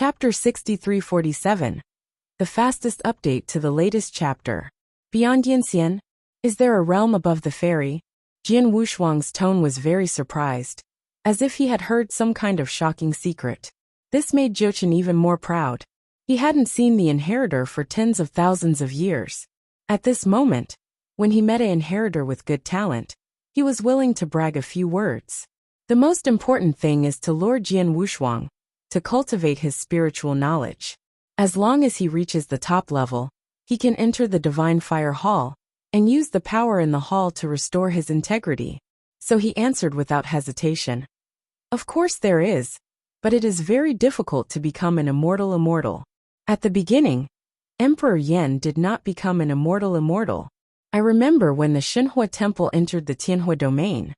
Chapter 6347. The fastest update to the latest chapter. Beyond Yinxian? Is there a realm above the fairy? Jian Wushuang's tone was very surprised, as if he had heard some kind of shocking secret. This made Jiuchen even more proud. He hadn't seen the inheritor for tens of thousands of years. At this moment, when he met an inheritor with good talent, he was willing to brag a few words. The most important thing is to lure Jian Wushuang, to cultivate his spiritual knowledge. As long as he reaches the top level, he can enter the Divine Fire Hall, and use the power in the hall to restore his integrity. So he answered without hesitation. Of course there is, but it is very difficult to become an immortal. At the beginning, Emperor Yan did not become an immortal. I remember when the Xinhua Temple entered the Tianhua domain.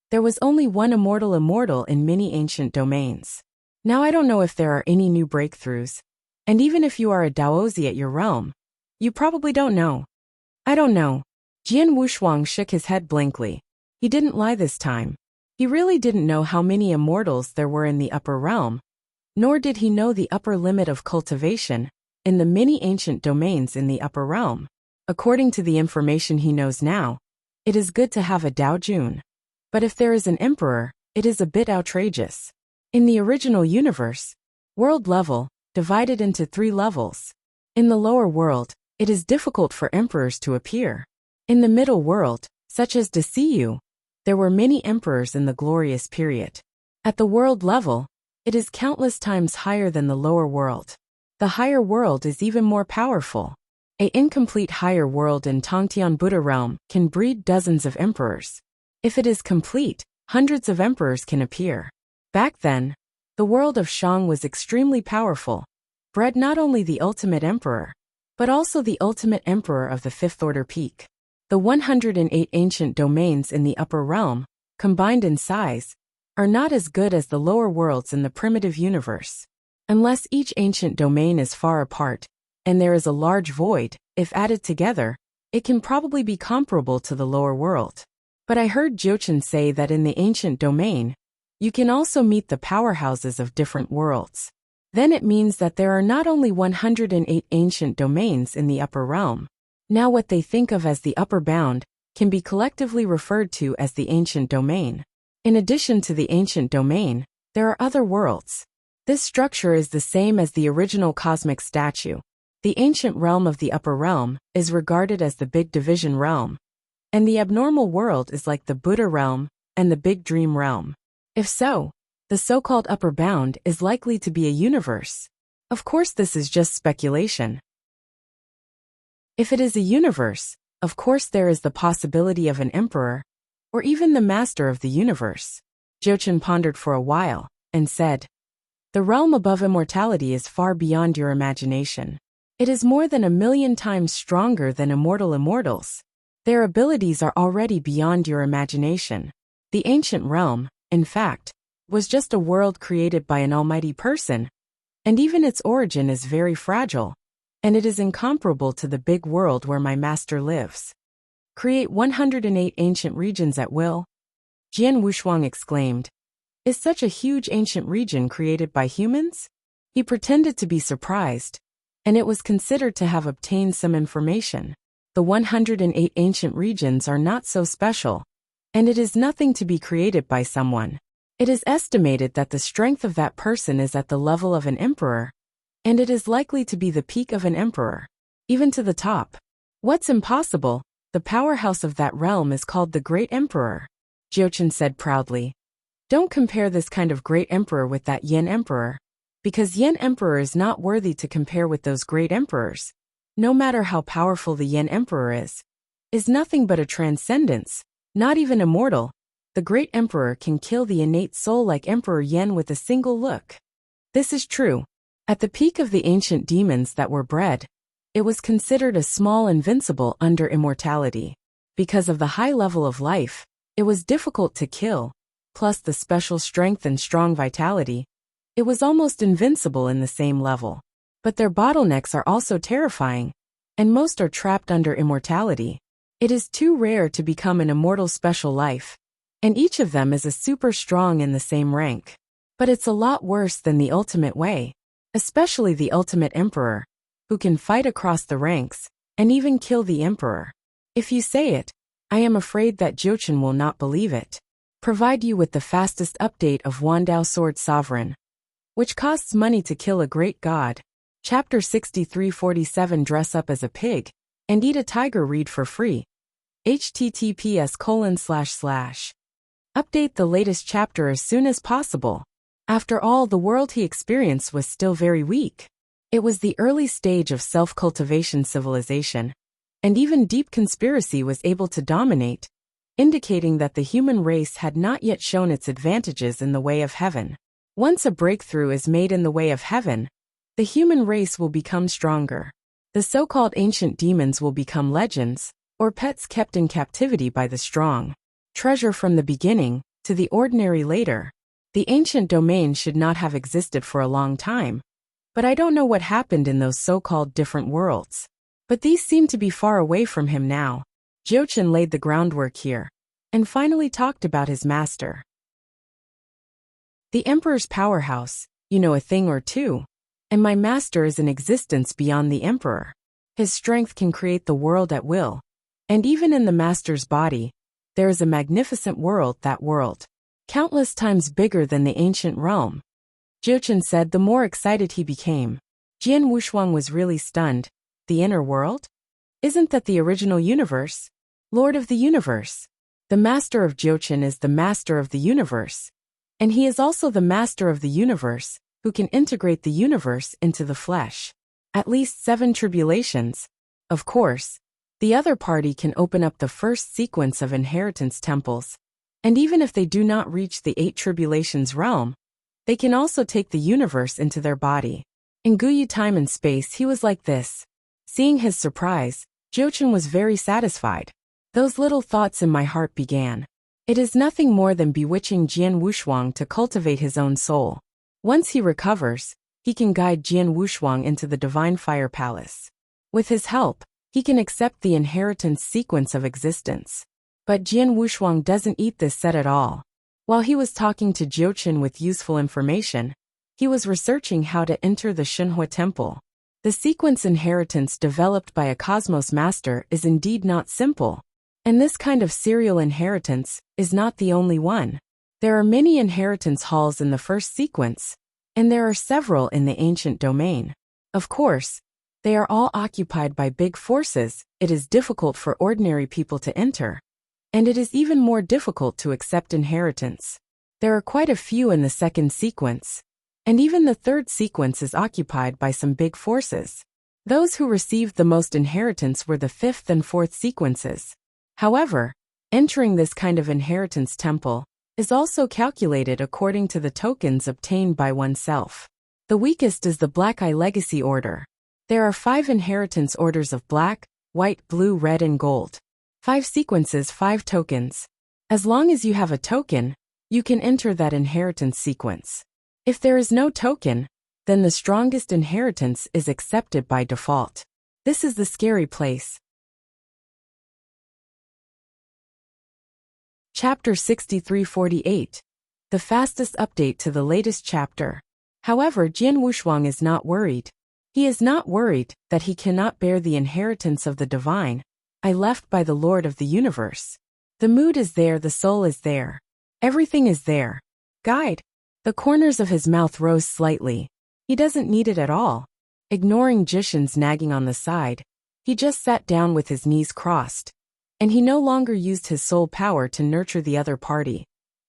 There was only one immortal in many ancient domains. Now I don't know if there are any new breakthroughs. And even if you are a Daozi at your realm, you probably don't know. I don't know. Jian Wushuang shook his head blankly. He didn't lie this time. He really didn't know how many immortals there were in the upper realm, nor did he know the upper limit of cultivation in the many ancient domains in the upper realm. According to the information he knows now, it is good to have a Dao Jun. But if there is an emperor, it is a bit outrageous. In the original universe, world level, divided into 3 levels. In the lower world, it is difficult for emperors to appear. In the middle world, such as Desiyu, there were many emperors in the glorious period. At the world level, it is countless times higher than the lower world. The higher world is even more powerful. An incomplete higher world in Tongtian Buddha realm can breed dozens of emperors. If it is complete, hundreds of emperors can appear. Back then, the world of Shang was extremely powerful, bred not only the ultimate emperor, but also the ultimate emperor of the 5th order peak. The 108 ancient domains in the upper realm, combined in size, are not as good as the lower worlds in the primitive universe. Unless each ancient domain is far apart, and there is a large void, if added together, it can probably be comparable to the lower world. But I heard Jiuchen say that in the ancient domain, you can also meet the powerhouses of different worlds. Then it means that there are not only 108 ancient domains in the upper realm. Now what they think of as the upper bound can be collectively referred to as the ancient domain. In addition to the ancient domain, there are other worlds. This structure is the same as the original cosmic statue. The ancient realm of the upper realm is regarded as the big division realm, and the abnormal world is like the Buddha realm and the big dream realm. If so, the so-called upper bound is likely to be a universe. Of course this is just speculation. If it is a universe, of course there is the possibility of an emperor, or even the master of the universe. Jiuchen pondered for a while, and said, the realm above immortality is far beyond your imagination. It is more than 1,000,000 times stronger than immortals. Their abilities are already beyond your imagination. The ancient realm, in fact, was just a world created by an almighty person, and even its origin is very fragile, and it is incomparable to the big world where my master lives. Create 108 ancient regions at will? Jian Wushuang exclaimed. Is such a huge ancient region created by humans? He pretended to be surprised, and it was considered to have obtained some information. The 108 ancient regions are not so special, and it is nothing to be created by someone. It is estimated that the strength of that person is at the level of an emperor, and it is likely to be the peak of an emperor, even to the top. What's impossible? The powerhouse of that realm is called the Great Emperor, Jiuchen said proudly. Don't compare this kind of Great Emperor with that Yin Emperor, because Yin Emperor is not worthy to compare with those great emperors. No matter how powerful the Yin Emperor is nothing but a transcendence, not even immortal. The Great Emperor can kill the innate soul like Emperor Yen with a single look. This is true. At the peak of the ancient demons that were bred, it was considered a small invincible under immortality. Because of the high level of life, it was difficult to kill, plus the special strength and strong vitality. It was almost invincible in the same level. But their bottlenecks are also terrifying, and most are trapped under immortality. It is too rare to become an immortal special life, and each of them is a super strong in the same rank. But it's a lot worse than the ultimate way. especially the ultimate emperor, who can fight across the ranks, and even kill the emperor. If you say it, I am afraid that Jiuchen will not believe it. Provide you with the fastest update of Wandao Sword Sovereign, which costs money to kill a great god. Chapter 6347 Dress up as a pig, and eat a tiger read for free. https:// Update the latest chapter as soon as possible. After all, the world he experienced was still very weak. It was the early stage of self-cultivation civilization, and even deep conspiracy was able to dominate, indicating that the human race had not yet shown its advantages in the way of heaven. Once a breakthrough is made in the way of heaven, the human race will become stronger. The so-called ancient demons will become legends, or pets kept in captivity by the strong. Treasure from the beginning, to the ordinary later. The ancient domain should not have existed for a long time, but I don't know what happened in those so-called different worlds. But these seem to be far away from him now. Jiuchen laid the groundwork here, and finally talked about his master. The emperor's powerhouse, you know a thing or two, and my master is in existence beyond the emperor. His strength can create the world at will, and even in the master's body, there is a magnificent world, that world, countless times bigger than the ancient realm. Jiuchen said, the more excited he became. Jian Wushuang was really stunned. The inner world? Isn't that the original universe? Lord of the universe. The master of Jiuchen is the master of the universe, and he is also the master of the universe, who can integrate the universe into the flesh. At least 7 tribulations. Of course, the other party can open up the first sequence of inheritance temples, and even if they do not reach the 8 tribulations realm, they can also take the universe into their body. In Guyu time and space he was like this. Seeing his surprise, Jiuchen was very satisfied. Those little thoughts in my heart began. It is nothing more than bewitching Jian Wushuang to cultivate his own soul. Once he recovers, he can guide Jian Wushuang into the Divine Fire Palace. With his help, he can accept the inheritance sequence of existence. But Jian Wushuang doesn't eat this set at all. While he was talking to Jiuchen with useful information, he was researching how to enter the Shenhua Temple. The sequence inheritance developed by a Cosmos Master is indeed not simple. And this kind of serial inheritance is not the only one. There are many inheritance halls in the first sequence, and there are several in the ancient domain. Of course, they are all occupied by big forces. It is difficult for ordinary people to enter, and it is even more difficult to accept inheritance. There are quite a few in the second sequence, and even the third sequence is occupied by some big forces. Those who received the most inheritance were the 5th and 4th sequences. However, entering this kind of inheritance temple is also calculated according to the tokens obtained by oneself. The weakest is the Black Eye Legacy Order. There are 5 inheritance orders of black, white, blue, red, and gold. 5 sequences, 5 tokens. As long as you have a token, you can enter that inheritance sequence. If there is no token, then the strongest inheritance is accepted by default. This is the scary place. Chapter 6348. The fastest update to the latest chapter. However, Jian Wushuang is not worried. He is not worried that he cannot bear the inheritance of the divine, I left by the Lord of the universe. The mood is there, the soul is there. Everything is there. Guide. The corners of his mouth rose slightly. He doesn't need it at all. Ignoring Jishin's nagging on the side, he just sat down with his knees crossed. And he no longer used his soul power to nurture the other party,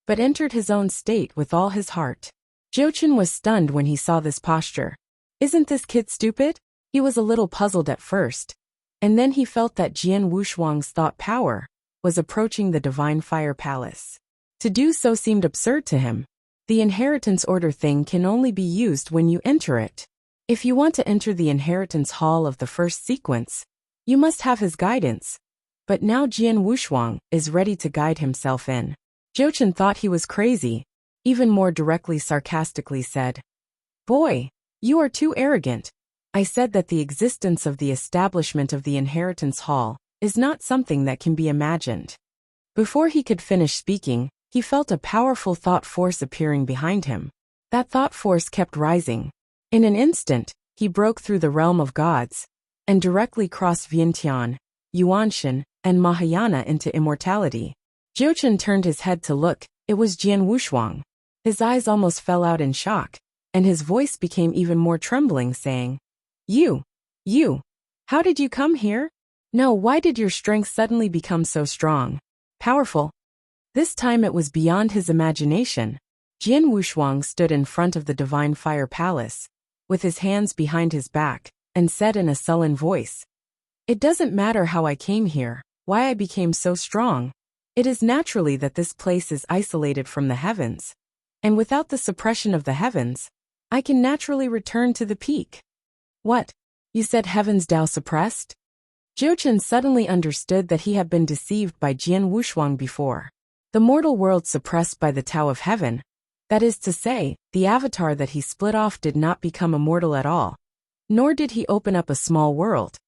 but entered his own state with all his heart. Jiuchen was stunned when he saw this posture. Isn't this kid stupid? He was a little puzzled at first, and then he felt that Jian Wushuang's thought power was approaching the Divine Fire Palace. To do so seemed absurd to him. The inheritance order thing can only be used when you enter it. If you want to enter the inheritance hall of the first sequence, you must have his guidance. But now Jian Wushuang is ready to guide himself in. Jiuchen thought he was crazy, even more directly sarcastically said, "Boy, you are too arrogant. I said that the existence of the establishment of the inheritance hall is not something that can be imagined." Before he could finish speaking, he felt a powerful thought force appearing behind him. That thought force kept rising. In an instant, he broke through the realm of gods and directly crossed Vientiane, Yuanshan, and Mahayana into immortality. Jiuchen turned his head to look. It was Jian Wushuang. His eyes almost fell out in shock, and his voice became even more trembling, saying, You, how did you come here? No, why did your strength suddenly become so strong? Powerful. This time it was beyond his imagination. Jian Wushuang stood in front of the Divine Fire Palace, with his hands behind his back, and said in a sullen voice, It doesn't matter how I came here, why I became so strong. It is naturally that this place is isolated from the heavens. And without the suppression of the heavens, I can naturally return to the peak. What? You said heaven's Tao suppressed? Jiuchen suddenly understood that he had been deceived by Jian Wushuang before. The mortal world suppressed by the Tao of heaven, that is to say, the avatar that he split off did not become immortal at all. Nor did he open up a small world.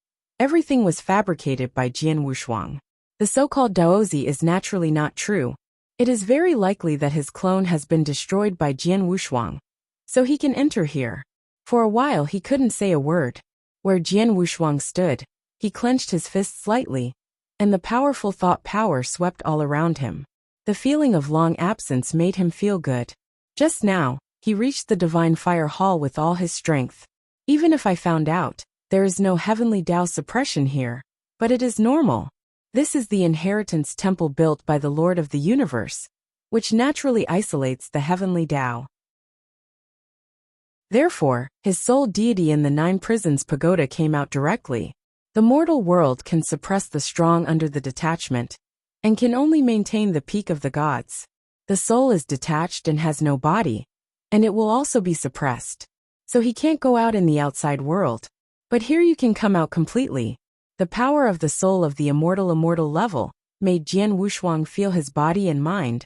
Everything was fabricated by Jian Wushuang. The so-called Daozi is naturally not true. It is very likely that his clone has been destroyed by Jian Wushuang, so he can enter here. For a while he couldn't say a word. Where Jian Wushuang stood, he clenched his fist slightly, and the powerful thought power swept all around him. The feeling of long absence made him feel good. Just now, he reached the Divine Fire Hall with all his strength. Even if I found out, there is no heavenly Tao suppression here, but it is normal. This is the inheritance temple built by the Lord of the universe, which naturally isolates the heavenly Tao. Therefore, his sole deity in the 9 prisons pagoda came out directly. The mortal world can suppress the strong under the detachment, and can only maintain the peak of the gods. The soul is detached and has no body, and it will also be suppressed. So he can't go out in the outside world. But here you can come out completely. The power of the soul of the immortal level made Jian Wushuang feel his body and mind,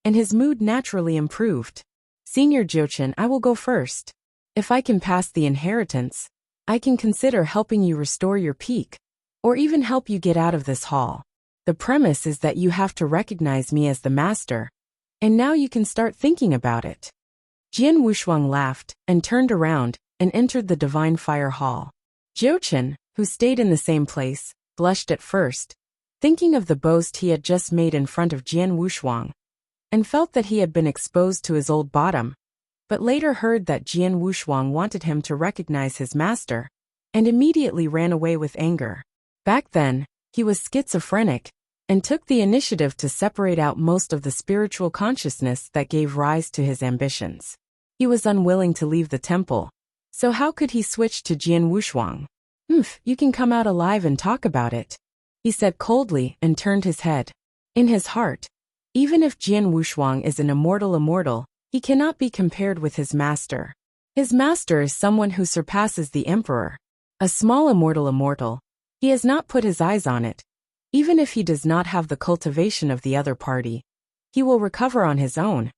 and his mood naturally improved. Senior Jiuchen, I will go first. If I can pass the inheritance, I can consider helping you restore your peak, or even help you get out of this hall. The premise is that you have to recognize me as the master, and now you can start thinking about it. Jian Wushuang laughed, and turned around, and entered the Divine Fire Hall. Jiuchen, who stayed in the same place, blushed at first, thinking of the boast he had just made in front of Jian Wushuang, and felt that he had been exposed to his old bottom, but later heard that Jian Wushuang wanted him to recognize his master, and immediately ran away with anger. Back then, he was schizophrenic, and took the initiative to separate out most of the spiritual consciousness that gave rise to his ambitions. He was unwilling to leave the temple, so how could he switch to Jian Wushuang? You can come out alive and talk about it, he said coldly and turned his head. In his heart, even if Jian Wushuang is an immortal, he cannot be compared with his master. His master is someone who surpasses the emperor. A small immortal, he has not put his eyes on it. Even if he does not have the cultivation of the other party, he will recover on his own,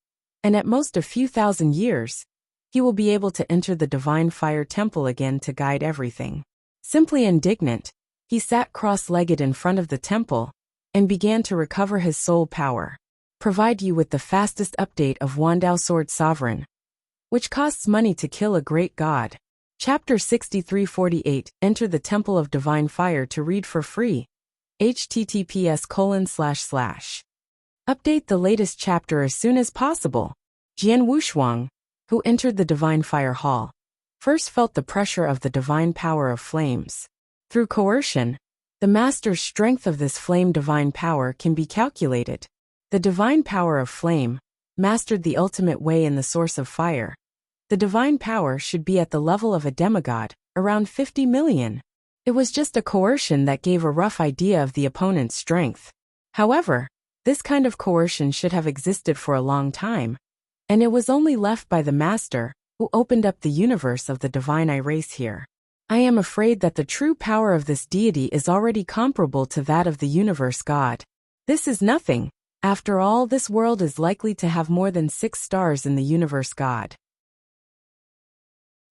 and at most a few thousand years, he will be able to enter the Divine Fire Temple again to guide everything. Simply indignant, he sat cross-legged in front of the temple, and began to recover his soul power. Provide you with the fastest update of Wandao Sword Sovereign, which costs money to kill a great god. Chapter 6348, Enter the Temple of Divine Fire to read for free. https:// Update the latest chapter as soon as possible. Jian Wushuang, who entered the Divine Fire Hall, first felt the pressure of the divine power of flames. Through coercion, the master's strength of this flame divine power can be calculated. The divine power of flame mastered the ultimate way in the source of fire. The divine power should be at the level of a demigod, around 50 million. It was just a coercion that gave a rough idea of the opponent's strength. However, this kind of coercion should have existed for a long time, and it was only left by the master, who opened up the universe of the divine I race here. I am afraid that the true power of this deity is already comparable to that of the universe god. This is nothing. After all, this world is likely to have more than 6 stars in the universe god.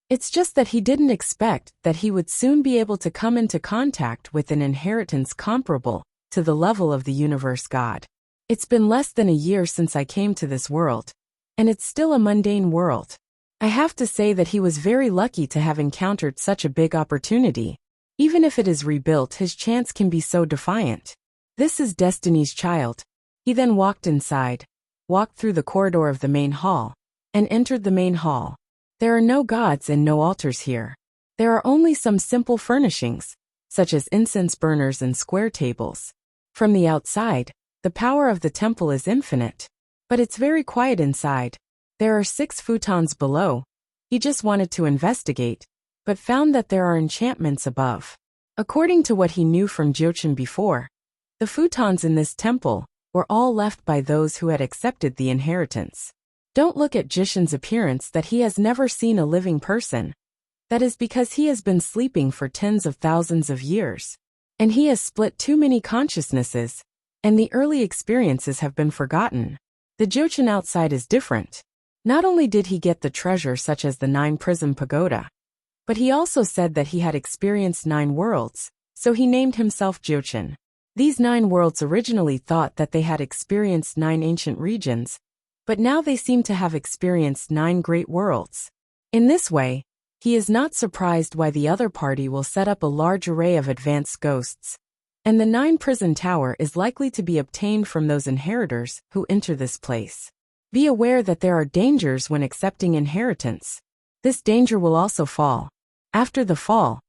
It's just that he didn't expect that he would soon be able to come into contact with an inheritance comparable to the level of the universe god. It's been less than a year since I came to this world, and it's still a mundane world. I have to say that he was very lucky to have encountered such a big opportunity. Even if it is rebuilt, his chance can be so defiant. This is Destiny's Child. He then walked inside, walked through the corridor of the main hall, and entered the main hall. There are no gods and no altars here. There are only some simple furnishings, such as incense burners and square tables. From the outside, the power of the temple is infinite. But it's very quiet inside. There are 6 futons below. He just wanted to investigate, but found that there are enchantments above. According to what he knew from Jiuchen before, the futons in this temple were all left by those who had accepted the inheritance. Don't look at Jishin's appearance that he has never seen a living person. That is because he has been sleeping for tens of thousands of years. And he has split too many consciousnesses, and the early experiences have been forgotten. The Jiuchen outside is different. Not only did he get the treasure such as the 9-prism pagoda, but he also said that he had experienced 9 worlds, so he named himself Jiuchen. These 9 worlds originally thought that they had experienced 9 ancient regions, but now they seem to have experienced 9 great worlds. In this way, he is not surprised why the other party will set up a large array of advanced ghosts, and the 9-prison tower is likely to be obtained from those inheritors who enter this place. Be aware that there are dangers when accepting inheritance. This danger will also fall. After the fall,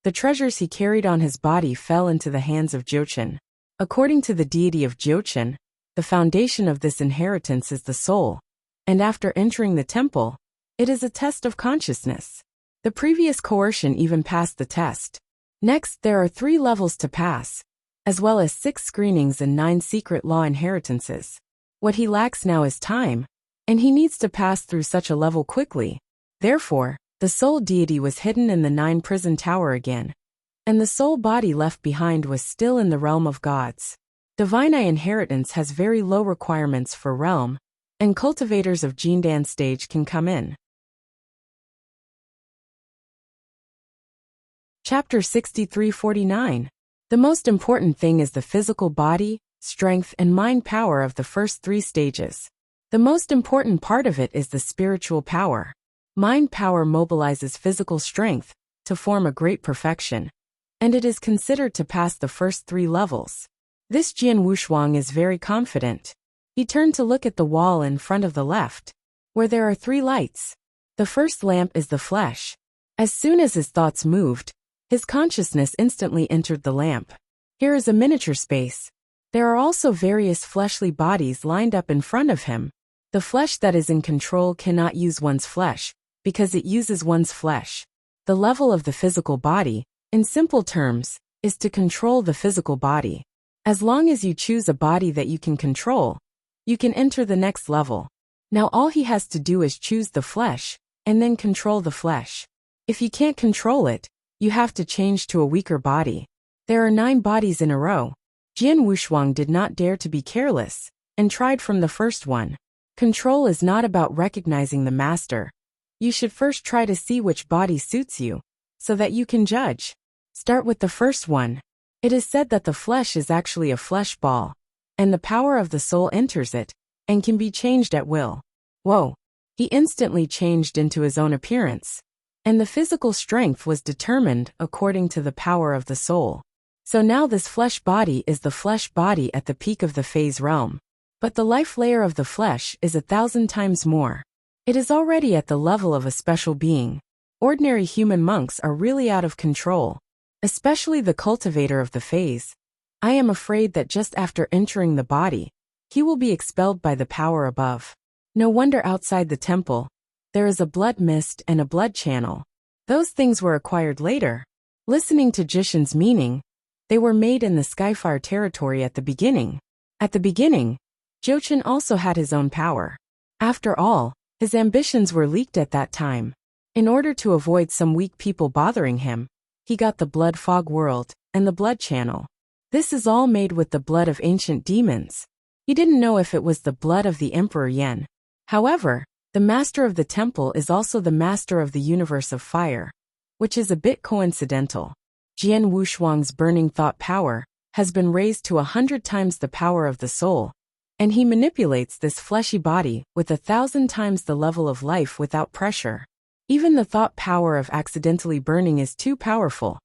the treasures he carried on his body fell into the hands of Jiuchen. According to the deity of Jiuchen, the foundation of this inheritance is the soul, and after entering the temple, it is a test of consciousness. The previous coercion even passed the test. Next, there are 3 levels to pass, as well as 6 screenings and 9 secret law inheritances. What he lacks now is time, and he needs to pass through such a level quickly. Therefore, the soul deity was hidden in the 9-prison tower again, and the soul body left behind was still in the realm of gods. Divine inheritance has very low requirements for realm, and cultivators of Jindan stage can come in. Chapter 6349. The most important thing is the physical body, strength and mind power of the first 3 stages. The most important part of it is the spiritual power. Mind power mobilizes physical strength to form a great perfection, and it is considered to pass the first 3 levels. This Jian Wushuang is very confident. He turned to look at the wall in front of the left, where there are 3 lights. The first lamp is the flesh. As soon as his thoughts moved, his consciousness instantly entered the lamp. Here is a miniature space. There are also various fleshly bodies lined up in front of him. The flesh that is in control cannot use one's flesh, because it uses one's flesh. The level of the physical body, in simple terms, is to control the physical body. As long as you choose a body that you can control, you can enter the next level. Now all he has to do is choose the flesh, and then control the flesh. If you can't control it, you have to change to a weaker body. There are 9 bodies in a row. Jian Wushuang did not dare to be careless, and tried from the first one. Control is not about recognizing the master. You should first try to see which body suits you, so that you can judge. Start with the first one. It is said that the flesh is actually a flesh ball, and the power of the soul enters it, and can be changed at will. Whoa! He instantly changed into his own appearance, and the physical strength was determined according to the power of the soul. So now this flesh body is the flesh body at the peak of the phase realm. But the life layer of the flesh is 1,000 times more. It is already at the level of a special being. Ordinary human monks are really out of control, especially the cultivator of the phase. I am afraid that just after entering the body, he will be expelled by the power above. No wonder outside the temple, there is a blood mist and a blood channel. Those things were acquired later. Listening to Jishin's meaning, they were made in the Skyfire territory at the beginning. At the beginning, Jiuchen also had his own power. After all, his ambitions were leaked at that time. In order to avoid some weak people bothering him, he got the blood fog world and the blood channel. This is all made with the blood of ancient demons. He didn't know if it was the blood of the Emperor Yan. However, the master of the temple is also the master of the universe of fire, which is a bit coincidental. Jian Wushuang's burning thought power has been raised to 100 times the power of the soul, and he manipulates this fleshy body with 1,000 times the level of life without pressure. Even the thought power of accidentally burning is too powerful.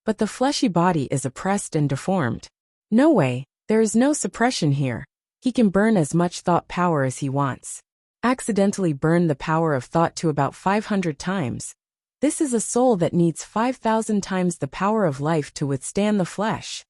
But the fleshy body is oppressed and deformed. No way, there is no suppression here. He can burn as much thought power as he wants. Accidentally burn the power of thought to about 500 times. This is a soul that needs 5,000 times the power of life to withstand the flesh.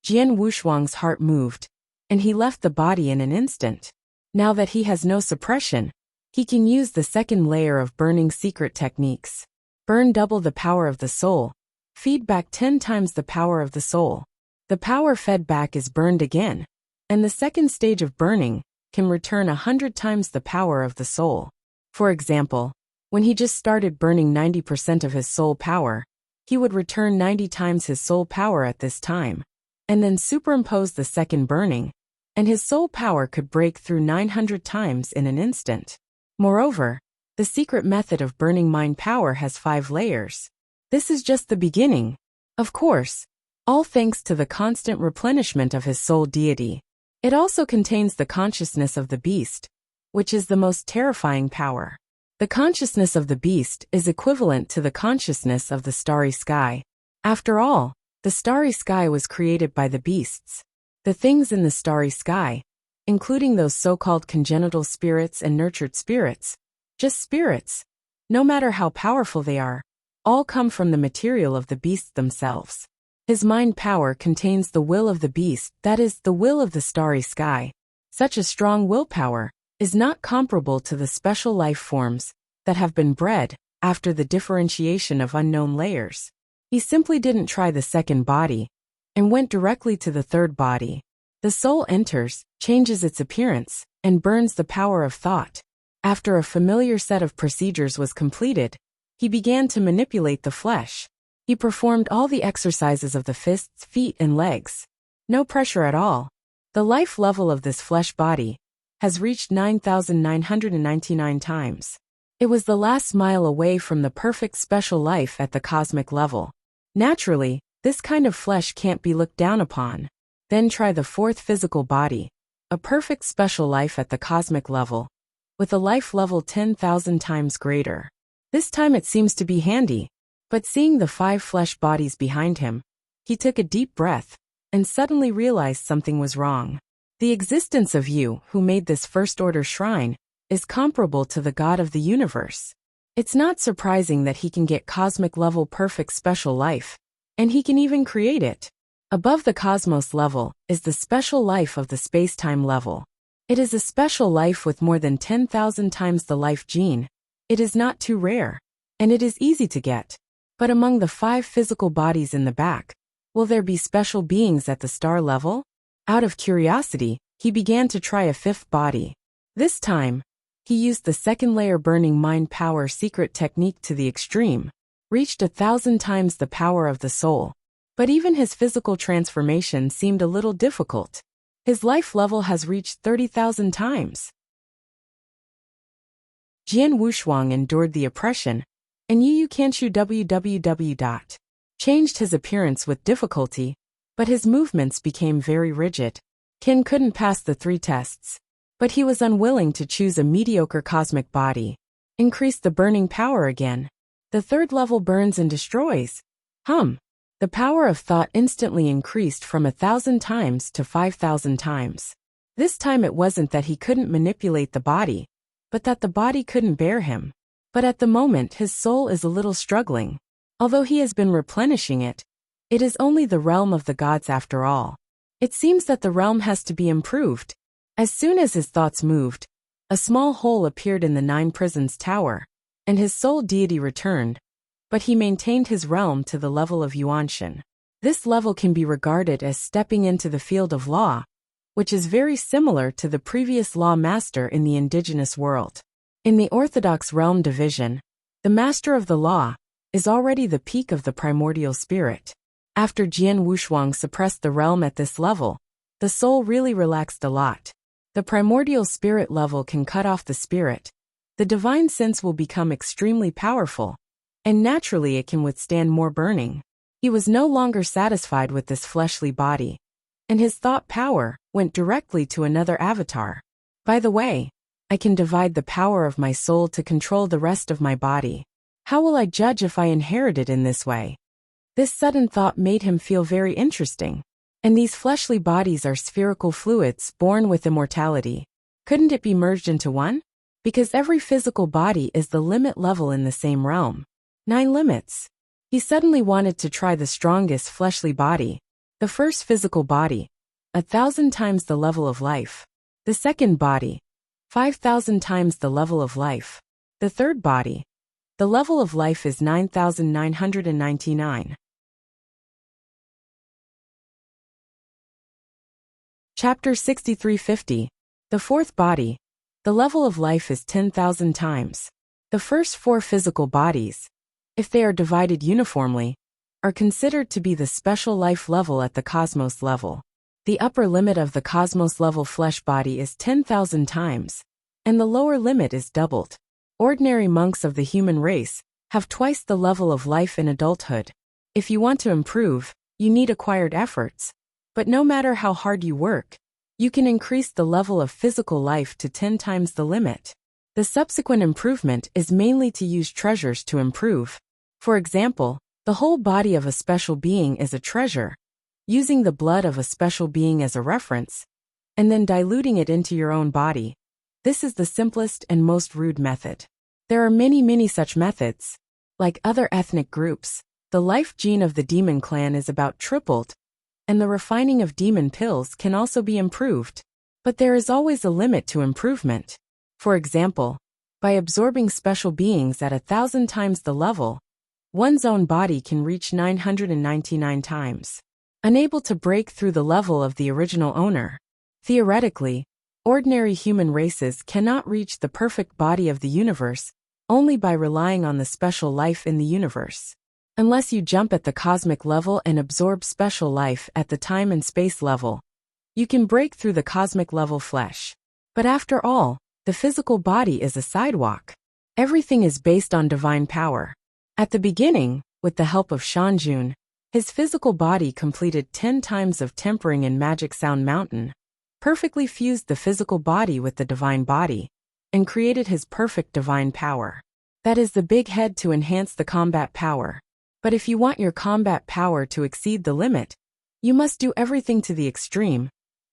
Jian Wushuang's heart moved, and he left the body in an instant. Now that he has no suppression, he can use the second layer of burning secret techniques. Burn double the power of the soul. Feed back 10 times the power of the soul. The power fed back is burned again, and the second stage of burning can return 100 times the power of the soul. For example, when he just started burning 90% of his soul power, he would return 90 times his soul power at this time, and then superimpose the second burning, and his soul power could break through 900 times in an instant. Moreover, the secret method of burning mind power has 5 layers. This is just the beginning. Of course, all thanks to the constant replenishment of his soul deity. It also contains the consciousness of the beast, which is the most terrifying power. The consciousness of the beast is equivalent to the consciousness of the starry sky. After all, the starry sky was created by the beasts. The things in the starry sky, including those so-called congenital spirits and nurtured spirits, just spirits, no matter how powerful they are, all come from the material of the beasts themselves. His mind power contains the will of the beast, that is, the will of the starry sky. Such a strong willpower is not comparable to the special life forms that have been bred after the differentiation of unknown layers. He simply didn't try the second body and went directly to the third body. The soul enters, changes its appearance, and burns the power of thought. After a familiar set of procedures was completed, he began to manipulate the flesh. He performed all the exercises of the fists, feet, and legs. No pressure at all. The life level of this flesh body has reached 9,999 times. It was the last mile away from the perfect special life at the cosmic level. Naturally, this kind of flesh can't be looked down upon. Then try the fourth physical body, a perfect special life at the cosmic level, with a life level 10,000 times greater. This time it seems to be handy, but seeing the 5 flesh bodies behind him, he took a deep breath and suddenly realized something was wrong. The existence of you, who made this first-order shrine, is comparable to the God of the universe. It's not surprising that he can get cosmic-level perfect special life, and he can even create it. Above the cosmos level is the special life of the space-time level. It is a special life with more than 10,000 times the life gene. It is not too rare, and it is easy to get. But among the 5 physical bodies in the back, will there be special beings at the star level? Out of curiosity, he began to try a 5th body. This time, he used the second layer burning mind power secret technique to the extreme, reached 1,000 times the power of the soul. But even his physical transformation seemed a little difficult. His life level has reached 30,000 times. Jian Wushuang endured the oppression, and Yu Kanshu changed his appearance with difficulty, but his movements became very rigid. Qin couldn't pass the 3 tests, but he was unwilling to choose a mediocre cosmic body. Increase the burning power again. The 3rd level burns and destroys. The power of thought instantly increased from 1,000 times to 5,000 times. This time it wasn't that he couldn't manipulate the body, but that the body couldn't bear him. But at the moment his soul is a little struggling. Although he has been replenishing it, it is only the realm of the gods after all. It seems that the realm has to be improved. As soon as his thoughts moved, a small hole appeared in the 9 prisons tower, and his soul deity returned, but he maintained his realm to the level of Yuanshan. This level can be regarded as stepping into the field of law, which is very similar to the previous law master in the indigenous world. In the orthodox realm division, the master of the law is already the peak of the primordial spirit. After Jian Wushuang suppressed the realm at this level, the soul really relaxed a lot. The primordial spirit level can cut off the spirit. The divine sense will become extremely powerful, and naturally it can withstand more burning. He was no longer satisfied with this fleshly body, and his thought power went directly to another avatar. By the way, I can divide the power of my soul to control the rest of my body. How will I judge if I inherit it in this way? This sudden thought made him feel very interesting. And these fleshly bodies are spherical fluids born with immortality. Couldn't it be merged into one? Because every physical body is the limit level in the same realm. 9 limits. He suddenly wanted to try the strongest fleshly body. The first physical body, 1,000 times the level of life. The second body, 5,000 times the level of life. The third body, the level of life is 9,999. Chapter 6350. The fourth body, the level of life is 10,000 times. The first 4 physical bodies, if they are divided uniformly, are considered to be the special life level at the cosmos level. The upper limit of the cosmos level flesh body is 10,000 times, and the lower limit is doubled. Ordinary monks of the human race have twice the level of life in adulthood. If you want to improve, you need acquired efforts. But no matter how hard you work, you can increase the level of physical life to 10 times the limit. The subsequent improvement is mainly to use treasures to improve. For example, the whole body of a special being is a treasure, using the blood of a special being as a reference, and then diluting it into your own body. This is the simplest and most rude method. There are many such methods. Like other ethnic groups, the life gene of the demon clan is about tripled, and the refining of demon pills can also be improved. But there is always a limit to improvement. For example, by absorbing special beings at 1,000 times the level, one's own body can reach 999 times. Unable to break through the level of the original owner. Theoretically, ordinary human races cannot reach the perfect body of the universe only by relying on the special life in the universe. Unless you jump at the cosmic level and absorb special life at the time and space level, you can break through the cosmic level flesh. But after all, the physical body is a sidewalk. Everything is based on divine power. At the beginning, with the help of Shanjun, his physical body completed 10 times of tempering in Magic Sound Mountain, perfectly fused the physical body with the divine body, and created his perfect divine power. That is the big head to enhance the combat power. But if you want your combat power to exceed the limit, you must do everything to the extreme.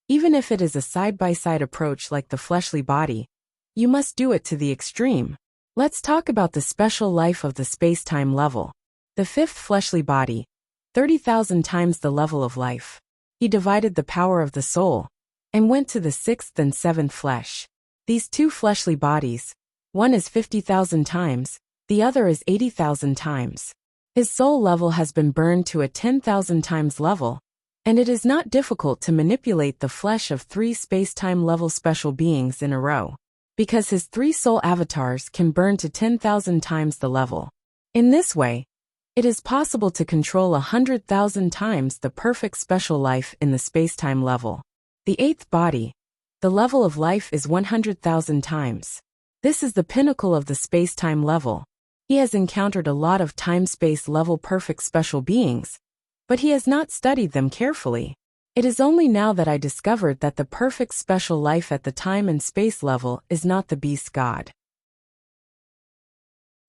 Even if it is a side-by-side approach like the fleshly body, you must do it to the extreme. Let's talk about the special life of the space-time level. The fifth fleshly body, 30,000 times the level of life. He divided the power of the soul, and went to the sixth and seventh flesh. These 2 fleshly bodies, one is 50,000 times, the other is 80,000 times. His soul level has been burned to a 10,000 times level, and it is not difficult to manipulate the flesh of 3 space-time level special beings in a row, because his 3 soul avatars can burn to 10,000 times the level. In this way, it is possible to control 100,000 times the perfect special life in the space-time level. The 8th body, the level of life is 100,000 times. This is the pinnacle of the space-time level. He has encountered a lot of time-space level perfect special beings, but he has not studied them carefully. It is only now that I discovered that the perfect special life at the time and space level is not the beast god.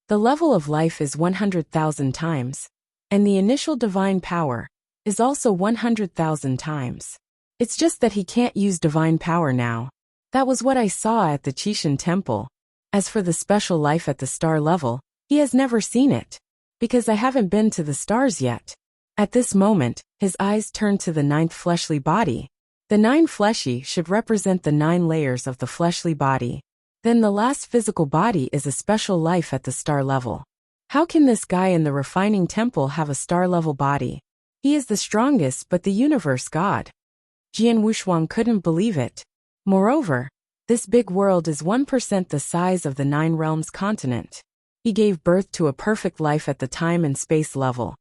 The level of life is 100,000 times, and the initial divine power is also 100,000 times. It's just that he can't use divine power now. That was what I saw at the Chishan temple. As for the special life at the star level, he has never seen it, because I haven't been to the stars yet. At this moment, his eyes turn to the 9th fleshly body. The 9 fleshy should represent the 9 layers of the fleshly body. Then the last physical body is a special life at the star level. How can this guy in the refining temple have a star level body? He is the strongest but the universe god. Jian Wushuang couldn't believe it. Moreover, this big world is 1% the size of the 9 realms continent. He gave birth to a perfect life at the time and space level,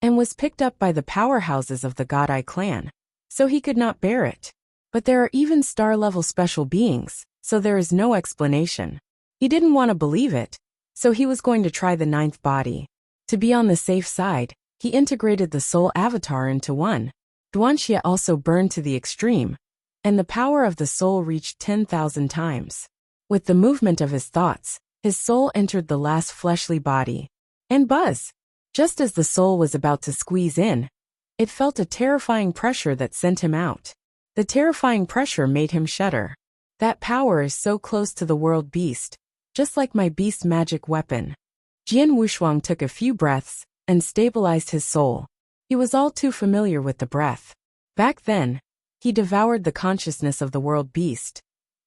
and was picked up by the powerhouses of the God-Eye clan, so he could not bear it. But there are even star-level special beings, so there is no explanation. He didn't want to believe it, so he was going to try the 9th body. To be on the safe side, he integrated the soul avatar into one. Duanxia also burned to the extreme, and the power of the soul reached 10,000 times. With the movement of his thoughts, his soul entered the last fleshly body. And buzz! Just as the soul was about to squeeze in, it felt a terrifying pressure that sent him out. The terrifying pressure made him shudder. That power is so close to the world beast, just like my beast magic weapon. Jian Wushuang took a few breaths and stabilized his soul. He was all too familiar with the breath. Back then, he devoured the consciousness of the world beast.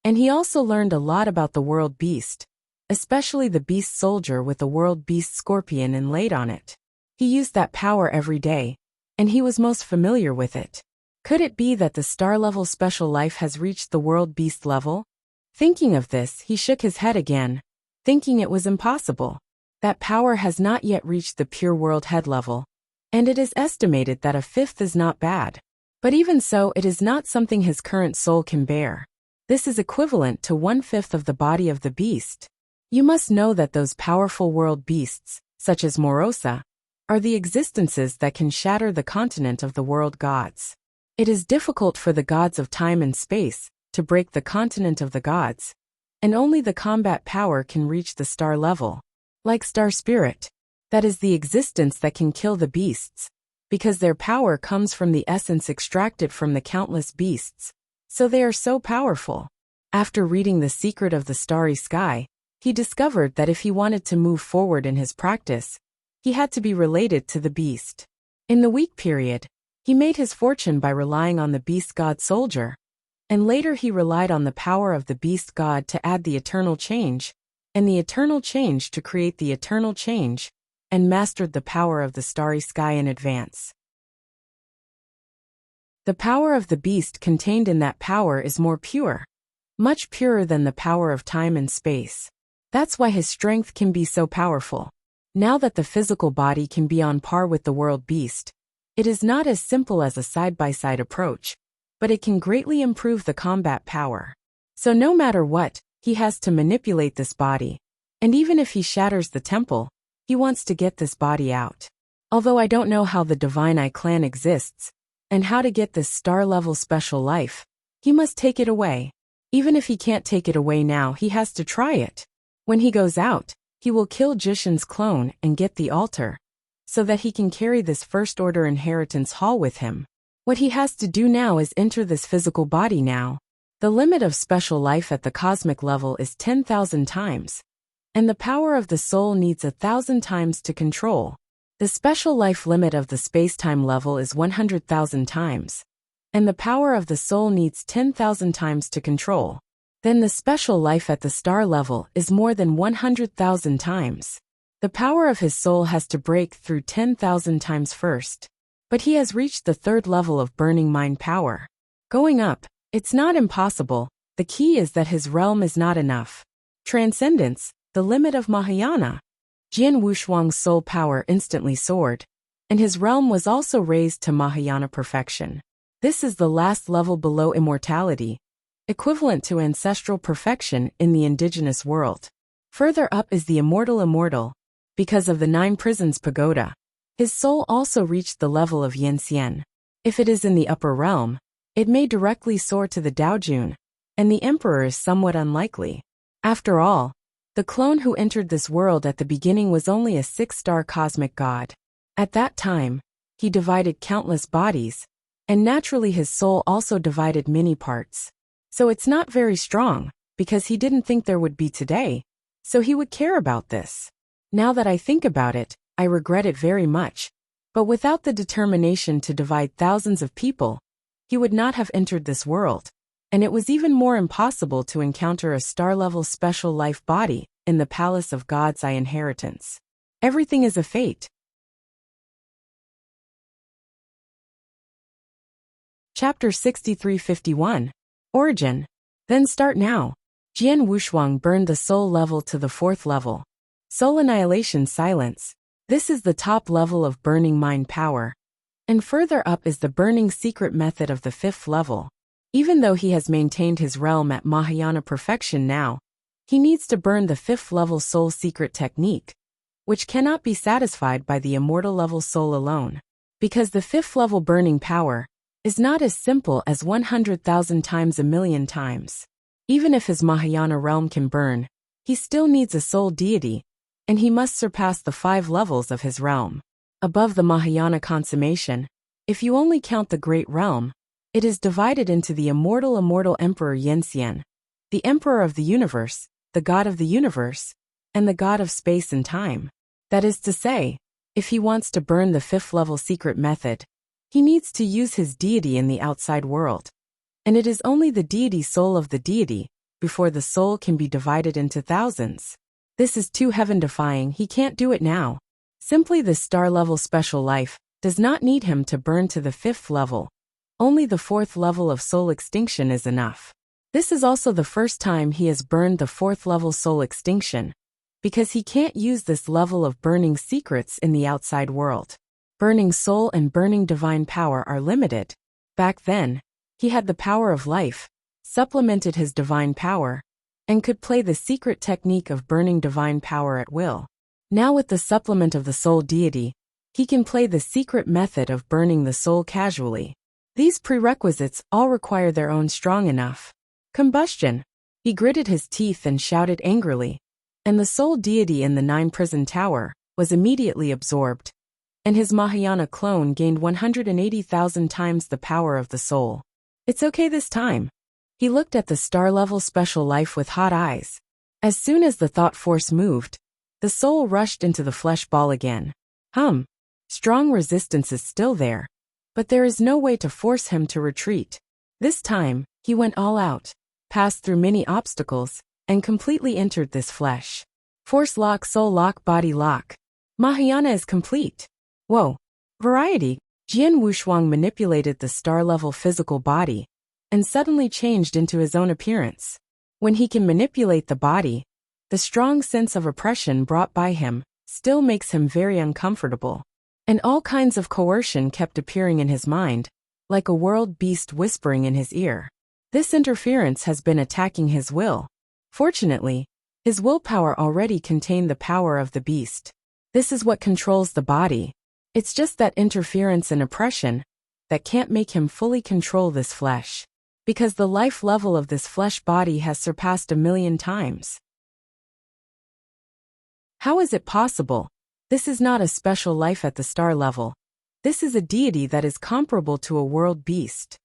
And he also learned a lot about the world beast, especially the beast soldier with the world beast scorpion inlaid on it. He used that power every day, and he was most familiar with it. Could it be that the star-level special life has reached the world beast level? Thinking of this, he shook his head again, thinking it was impossible. That power has not yet reached the pure world head level, and it is estimated that a fifth is not bad. But even so, it is not something his current soul can bear. This is equivalent to 1/5 of the body of the beast. You must know that those powerful world beasts, such as Morosa, are the existences that can shatter the continent of the world gods. It is difficult for the gods of time and space to break the continent of the gods, and only the combat power can reach the star level. Like Star Spirit, that is the existence that can kill the beasts, because their power comes from the essence extracted from the countless beasts, so they are so powerful. After reading The Secret of the Starry Sky, he discovered that if he wanted to move forward in his practice, he had to be related to the beast. In the weak period, he made his fortune by relying on the beast god soldier, and later he relied on the power of the beast god to add the eternal change, and the eternal change to create the eternal change, and mastered the power of the starry sky in advance. The power of the beast contained in that power is more pure, much purer than the power of time and space. That's why his strength can be so powerful. Now that the physical body can be on par with the world beast, it is not as simple as a side-by-side approach, but it can greatly improve the combat power. So no matter what, he has to manipulate this body. And even if he shatters the temple, he wants to get this body out. Although I don't know how the Divine Eye clan exists, and how to get this star-level special life, he must take it away. Even if he can't take it away now, he has to try it. When he goes out, he will kill Jishin's clone and get the altar, so that he can carry this first-order inheritance hall with him. What he has to do now is enter this physical body now. The limit of special life at the cosmic level is 10,000 times, and the power of the soul needs 1,000 times to control. The special life limit of the space-time level is 100,000 times, and the power of the soul needs 10,000 times to control. Then the special life at the star level is more than 100,000 times. The power of his soul has to break through 10,000 times first. But he has reached the third level of burning mind power. Going up, it's not impossible, the key is that his realm is not enough. Transcendence, the limit of Mahayana. Jian Wushuang's soul power instantly soared, and his realm was also raised to Mahayana perfection. This is the last level below immortality, equivalent to ancestral perfection in the indigenous world. Further up is the immortal, because of the 9 prisons pagoda. His soul also reached the level of Yanxian. If it is in the upper realm, it may directly soar to the Daojun, and the emperor is somewhat unlikely. After all, the clone who entered this world at the beginning was only a 6-star cosmic god. At that time, he divided countless bodies, and naturally his soul also divided many parts. So it's not very strong, because he didn't think there would be today, so he would care about this. Now that I think about it, I regret it very much. But without the determination to divide thousands of people, he would not have entered this world, and it was even more impossible to encounter a star-level special life body in the Palace of God's Eye inheritance. Everything is a fate. Chapter 6351. Origin. Then start now. Jian Wushuang burned the soul level to the 4th level. Soul annihilation silence. This is the top level of burning mind power. And further up is the burning secret method of the 5th level. Even though he has maintained his realm at Mahayana perfection now, he needs to burn the 5th level soul secret technique, which cannot be satisfied by the immortal level soul alone. Because the 5th level burning power is not as simple as 100,000 times a million times. Even if his Mahayana realm can burn, he still needs a soul deity, and he must surpass the 5 levels of his realm. Above the Mahayana consummation, if you only count the great realm, it is divided into the immortal Emperor Yanxian, the Emperor of the universe, the God of the universe, and the God of space and time. That is to say, if he wants to burn the 5th level secret method, he needs to use his deity in the outside world. And it is only the deity soul of the deity, before the soul can be divided into thousands. This is too heaven-defying, he can't do it now. Simply the star-level special life does not need him to burn to the 5th level. Only the 4th level of soul extinction is enough. This is also the first time he has burned the 4th level soul extinction, because he can't use this level of burning secrets in the outside world. Burning soul and burning divine power are limited. Back then, he had the power of life, supplemented his divine power, and could play the secret technique of burning divine power at will. Now with the supplement of the soul deity, he can play the secret method of burning the soul casually. These prerequisites all require their own strong enough combustion. He gritted his teeth and shouted angrily, and the soul deity in the 9-prison tower was immediately absorbed, and his Mahayana clone gained 180,000 times the power of the soul. It's okay this time. He looked at the star-level special life with hot eyes. As soon as the thought force moved, the soul rushed into the flesh ball again. Strong resistance is still there, but there is no way to force him to retreat. This time, he went all out, passed through many obstacles, and completely entered this flesh. Force lock, soul lock, body lock. Mahayana is complete. Whoa. Variety. Jian Wushuang manipulated the star-level physical body, and suddenly changed into his own appearance. When he can manipulate the body, the strong sense of oppression brought by him still makes him very uncomfortable. And all kinds of coercion kept appearing in his mind, like a world beast whispering in his ear. This interference has been attacking his will. Fortunately, his willpower already contained the power of the beast. This is what controls the body. It's just that interference and oppression that can't make him fully control this flesh, because the life level of this flesh body has surpassed 1,000,000 times. How is it possible? This is not a special life at the star level. This is a deity that is comparable to a world beast.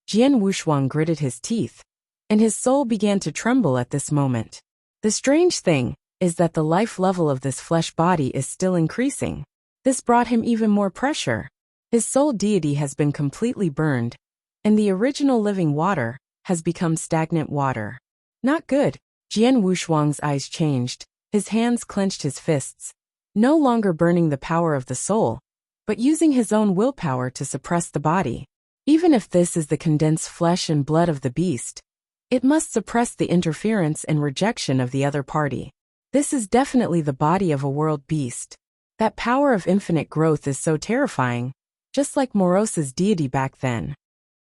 Jian Wushuang gritted his teeth, and his soul began to tremble at this moment. The strange thing is that the life level of this flesh body is still increasing. This brought him even more pressure. His soul deity has been completely burned, and the original living water has become stagnant water. Not good. Jian Wushuang's eyes changed, his hands clenched his fists, no longer burning the power of the soul, but using his own willpower to suppress the body. Even if this is the condensed flesh and blood of the beast, it must suppress the interference and rejection of the other party. This is definitely the body of a world beast. That power of infinite growth is so terrifying, just like Morose's deity back then.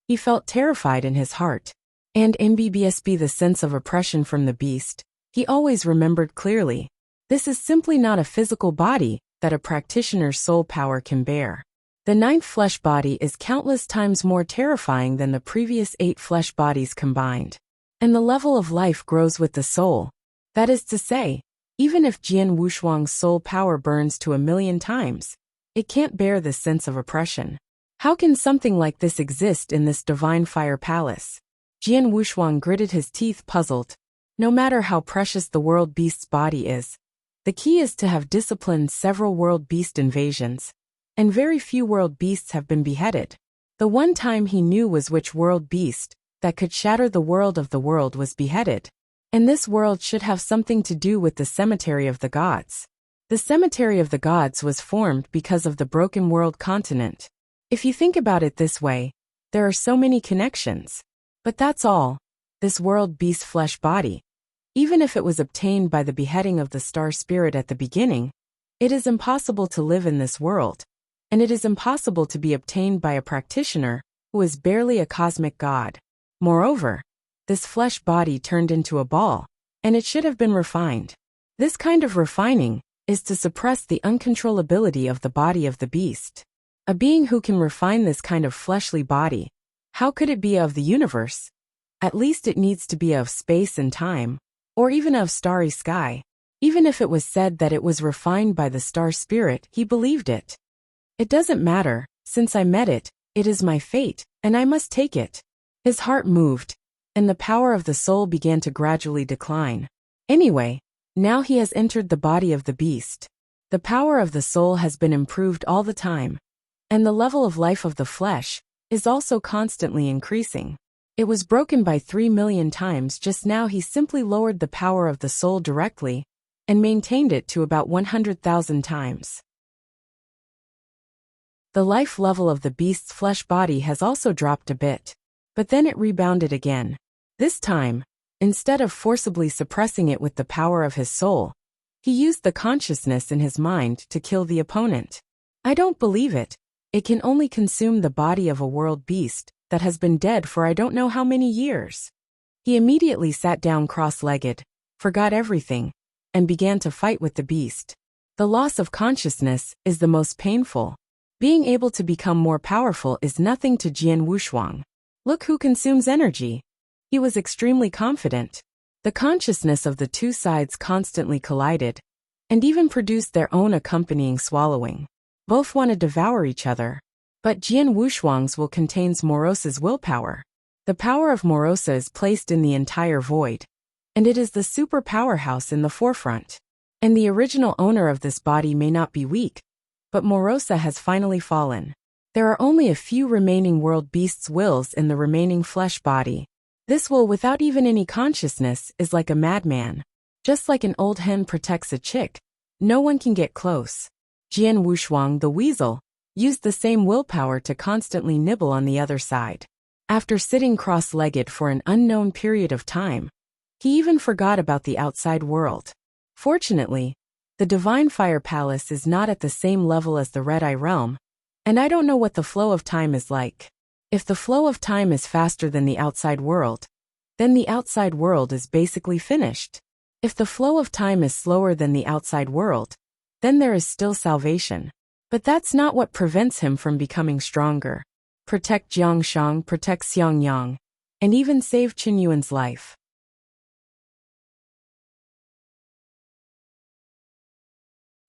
He felt terrified in his heart. And MBBSB, the sense of oppression from the beast, he always remembered clearly. This is simply not a physical body that a practitioner's soul power can bear. The 9th flesh body is countless times more terrifying than the previous 8 flesh bodies combined. And the level of life grows with the soul. That is to say, even if Jian Wushuang's soul power burns to 1,000,000 times, it can't bear this sense of oppression. How can something like this exist in this divine fire palace? Jian Wushuang gritted his teeth, puzzled. No matter how precious the world beast's body is, the key is to have disciplined several world beast invasions, and very few world beasts have been beheaded. The one time he knew was which world beast that could shatter the world of the world was beheaded. And this world should have something to do with the cemetery of the gods. The cemetery of the gods was formed because of the broken world continent. If you think about it this way, there are so many connections. But that's all. This world beast flesh body, even if it was obtained by the beheading of the star spirit at the beginning, it is impossible to live in this world, and it is impossible to be obtained by a practitioner who is barely a cosmic god. Moreover, this flesh body turned into a ball, and it should have been refined. This kind of refining is to suppress the uncontrollability of the body of the beast. A being who can refine this kind of fleshly body, how could it be of the universe? At least it needs to be of space and time, or even of starry sky. Even if it was said that it was refined by the star spirit, he believed it. It doesn't matter, since I met it, it is my fate, and I must take it. His heart moved, and the power of the soul began to gradually decline. Anyway, now he has entered the body of the beast. The power of the soul has been improved all the time, and the level of life of the flesh is also constantly increasing. It was broken by 3 million times just now. He simply lowered the power of the soul directly and maintained it to about 100,000 times. The life level of the beast's flesh body has also dropped a bit, but then it rebounded again. This time, instead of forcibly suppressing it with the power of his soul, he used the consciousness in his mind to kill the opponent. I don't believe it. It can only consume the body of a world beast that has been dead for I don't know how many years. He immediately sat down cross-legged, forgot everything, and began to fight with the beast. The loss of consciousness is the most painful. Being able to become more powerful is nothing to Jian Wushuang. Look who consumes energy. He was extremely confident. The consciousness of the two sides constantly collided, and even produced their own accompanying swallowing. Both want to devour each other. But Jian Wushuang's will contains Morosa's willpower. The power of Morosa is placed in the entire void, and it is the super powerhouse in the forefront. And the original owner of this body may not be weak, but Morosa has finally fallen. There are only a few remaining world beasts' wills in the remaining flesh body. This will without even any consciousness is like a madman. Just like an old hen protects a chick, no one can get close. Jian Wushuang, the weasel, used the same willpower to constantly nibble on the other side. After sitting cross-legged for an unknown period of time, he even forgot about the outside world. Fortunately, the Divine Fire Palace is not at the same level as the Red Eye Realm, and I don't know what the flow of time is like. If the flow of time is faster than the outside world, then the outside world is basically finished. If the flow of time is slower than the outside world, then there is still salvation. But that's not what prevents him from becoming stronger. Protect Jiangshang, protect Xiangyang, and even save Qinyuan's life.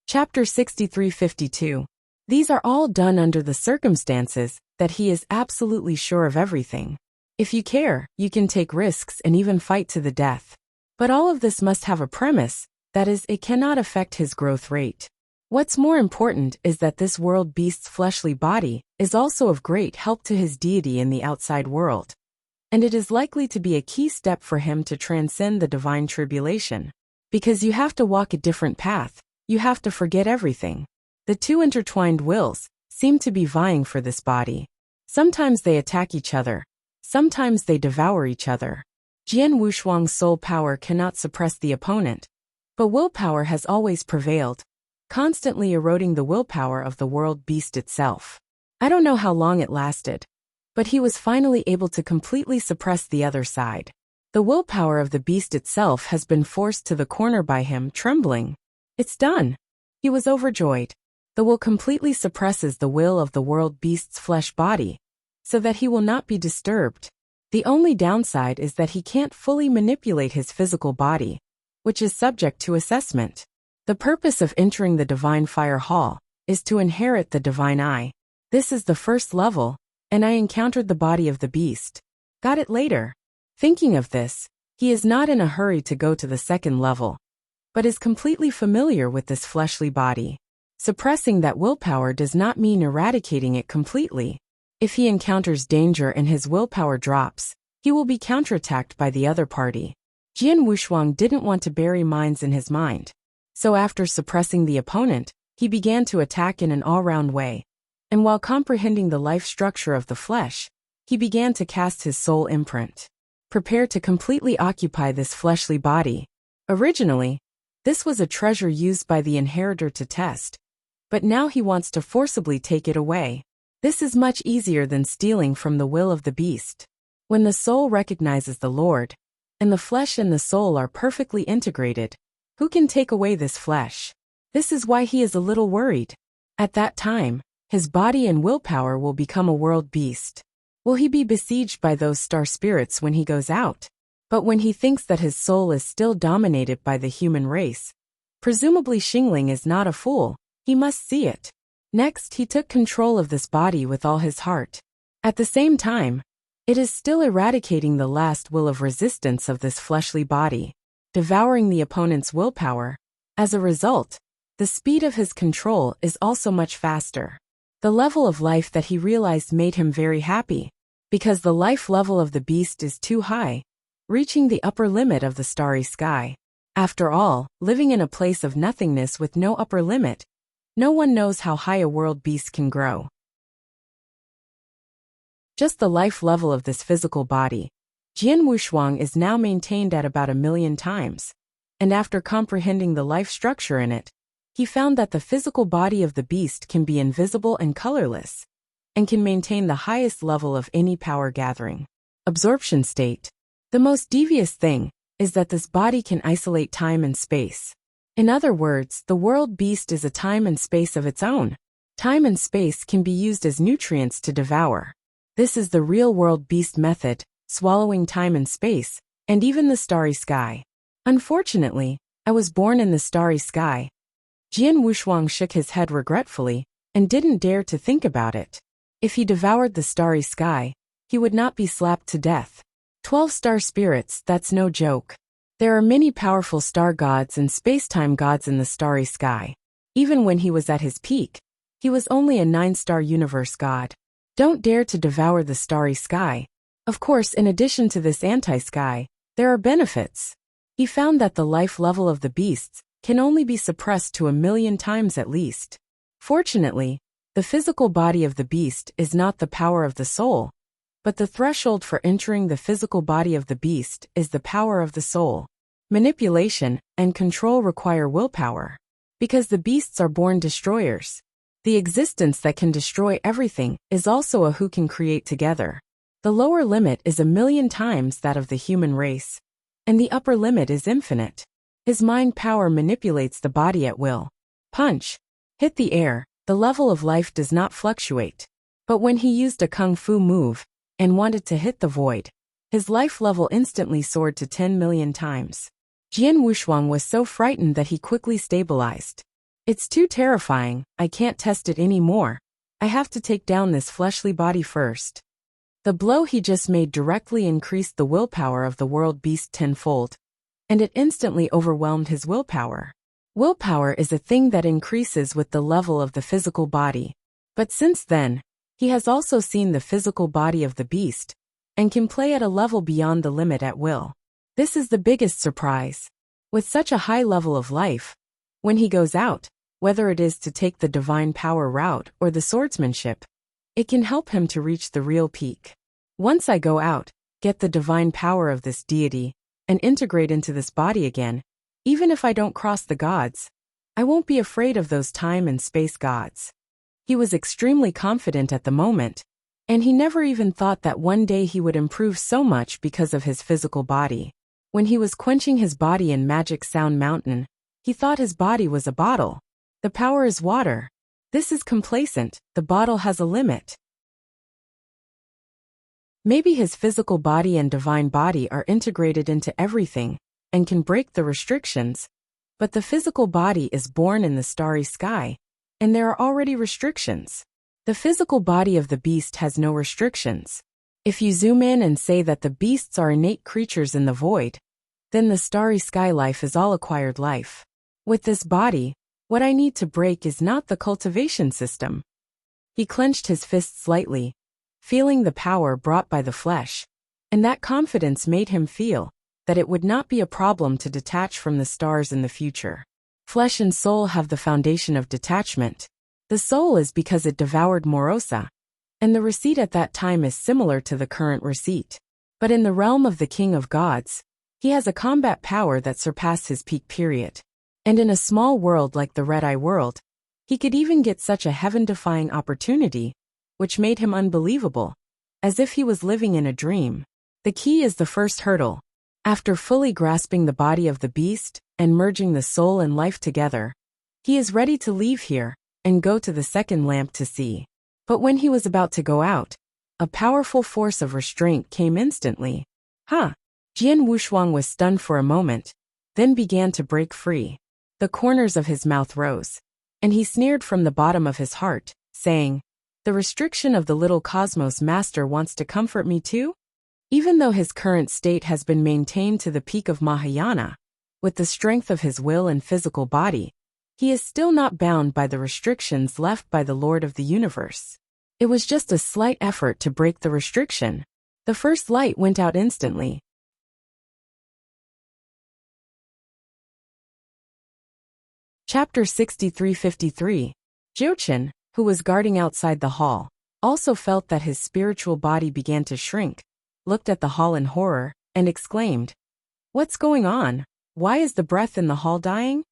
Chapter 6352. These are all done under the circumstances that he is absolutely sure of everything. If you care, you can take risks and even fight to the death. But all of this must have a premise, that is, it cannot affect his growth rate. What's more important is that this world beast's fleshly body is also of great help to his deity in the outside world, and it is likely to be a key step for him to transcend the divine tribulation. Because you have to walk a different path, you have to forget everything. The two intertwined wills seem to be vying for this body. Sometimes they attack each other, sometimes they devour each other. Jian Wushuang's soul power cannot suppress the opponent, but willpower has always prevailed, constantly eroding the willpower of the world beast itself. I don't know how long it lasted, but he was finally able to completely suppress the other side. The willpower of the beast itself has been forced to the corner by him, trembling. It's done. He was overjoyed. The will completely suppresses the will of the world beast's flesh body, so that he will not be disturbed. The only downside is that he can't fully manipulate his physical body, which is subject to assessment. The purpose of entering the Divine Fire Hall is to inherit the Divine Eye. This is the first level, and I encountered the body of the beast. Got it later. Thinking of this, he is not in a hurry to go to the second level, but is completely familiar with this fleshly body. Suppressing that willpower does not mean eradicating it completely. If he encounters danger and his willpower drops, he will be counterattacked by the other party. Jian Wushuang didn't want to bury mines in his mind. So after suppressing the opponent, he began to attack in an all-round way. And while comprehending the life structure of the flesh, he began to cast his soul imprint. Prepare to completely occupy this fleshly body. Originally, this was a treasure used by the inheritor to test, but now he wants to forcibly take it away. This is much easier than stealing from the will of the beast. When the soul recognizes the Lord, and the flesh and the soul are perfectly integrated, who can take away this flesh? This is why he is a little worried. At that time, his body and willpower will become a world beast. Will he be besieged by those star spirits when he goes out? But when he thinks that his soul is still dominated by the human race, presumably Xingling is not a fool, he must see it. Next, he took control of this body with all his heart. At the same time, it is still eradicating the last will of resistance of this fleshly body, devouring the opponent's willpower. As a result, the speed of his control is also much faster. The level of life that he realized made him very happy, because the life level of the beast is too high, reaching the upper limit of the starry sky. After all, living in a place of nothingness with no upper limit, no one knows how high a world beast can grow. Just the life level of this physical body, Jian Wushuang is now maintained at about 1,000,000 times, and after comprehending the life structure in it, he found that the physical body of the beast can be invisible and colorless, and can maintain the highest level of any power gathering. Absorption state. The most devious thing is that this body can isolate time and space. In other words, the world beast is a time and space of its own. Time and space can be used as nutrients to devour. This is the real world beast method, swallowing time and space, and even the starry sky. Unfortunately, I was born in the starry sky. Jian Wushuang shook his head regretfully, and didn't dare to think about it. If he devoured the starry sky, he would not be slapped to death. 12 star spirits, that's no joke. There are many powerful star gods and space-time gods in the starry sky. Even when he was at his peak, he was only a 9-star universe god. Don't dare to devour the starry sky. Of course, in addition to this anti-sky, there are benefits. He found that the life level of the beasts can only be suppressed to 1,000,000 times at least. Fortunately, the physical body of the beast is not the power of the soul, but the threshold for entering the physical body of the beast is the power of the soul. Manipulation and control require willpower. Because the beasts are born destroyers, the existence that can destroy everything is also a who can create together. The lower limit is 1,000,000 times that of the human race, and the upper limit is infinite. His mind power manipulates the body at will. Punch. Hit the air, the level of life does not fluctuate. But when he used a kung fu move, and wanted to hit the void, his life level instantly soared to 10,000,000 times. Jian Wushuang was so frightened that he quickly stabilized. It's too terrifying, I can't test it anymore. I have to take down this fleshly body first. The blow he just made directly increased the willpower of the world beast tenfold, and it instantly overwhelmed his willpower. Willpower is a thing that increases with the level of the physical body. But since then, he has also seen the physical body of the beast, and can play at a level beyond the limit at will. This is the biggest surprise. With such a high level of life, when he goes out, whether it is to take the divine power route or the swordsmanship, it can help him to reach the real peak. Once I go out, get the divine power of this deity, and integrate into this body again, even if I don't cross the gods, I won't be afraid of those time and space gods. He was extremely confident at the moment, and he never even thought that one day he would improve so much because of his physical body. When he was quenching his body in Magic Sound Mountain, he thought his body was a bottle. The power is water. This is complacent, the bottle has a limit. Maybe his physical body and divine body are integrated into everything, and can break the restrictions, but the physical body is born in the starry sky, and there are already restrictions. The physical body of the beast has no restrictions. If you zoom in and say that the beasts are innate creatures in the void, then the starry sky life is all acquired life. With this body, what I need to break is not the cultivation system. He clenched his fists slightly, feeling the power brought by the flesh, and that confidence made him feel that it would not be a problem to detach from the stars in the future. Flesh and soul have the foundation of detachment. The soul is because it devoured Morosa, and the receipt at that time is similar to the current receipt. But in the realm of the King of Gods, he has a combat power that surpassed his peak period. And in a small world like the Red Eye world, he could even get such a heaven-defying opportunity, which made him unbelievable, as if he was living in a dream. The key is the first hurdle. After fully grasping the body of the beast and merging the soul and life together, he is ready to leave here and go to the second lamp to see. But when he was about to go out, a powerful force of restraint came instantly. Huh! Jian Wushuang was stunned for a moment, then began to break free. The corners of his mouth rose, and he sneered from the bottom of his heart, saying, "The restriction of the little cosmos master wants to comfort me too?" Even though his current state has been maintained to the peak of Mahayana, with the strength of his will and physical body, he is still not bound by the restrictions left by the Lord of the Universe. It was just a slight effort to break the restriction. The first light went out instantly. Chapter 63-53. Jiuchen, who was guarding outside the hall, also felt that his spiritual body began to shrink, looked at the hall in horror, and exclaimed, "What's going on? Why is the breath in the hall dying?"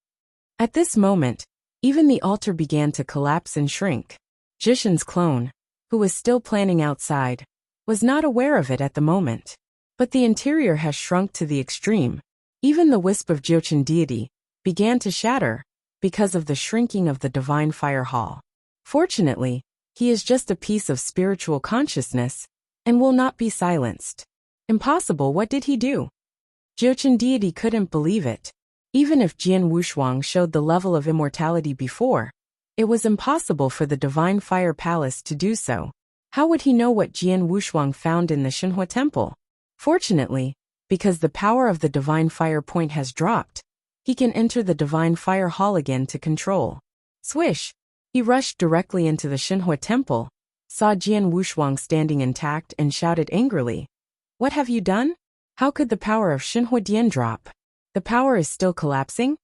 At this moment, even the altar began to collapse and shrink. Jishin's clone, who was still planning outside, was not aware of it at the moment. But the interior has shrunk to the extreme. Even the wisp of Jiuchen deity began to shatter because of the shrinking of the divine fire hall. Fortunately, he is just a piece of spiritual consciousness and will not be silenced. Impossible, what did he do? Jiuchen deity couldn't believe it. Even if Jian Wushuang showed the level of immortality before, it was impossible for the divine fire palace to do so. How would he know what Jian Wushuang found in the Xinhua temple? Fortunately, because the power of the divine fire point has dropped, he can enter the divine fire hall again to control. Swish! He rushed directly into the Xinhua temple, saw Jian Wushuang standing intact and shouted angrily, "What have you done? How could the power of Xinhua Dian drop? The power is still collapsing?"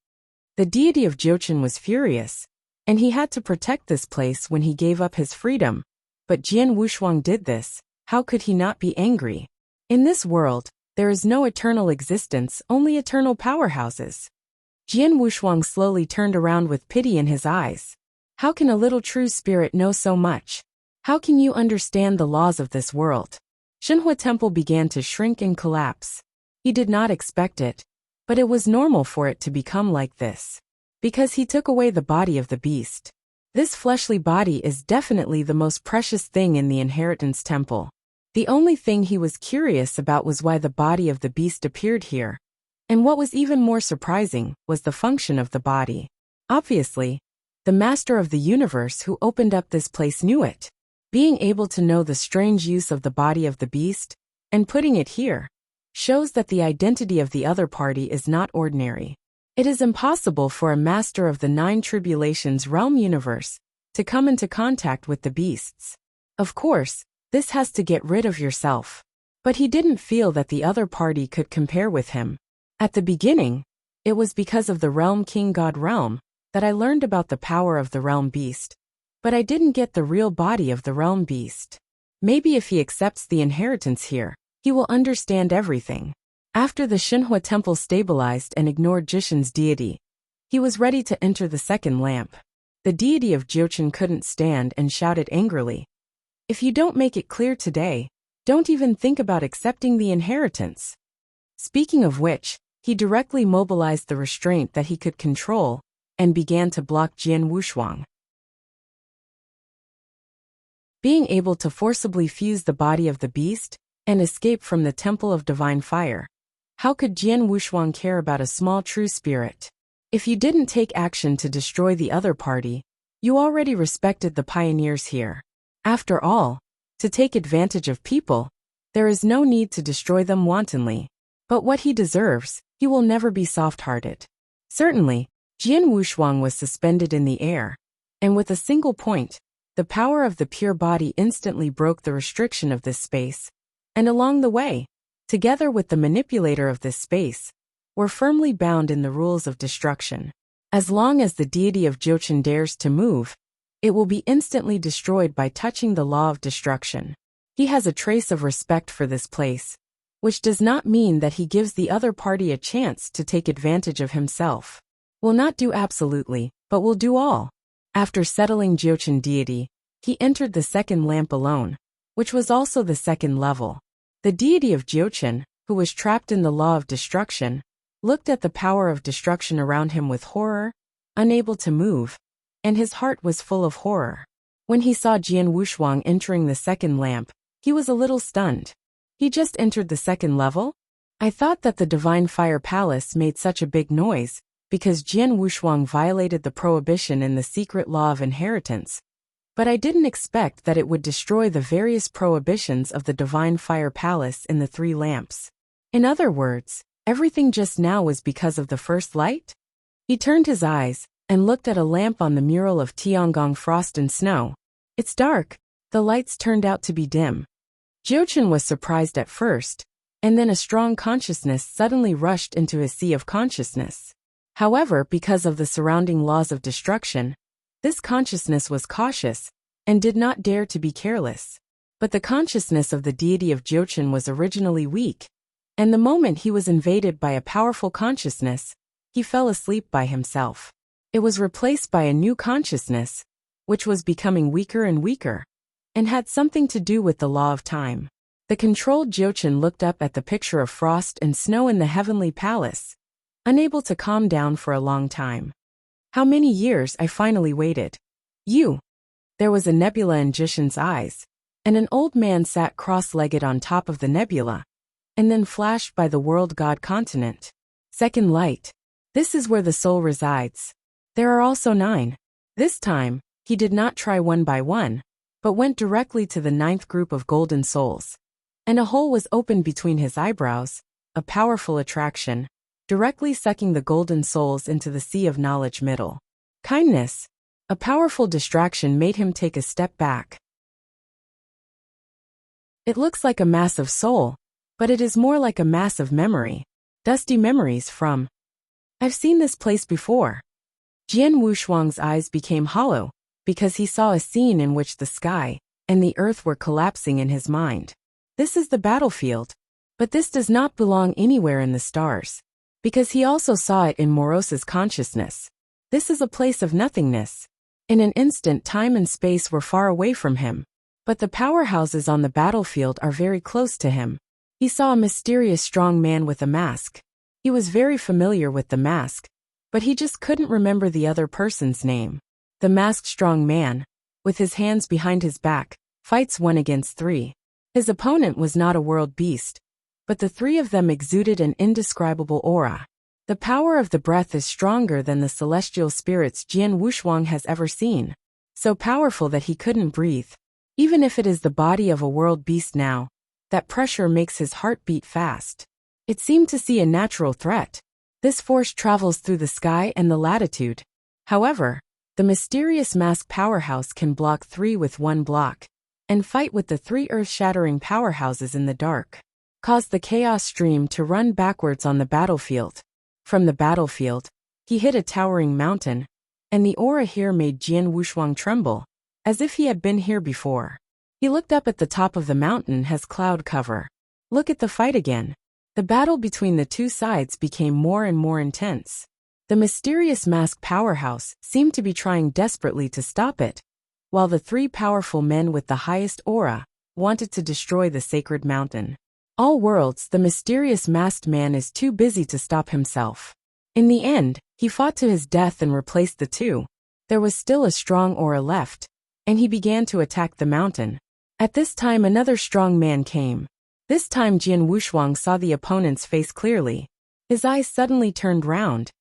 The deity of Jiuchen was furious, and he had to protect this place when he gave up his freedom. But Jian Wushuang did this, how could he not be angry? In this world, there is no eternal existence, only eternal powerhouses. Jian Wushuang slowly turned around with pity in his eyes. How can a little true spirit know so much? How can you understand the laws of this world? Xinhua temple began to shrink and collapse. He did not expect it, but it was normal for it to become like this. Because he took away the body of the beast. This fleshly body is definitely the most precious thing in the inheritance temple. The only thing he was curious about was why the body of the beast appeared here. And what was even more surprising was the function of the body. Obviously, the master of the universe who opened up this place knew it. Being able to know the strange use of the body of the beast, and putting it here, shows that the identity of the other party is not ordinary. It is impossible for a master of the 9 tribulations realm universe to come into contact with the beasts. Of course, this has to get rid of yourself. But he didn't feel that the other party could compare with him. At the beginning, it was because of the realm king god realm that I learned about the power of the realm beast. But I didn't get the real body of the realm beast. Maybe if he accepts the inheritance here, he will understand everything. After the Xinhua temple stabilized and ignored Jishin's deity, he was ready to enter the second lamp. The deity of Jiuchen couldn't stand and shouted angrily, "If you don't make it clear today, don't even think about accepting the inheritance." Speaking of which, he directly mobilized the restraint that he could control and began to block Jian Wushuang. Being able to forcibly fuse the body of the beast and escape from the temple of divine fire. How could Jian Wushuang care about a small true spirit? If you didn't take action to destroy the other party, you already respected the pioneers here. After all, to take advantage of people, there is no need to destroy them wantonly. But what he deserves, he will never be soft-hearted. Certainly, Jian Wushuang was suspended in the air, and with a single point, the power of the pure body instantly broke the restriction of this space, and along the way, together with the manipulator of this space, were firmly bound in the rules of destruction. As long as the deity of Jiuchen dares to move, it will be instantly destroyed by touching the law of destruction. He has a trace of respect for this place, which does not mean that he gives the other party a chance to take advantage of himself. Will not do absolutely, but will do all. After settling Jiuchen deity, he entered the second lamp alone, which was also the second level. The deity of Jiuchen, who was trapped in the law of destruction, looked at the power of destruction around him with horror, unable to move, and his heart was full of horror. When he saw Jian Wushuang entering the second lamp, He was a little stunned. He just entered the second level? I thought that the Divine Fire Palace made such a big noise because Jian Wushuang violated the prohibition in the secret law of inheritance. But I didn't expect that it would destroy the various prohibitions of the Divine Fire Palace in the three lamps. In other words, everything just now was because of the first light? He turned his eyes and looked at a lamp on the mural of Tiangong Frost and Snow. It's dark. The lights turned out to be dim. Jiuchen was surprised at first, and then a strong consciousness suddenly rushed into his sea of consciousness. However, because of the surrounding laws of destruction, this consciousness was cautious and did not dare to be careless. But the consciousness of the deity of Jiuchen was originally weak, and the moment he was invaded by a powerful consciousness, he fell asleep by himself. It was replaced by a new consciousness, which was becoming weaker and weaker, and had something to do with the law of time. The controlled Jiuchen looked up at the picture of frost and snow in the heavenly palace, unable to calm down for a long time. How many years I finally waited. You. There was a nebula in Jishin's eyes, and an old man sat cross-legged on top of the nebula, and then flashed by the world god continent. Second light. This is where the soul resides. There are also 9. This time, he did not try one by one, but went directly to the 9th group of golden souls. And a hole was opened between his eyebrows, a powerful attraction, directly sucking the golden souls into the sea of knowledge middle. Kindness. A powerful distraction made him take a step back. It looks like a mass of soul, but it is more like a mass of memory. Dusty memories from. I've seen this place before. Jian Wushuang's eyes became hollow, because he saw a scene in which the sky and the earth were collapsing in his mind. This is the battlefield, but this does not belong anywhere in the stars, because he also saw it in Morose's consciousness. This is a place of nothingness. In an instant, time and space were far away from him, but the powerhouses on the battlefield are very close to him. He saw a mysterious strong man with a mask. He was very familiar with the mask, but he just couldn't remember the other person's name. The masked strong man, with his hands behind his back, fights 1 against 3. His opponent was not a world beast, but the 3 of them exuded an indescribable aura. The power of the breath is stronger than the celestial spirits Jian Wushuang has ever seen, so powerful that he couldn't breathe. Even if it is the body of a world beast now, that pressure makes his heart beat fast. It seemed to see a natural threat. This force travels through the sky and the latitude. However, the mysterious mask powerhouse can block 3 with 1 block, and fight with the 3 earth-shattering powerhouses in the dark. Cause the chaos stream to run backwards on the battlefield. From the battlefield, he hit a towering mountain, and the aura here made Jian Wushuang tremble, as if he had been here before. He looked up at the top of the mountain as cloud cover. Look at the fight again. The battle between the 2 sides became more and more intense. The mysterious mask powerhouse seemed to be trying desperately to stop it, while the 3 powerful men with the highest aura wanted to destroy the sacred mountain. All worlds, the mysterious masked man is too busy to stop himself. In the end, he fought to his death and replaced the 2. There was still a strong aura left, and he began to attack the mountain. At this time another strong man came. This time Jian Wushuang saw the opponent's face clearly. His eyes suddenly turned round.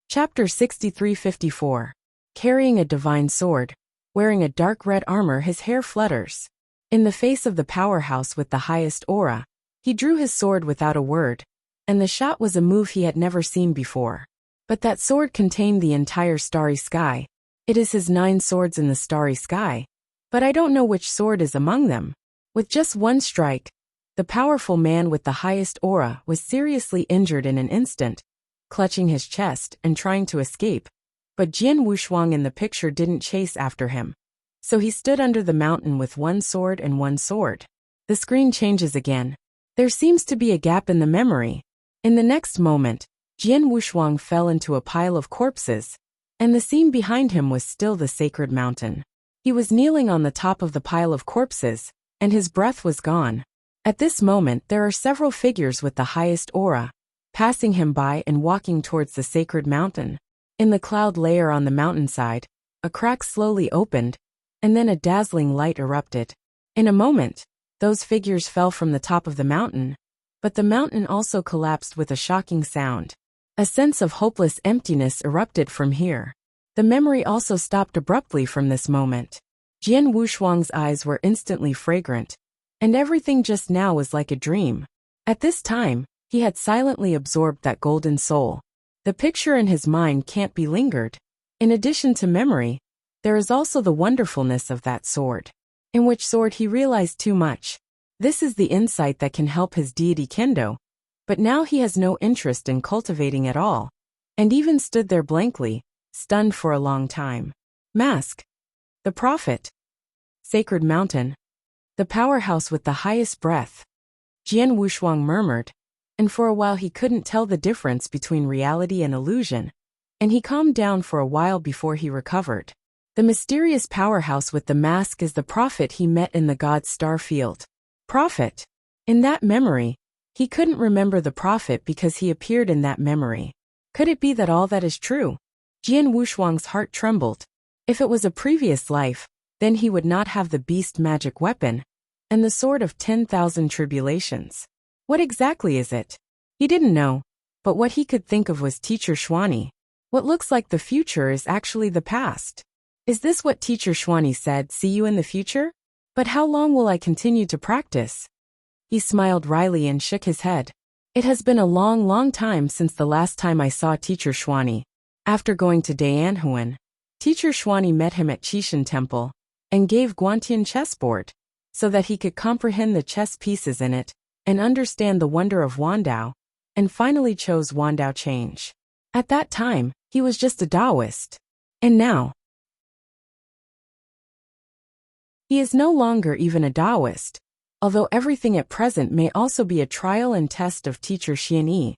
Chapter 63-54. Carrying a divine sword. Wearing a dark red armor, his hair flutters. In the face of the powerhouse with the highest aura, he drew his sword without a word, and the shot was a move he had never seen before. But that sword contained the entire starry sky. It is his 9 swords in the starry sky, but I don't know which sword is among them. With just 1 strike, the powerful man with the highest aura was seriously injured in an instant, clutching his chest and trying to escape. But Jian Wushuang in the picture didn't chase after him. So he stood under the mountain with 1 sword and 1 sword. The screen changes again. There seems to be a gap in the memory. In the next moment, Jian Wushuang fell into a pile of corpses, and the scene behind him was still the sacred mountain. He was kneeling on the top of the pile of corpses, and his breath was gone. At this moment there are several figures with the highest aura, passing him by and walking towards the sacred mountain. In the cloud layer on the mountainside, a crack slowly opened, and then a dazzling light erupted. In a moment, those figures fell from the top of the mountain, but the mountain also collapsed with a shocking sound. A sense of hopeless emptiness erupted from here. The memory also stopped abruptly from this moment. Jian Wushuang's eyes were instantly fragrant, and everything just now was like a dream. At this time, he had silently absorbed that golden soul. The picture in his mind can't be lingered. In addition to memory, there is also the wonderfulness of that sword. In which sword he realized too much. This is the insight that can help his deity Kendo, but now he has no interest in cultivating at all, and even stood there blankly, stunned for a long time. Mask. The prophet. Sacred mountain. The powerhouse with the highest breath. Jian Wushuang murmured, and for a while he couldn't tell the difference between reality and illusion, and he calmed down for a while before he recovered. The mysterious powerhouse with the mask is the prophet he met in the god's star field. Prophet. In that memory, he couldn't remember the prophet because he appeared in that memory. Could it be that all that is true? Jian Wushuang's heart trembled. If it was a previous life, then he would not have the beast magic weapon, and the sword of 10,000 tribulations. What exactly is it? He didn't know, but what he could think of was Teacher Xuani. What looks like the future is actually the past. Is this what Teacher Xuani said, see you in the future? But how long will I continue to practice? He smiled wryly and shook his head. It has been a long time since the last time I saw Teacher Xuani. After going to Dayanhuan, Teacher Xuani met him at Qishan Temple, and gave Guantian chessboard, so that he could comprehend the chess pieces in it, and understand the wonder of Wandao, and finally chose Wandao change. At that time, he was just a Taoist. And now, he is no longer even a Taoist, although everything at present may also be a trial and test of Teacher Xianyi,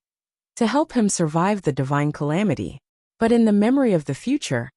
to help him survive the divine calamity. But in the memory of the future,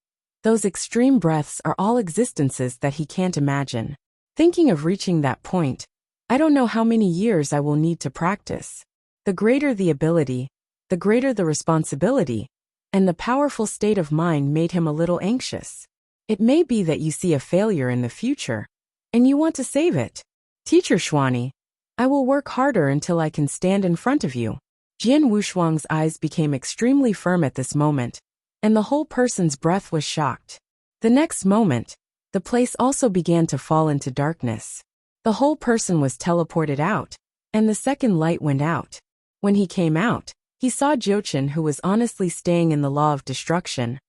those extreme breaths are all existences that he can't imagine. Thinking of reaching that point, I don't know how many years I will need to practice. The greater the ability, the greater the responsibility, and the powerful state of mind made him a little anxious. It may be that you see a failure in the future, and you want to save it. Teacher Xuani, I will work harder until I can stand in front of you. Jian Wushuang's eyes became extremely firm at this moment, and the whole person's breath was shocked. The next moment, the place also began to fall into darkness. The whole person was teleported out, and the second light went out. When he came out, he saw Jiuchen, who was honestly staying in the law of destruction,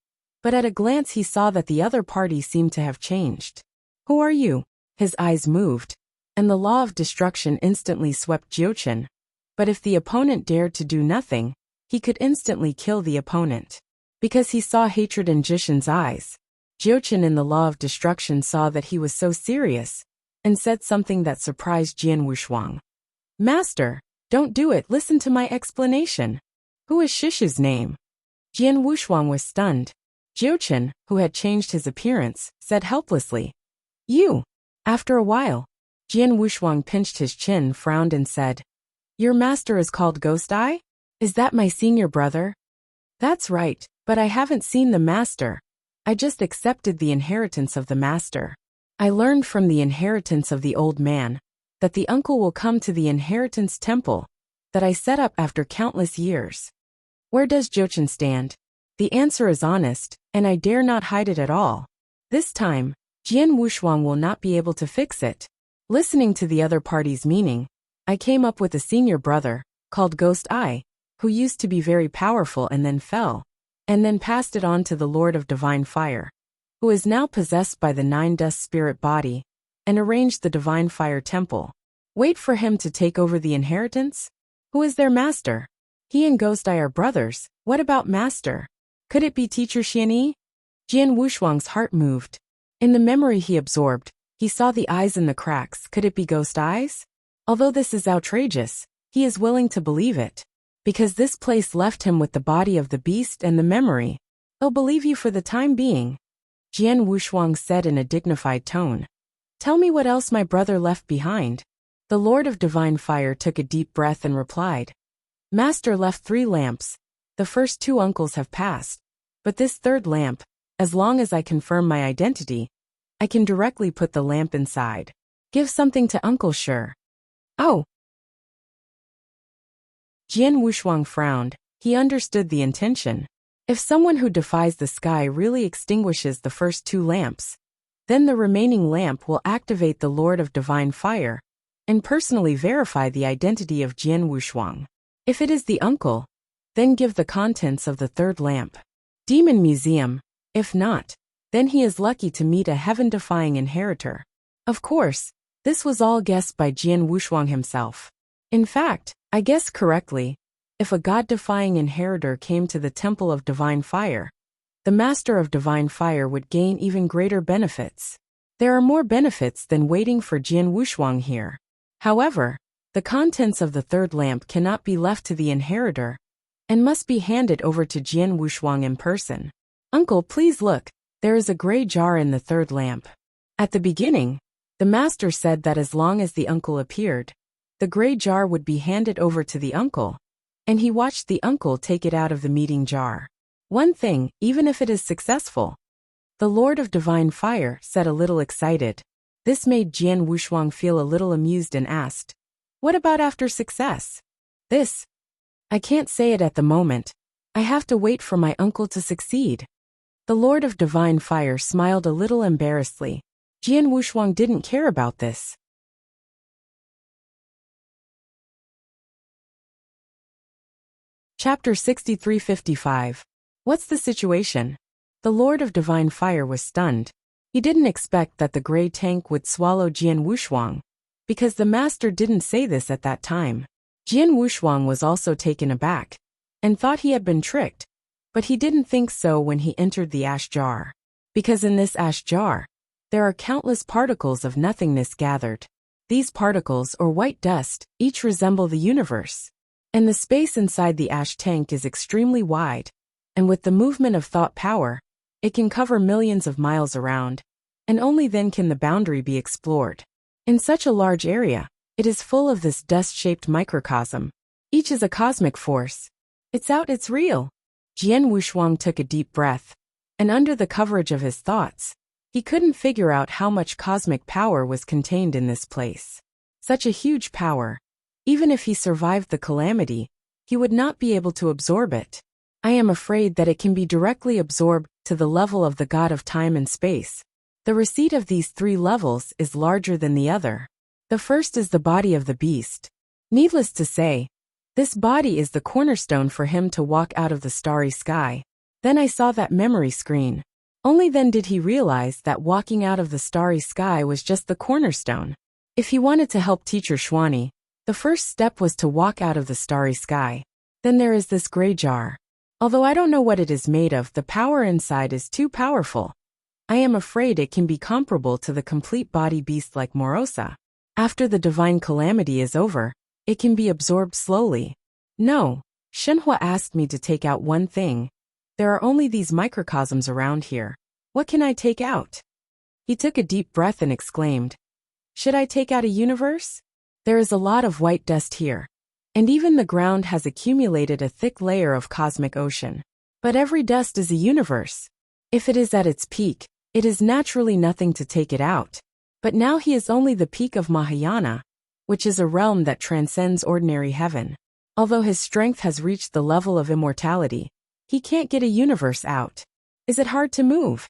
but at a glance he saw that the other party seemed to have changed. Who are you? His eyes moved, and the law of destruction instantly swept Jiuchen. But if the opponent dared to do nothing, he could instantly kill the opponent. Because he saw hatred in Jishin's eyes, Jiuchen in the law of destruction saw that he was so serious, and said something that surprised Jian Wushuang. Master, don't do it, listen to my explanation. Who is Shishu's name? Jian Wushuang was stunned. Jiuchen, who had changed his appearance, said helplessly. You. After a while, Jian Wushuang pinched his chin, frowned and said, Your master is called Ghost Eye? Is that my senior brother? That's right, but I haven't seen the master. I just accepted the inheritance of the master. I learned from the inheritance of the old man that the uncle will come to the inheritance temple that I set up after countless years. Where does Jiuchen stand? The answer is honest, and I dare not hide it at all. This time, Jian Wushuang will not be able to fix it. Listening to the other party's meaning, I came up with a senior brother, called Ghost Eye, who used to be very powerful and then fell, and then passed it on to the Lord of Divine Fire, who is now possessed by the 9 dust spirit body, and arranged the Divine Fire Temple. Wait for him to take over the inheritance? Who is their master? He and Ghost Eye are brothers. What about master? Could it be Teacher Xianyi? Jian Wushuang's heart moved. In the memory he absorbed, he saw the eyes in the cracks. Could it be Ghost Eyes? Although this is outrageous, he is willing to believe it. Because this place left him with the body of the beast and the memory. I'll believe you for the time being. Jian Wushuang said in a dignified tone. Tell me what else my brother left behind. The Lord of Divine Fire took a deep breath and replied. Master left 3 lamps. The first 2 uncles have passed, but this third lamp, As long as I confirm my identity, I can directly put the lamp inside. Give something to Uncle sure. Oh. Jian Wushuang frowned. He understood the intention. If someone who defies the sky really extinguishes the first 2 lamps, then the remaining lamp will activate the Lord of Divine Fire and personally verify the identity of Jian Wushuang. If it is the uncle, then give the contents of the 3rd lamp. Demon Museum. If not, then he is lucky to meet a heaven-defying inheritor. Of course, this was all guessed by Jian Wushuang himself. In fact, I guessed correctly. If a god-defying inheritor came to the Temple of Divine Fire, the Master of Divine Fire would gain even greater benefits. There are more benefits than waiting for Jian Wushuang here. However, the contents of the 3rd lamp cannot be left to the inheritor and must be handed over to Jian Wushuang in person. Uncle, please look, there is a gray jar in the 3rd lamp. At the beginning, the master said that as long as the uncle appeared, the gray jar would be handed over to the uncle, and he watched the uncle take it out of the meeting jar. One thing, even if it is successful. The Lord of Divine Fire said, a little excited. This made Jian Wushuang feel a little amused and asked, "What about after success?" "This? I can't say it at the moment. I have to wait for my uncle to succeed." The Lord of Divine Fire smiled a little embarrassedly. Jian Wushuang didn't care about this. Chapter 6355. What's the situation? The Lord of Divine Fire was stunned. He didn't expect that the gray tank would swallow Jian Wushuang, because the master didn't say this at that time. Jian Wushuang was also taken aback, and thought he had been tricked, but he didn't think so when he entered the ash jar. Because in this ash jar, there are countless particles of nothingness gathered. These particles, or white dust, each resemble the universe. And the space inside the ash tank is extremely wide, and with the movement of thought power, it can cover millions of miles around, and only then can the boundary be explored. In such a large area, it is full of this dust-shaped microcosm. Each is a cosmic force. It's out, it's real. Jian Wushuang took a deep breath, and under the coverage of his thoughts, he couldn't figure out how much cosmic power was contained in this place. Such a huge power. Even if he survived the calamity, he would not be able to absorb it. I am afraid that it can be directly absorbed to the level of the god of time and space. The receipt of these 3 levels is larger than the other. The first is the body of the beast. Needless to say, this body is the cornerstone for him to walk out of the starry sky. Then I saw that memory screen. Only then did he realize that walking out of the starry sky was just the cornerstone. If he wanted to help Teacher Xuani, the first step was to walk out of the starry sky. Then there is this gray jar. Although I don't know what it is made of, the power inside is too powerful. I am afraid it can be comparable to the complete body beast like Morosa. After the divine calamity is over, it can be absorbed slowly. No, Shenhua asked me to take out one thing. There are only these microcosms around here. What can I take out? He took a deep breath and exclaimed, "Should I take out a universe? There is a lot of white dust here, and even the ground has accumulated a thick layer of cosmic ocean. But every dust is a universe. If it is at its peak, it is naturally nothing to take it out. But now he is only the peak of Mahayana, which is a realm that transcends ordinary heaven. Although his strength has reached the level of immortality, he can't get a universe out. Is it hard to move?"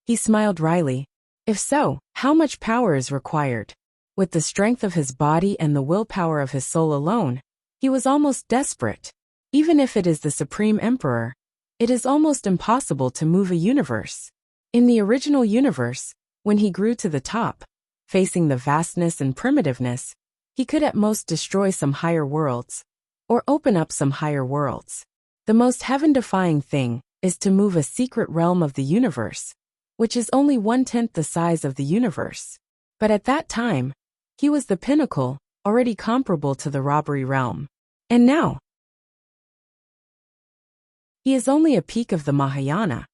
He smiled wryly. If so, how much power is required? With the strength of his body and the willpower of his soul alone, he was almost desperate. Even if it is the Supreme Emperor, it is almost impossible to move a universe. In the original universe, when he grew to the top, facing the vastness and primitiveness, he could at most destroy some higher worlds, or open up some higher worlds. The most heaven-defying thing is to move a secret realm of the universe, which is only 1/10 the size of the universe. But at that time, he was the pinnacle, already comparable to the robbery realm. And now, he is only a peak of the Mahayana.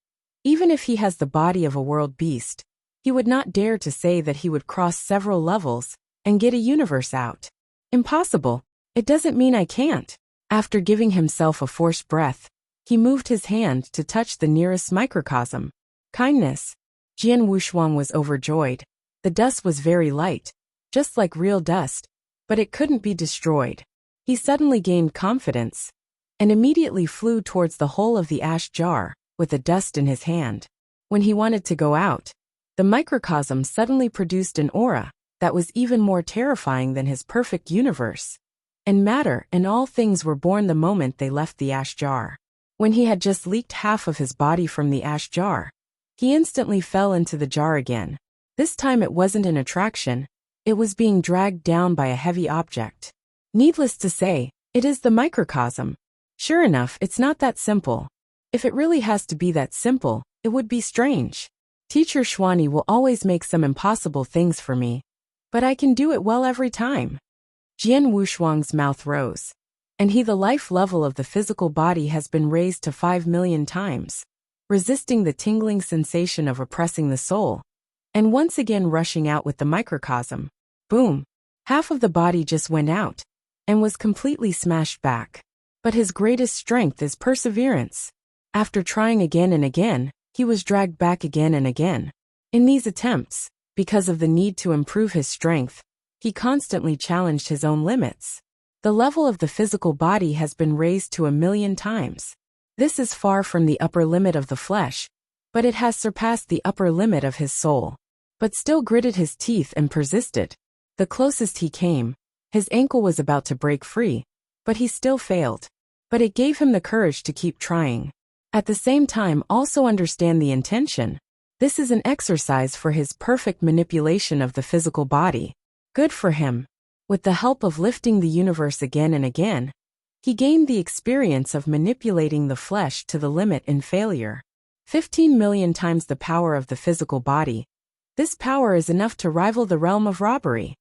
Even if he has the body of a world beast, he would not dare to say that he would cross several levels and get a universe out. Impossible. It doesn't mean I can't. After giving himself a forced breath, he moved his hand to touch the nearest microcosm. Kindness. Jian Wushuang was overjoyed. The dust was very light, just like real dust, but it couldn't be destroyed. He suddenly gained confidence and immediately flew towards the hole of the ash jar, with the dust in his hand. When he wanted to go out, the microcosm suddenly produced an aura that was even more terrifying than his perfect universe. And matter and all things were born the moment they left the ash jar. When he had just leaked half of his body from the ash jar, he instantly fell into the jar again. This time it wasn't an attraction, it was being dragged down by a heavy object. Needless to say, it is the microcosm. Sure enough, it's not that simple. If it really has to be that simple, it would be strange. Teacher Xuani will always make some impossible things for me, but I can do it well every time. Jian Wushuang's mouth rose. And the life level of the physical body has been raised to 5 million times, resisting the tingling sensation of oppressing the soul, and once again rushing out with the microcosm. Boom! Half of the body just went out, and was completely smashed back. But his greatest strength is perseverance. After trying again and again, he was dragged back again and again. In these attempts, because of the need to improve his strength, he constantly challenged his own limits. The level of the physical body has been raised to 1 million times. This is far from the upper limit of the flesh, but it has surpassed the upper limit of his soul. But still gritted his teeth and persisted. The closest he came, his ankle was about to break free, but he still failed. But it gave him the courage to keep trying. At the same time, also understand the intention. This is an exercise for his perfect manipulation of the physical body. Good for him. With the help of lifting the universe again and again, he gained the experience of manipulating the flesh to the limit in failure. 15 million times the power of the physical body. This power is enough to rival the realm of robbery.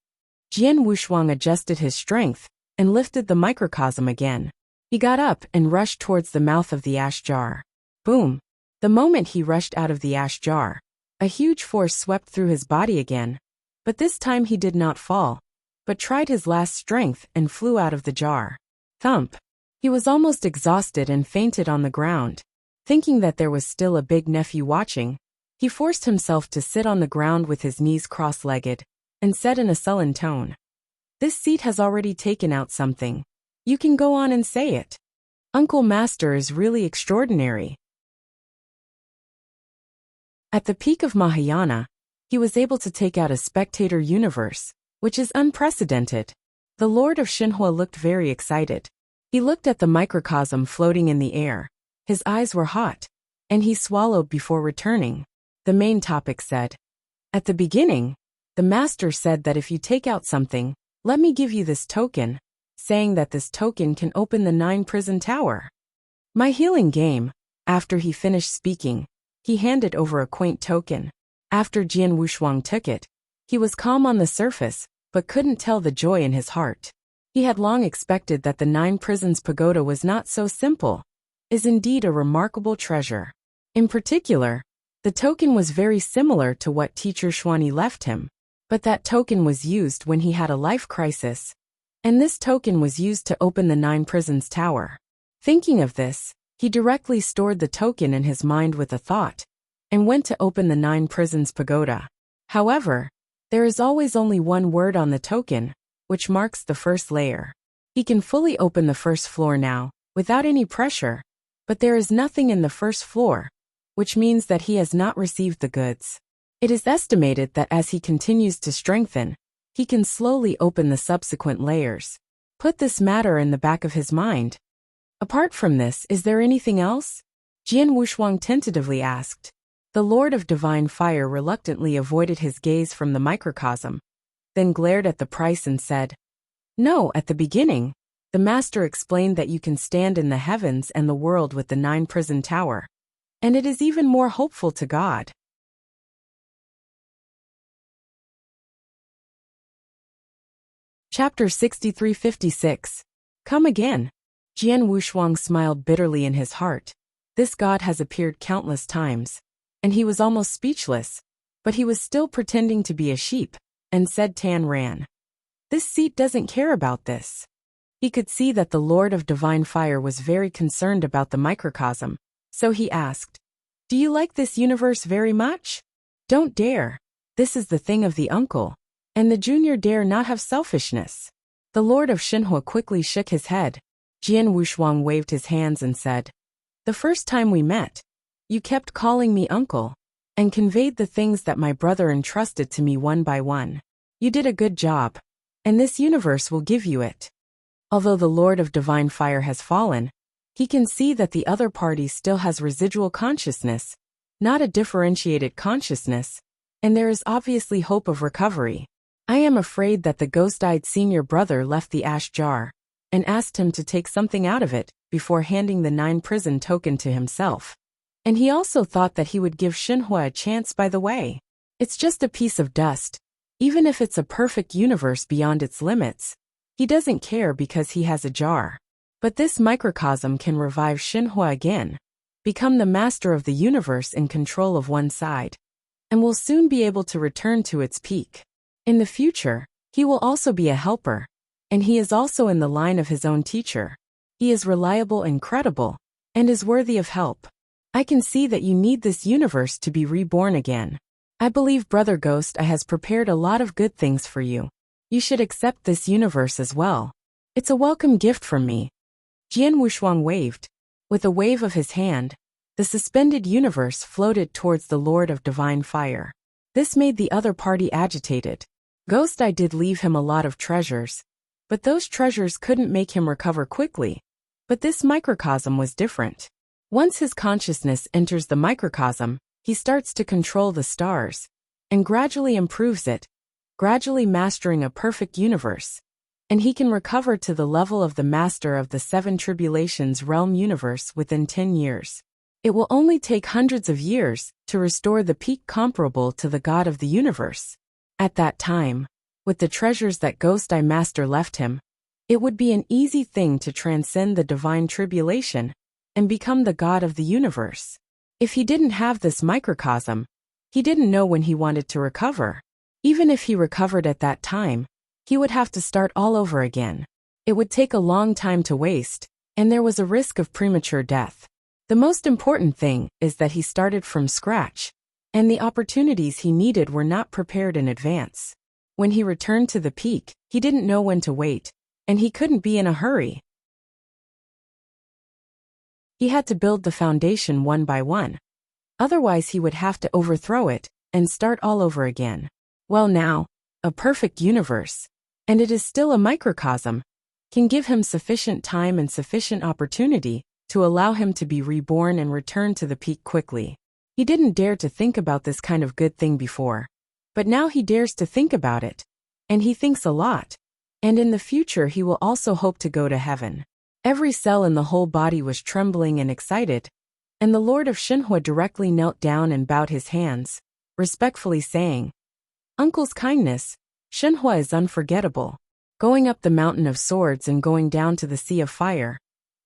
Jian Wushuang adjusted his strength and lifted the microcosm again. He got up and rushed towards the mouth of the ash jar. Boom! The moment he rushed out of the ash jar, a huge force swept through his body again. But this time he did not fall, but tried his last strength and flew out of the jar. Thump! He was almost exhausted and fainted on the ground. Thinking that there was still a big nephew watching, he forced himself to sit on the ground with his knees cross-legged, and said in a sullen tone, "This seat has already taken out something. You can go on and say it. Uncle Master is really extraordinary." At the peak of Mahayana, he was able to take out a spectator universe, which is unprecedented. The Lord of Xinhua looked very excited. He looked at the microcosm floating in the air. His eyes were hot, and he swallowed before returning. The main topic said, "At the beginning, the master said that if you take out something, let me give you this token, saying that this token can open the 9-prison tower. My healing game." After he finished speaking, he handed over a quaint token. After Jian Wushuang took it, he was calm on the surface, but couldn't tell the joy in his heart. He had long expected that the 9 prisons pagoda was not so simple. Is indeed a remarkable treasure. In particular, the token was very similar to what Teacher Xuani left him, but that token was used when he had a life crisis, and this token was used to open the 9 prisons tower. Thinking of this, he directly stored the token in his mind with a thought, and went to open the 9 prisons pagoda. However, there is always only one word on the token, which marks the first layer. He can fully open the first floor now, without any pressure, but there is nothing in the first floor, which means that he has not received the goods. It is estimated that as he continues to strengthen, he can slowly open the subsequent layers. Put this matter in the back of his mind. Apart from this, is there anything else? Jian Wushuang tentatively asked. The Lord of Divine Fire reluctantly avoided his gaze from the microcosm, then glared at the price and said, "No, at the beginning, the master explained that you can stand in the heavens and the world with the 9-prison tower, and it is even more hopeful to God." Chapter 6356. Come again. Jian Wushuang smiled bitterly in his heart. This god has appeared countless times, and he was almost speechless, but he was still pretending to be a sheep, and said Tan Ran. This seat doesn't care about this. He could see that the Lord of Divine Fire was very concerned about the microcosm, so he asked, Do you like this universe very much? Don't dare. This is the thing of the uncle. And the junior dare not have selfishness. The Lord of Xinhua quickly shook his head. Jian Wushuang waved his hands and said, "The first time we met, you kept calling me uncle, and conveyed the things that my brother entrusted to me one by one. You did a good job, and this universe will give you it." Although the Lord of Divine Fire has fallen, he can see that the other party still has residual consciousness, not a differentiated consciousness, and there is obviously hope of recovery. I am afraid that the ghost-eyed senior brother left the ash jar and asked him to take something out of it before handing the 9 prison token to himself. And he also thought that he would give Xinhua a chance by the way. It's just a piece of dust. Even if it's a perfect universe beyond its limits, he doesn't care because he has a jar. But this microcosm can revive Xinhua again, become the master of the universe in control of one side, and will soon be able to return to its peak. In the future, he will also be a helper, and he is also in the line of his own teacher. He is reliable and credible, and is worthy of help. I can see that you need this universe to be reborn again. I believe Brother Ghost I has prepared a lot of good things for you. You should accept this universe as well. It's a welcome gift from me. Jian Wushuang waved. With a wave of his hand, the suspended universe floated towards the Lord of Divine Fire. This made the other party agitated. Ghost Eye did leave him a lot of treasures, but those treasures couldn't make him recover quickly. But this microcosm was different. Once his consciousness enters the microcosm, he starts to control the stars, and gradually improves it, gradually mastering a perfect universe. And he can recover to the level of the master of the 7 tribulations realm universe within 10 years. It will only take hundreds of years to restore the peak comparable to the God of the universe. At that time, with the treasures that Ghost Eye Master left him, it would be an easy thing to transcend the divine tribulation and become the God of the universe. If he didn't have this microcosm, he didn't know when he wanted to recover. Even if he recovered at that time, he would have to start all over again. It would take a long time to waste, and there was a risk of premature death. The most important thing is that he started from scratch, and the opportunities he needed were not prepared in advance. When he returned to the peak, he didn't know when to wait, and he couldn't be in a hurry. He had to build the foundation one by one. Otherwise he would have to overthrow it and start all over again. Well now, a perfect universe, and it is still a microcosm, can give him sufficient time and sufficient opportunity to allow him to be reborn and return to the peak quickly. He didn't dare to think about this kind of good thing before, but now he dares to think about it, and he thinks a lot. And in the future he will also hope to go to heaven. Every cell in the whole body was trembling and excited, and the Lord of Xinhua directly knelt down and bowed his hands, respectfully saying, "Uncle's kindness, Xinhua is unforgettable. Going up the mountain of swords and going down to the sea of fire.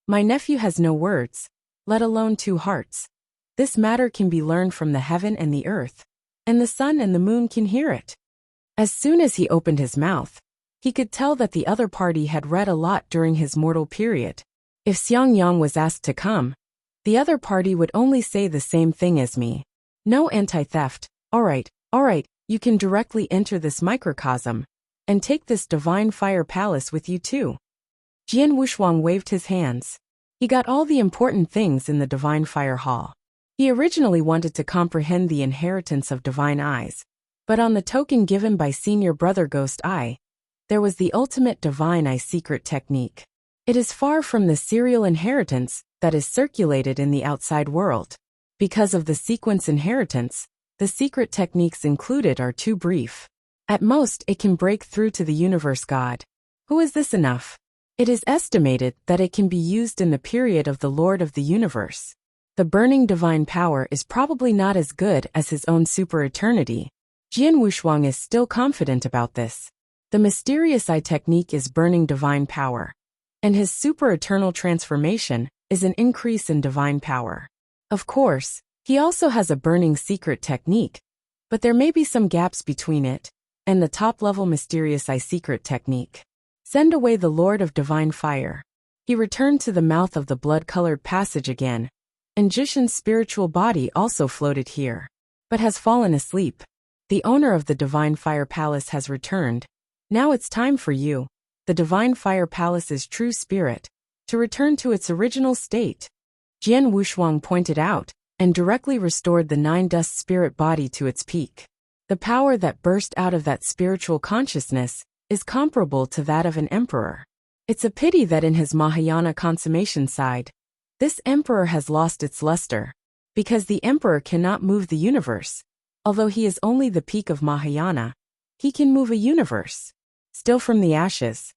My nephew has no words, let alone 2 hearts. This matter can be learned from the heaven and the earth, and the sun and the moon can hear it." As soon as he opened his mouth, he could tell that the other party had read a lot during his mortal period. If Xiang Yang was asked to come, the other party would only say the same thing as me. No anti-theft. All right, you can directly enter this microcosm, and take this divine fire palace with you too. Jian Wushuang waved his hands. He got all the important things in the divine fire hall. He originally wanted to comprehend the inheritance of divine eyes, but on the token given by senior brother Ghost Eye, there was the ultimate divine eye secret technique. It is far from the serial inheritance that is circulated in the outside world. Because of the sequence inheritance, the secret techniques included are too brief. At most, it can break through to the universe God. Who is this enough? It is estimated that it can be used in the period of the Lord of the universe. The burning divine power is probably not as good as his own super eternity. Jian Wushuang is still confident about this. The mysterious eye technique is burning divine power, and his super eternal transformation is an increase in divine power. Of course, he also has a burning secret technique, but there may be some gaps between it and the top-level mysterious eye secret technique. Send away the Lord of Divine Fire. He returned to the mouth of the blood-colored passage again, and Jishin's spiritual body also floated here, but has fallen asleep. The owner of the Divine Fire Palace has returned. Now it's time for you, the Divine Fire Palace's true spirit, to return to its original state. Jian Wushuang pointed out, and directly restored the nine-dust spirit body to its peak. The power that burst out of that spiritual consciousness is comparable to that of an emperor. It's a pity that in his Mahayana consummation side, this emperor has lost its luster, because the emperor cannot move the universe. Although he is only the peak of Mahayana, he can move a universe. Still from the ashes.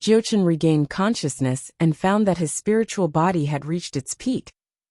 Jiuchen regained consciousness and found that his spiritual body had reached its peak.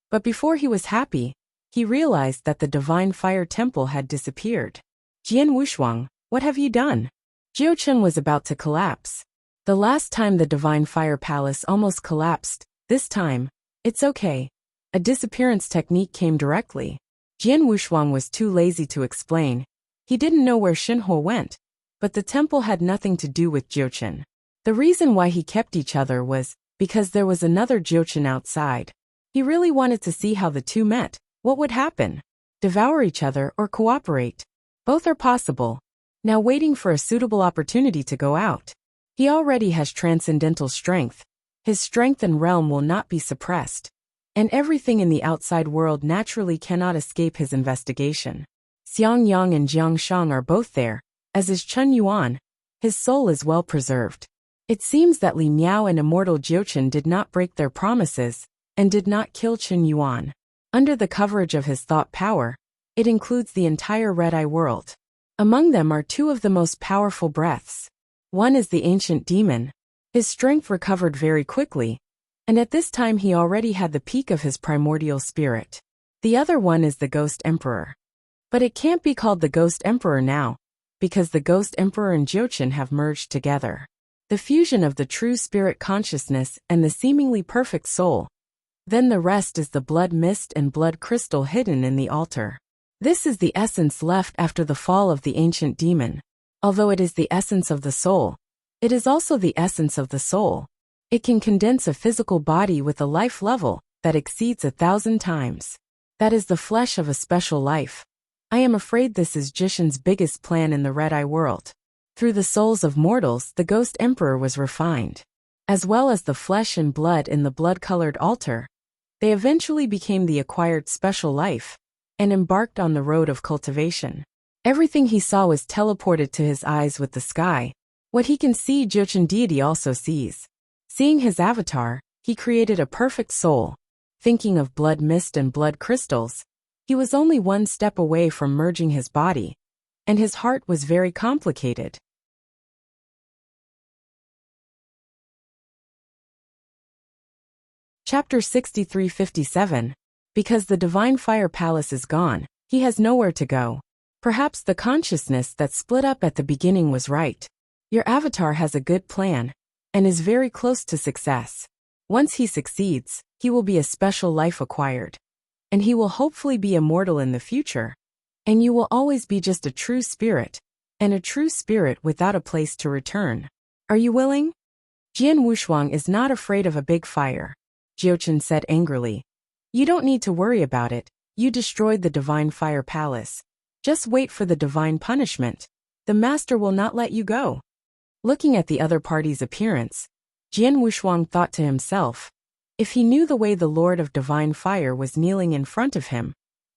But before he was happy, he realized that the Divine Fire Temple had disappeared. Jian Wushuang, what have you done? Jiuchen was about to collapse. The last time the Divine Fire Palace almost collapsed, this time, it's okay. A disappearance technique came directly. Jian Wushuang was too lazy to explain. He didn't know where Xinhuo went, but the temple had nothing to do with Jiuchen. The reason why he kept each other was because there was another Jiuchen outside. He really wanted to see how the two met. What would happen? Devour each other or cooperate? Both are possible. Now waiting for a suitable opportunity to go out. He already has transcendental strength. His strength and realm will not be suppressed. And everything in the outside world naturally cannot escape his investigation. Xiang Yang and Jiang Shang are both there, as is Chen Yuan. His soul is well preserved. It seems that Li Miao and immortal Jiuchen did not break their promises, and did not kill Chen Yuan. Under the coverage of his thought power, it includes the entire Red-Eye world. Among them are two of the most powerful breaths. One is the ancient demon. His strength recovered very quickly, and at this time he already had the peak of his primordial spirit. The other one is the Ghost Emperor. But it can't be called the Ghost Emperor now, because the Ghost Emperor and Jiuchen have merged together. The fusion of the true spirit consciousness and the seemingly perfect soul. Then the rest is the blood mist and blood crystal hidden in the altar. This is the essence left after the fall of the ancient demon. Although it is the essence of the soul, it is also the essence of the soul. It can condense a physical body with a life level that exceeds 1,000 times. That is the flesh of a special life. I am afraid this is Jishin's biggest plan in the Red-Eye world. Through the souls of mortals, the Ghost Emperor was refined. As well as the flesh and blood in the blood-colored altar, they eventually became the acquired special life, and embarked on the road of cultivation. Everything he saw was teleported to his eyes with the sky. What he can see, Jiuchen deity also sees. Seeing his avatar, he created a perfect soul. Thinking of blood mist and blood crystals, he was only one step away from merging his body, and his heart was very complicated. Chapter 63-57. Because the Divine Fire Palace is gone, he has nowhere to go. Perhaps the consciousness that split up at the beginning was right. Your avatar has a good plan, and is very close to success. Once he succeeds, he will be a special life acquired. And he will hopefully be immortal in the future. And you will always be just a true spirit, and a true spirit without a place to return. Are you willing? Jian Wushuang is not afraid of a big fire. Jiuchen said angrily. You don't need to worry about it. You destroyed the Divine Fire Palace. Just wait for the divine punishment. The master will not let you go. Looking at the other party's appearance, Jian Wushuang thought to himself, if he knew the way the Lord of Divine Fire was kneeling in front of him,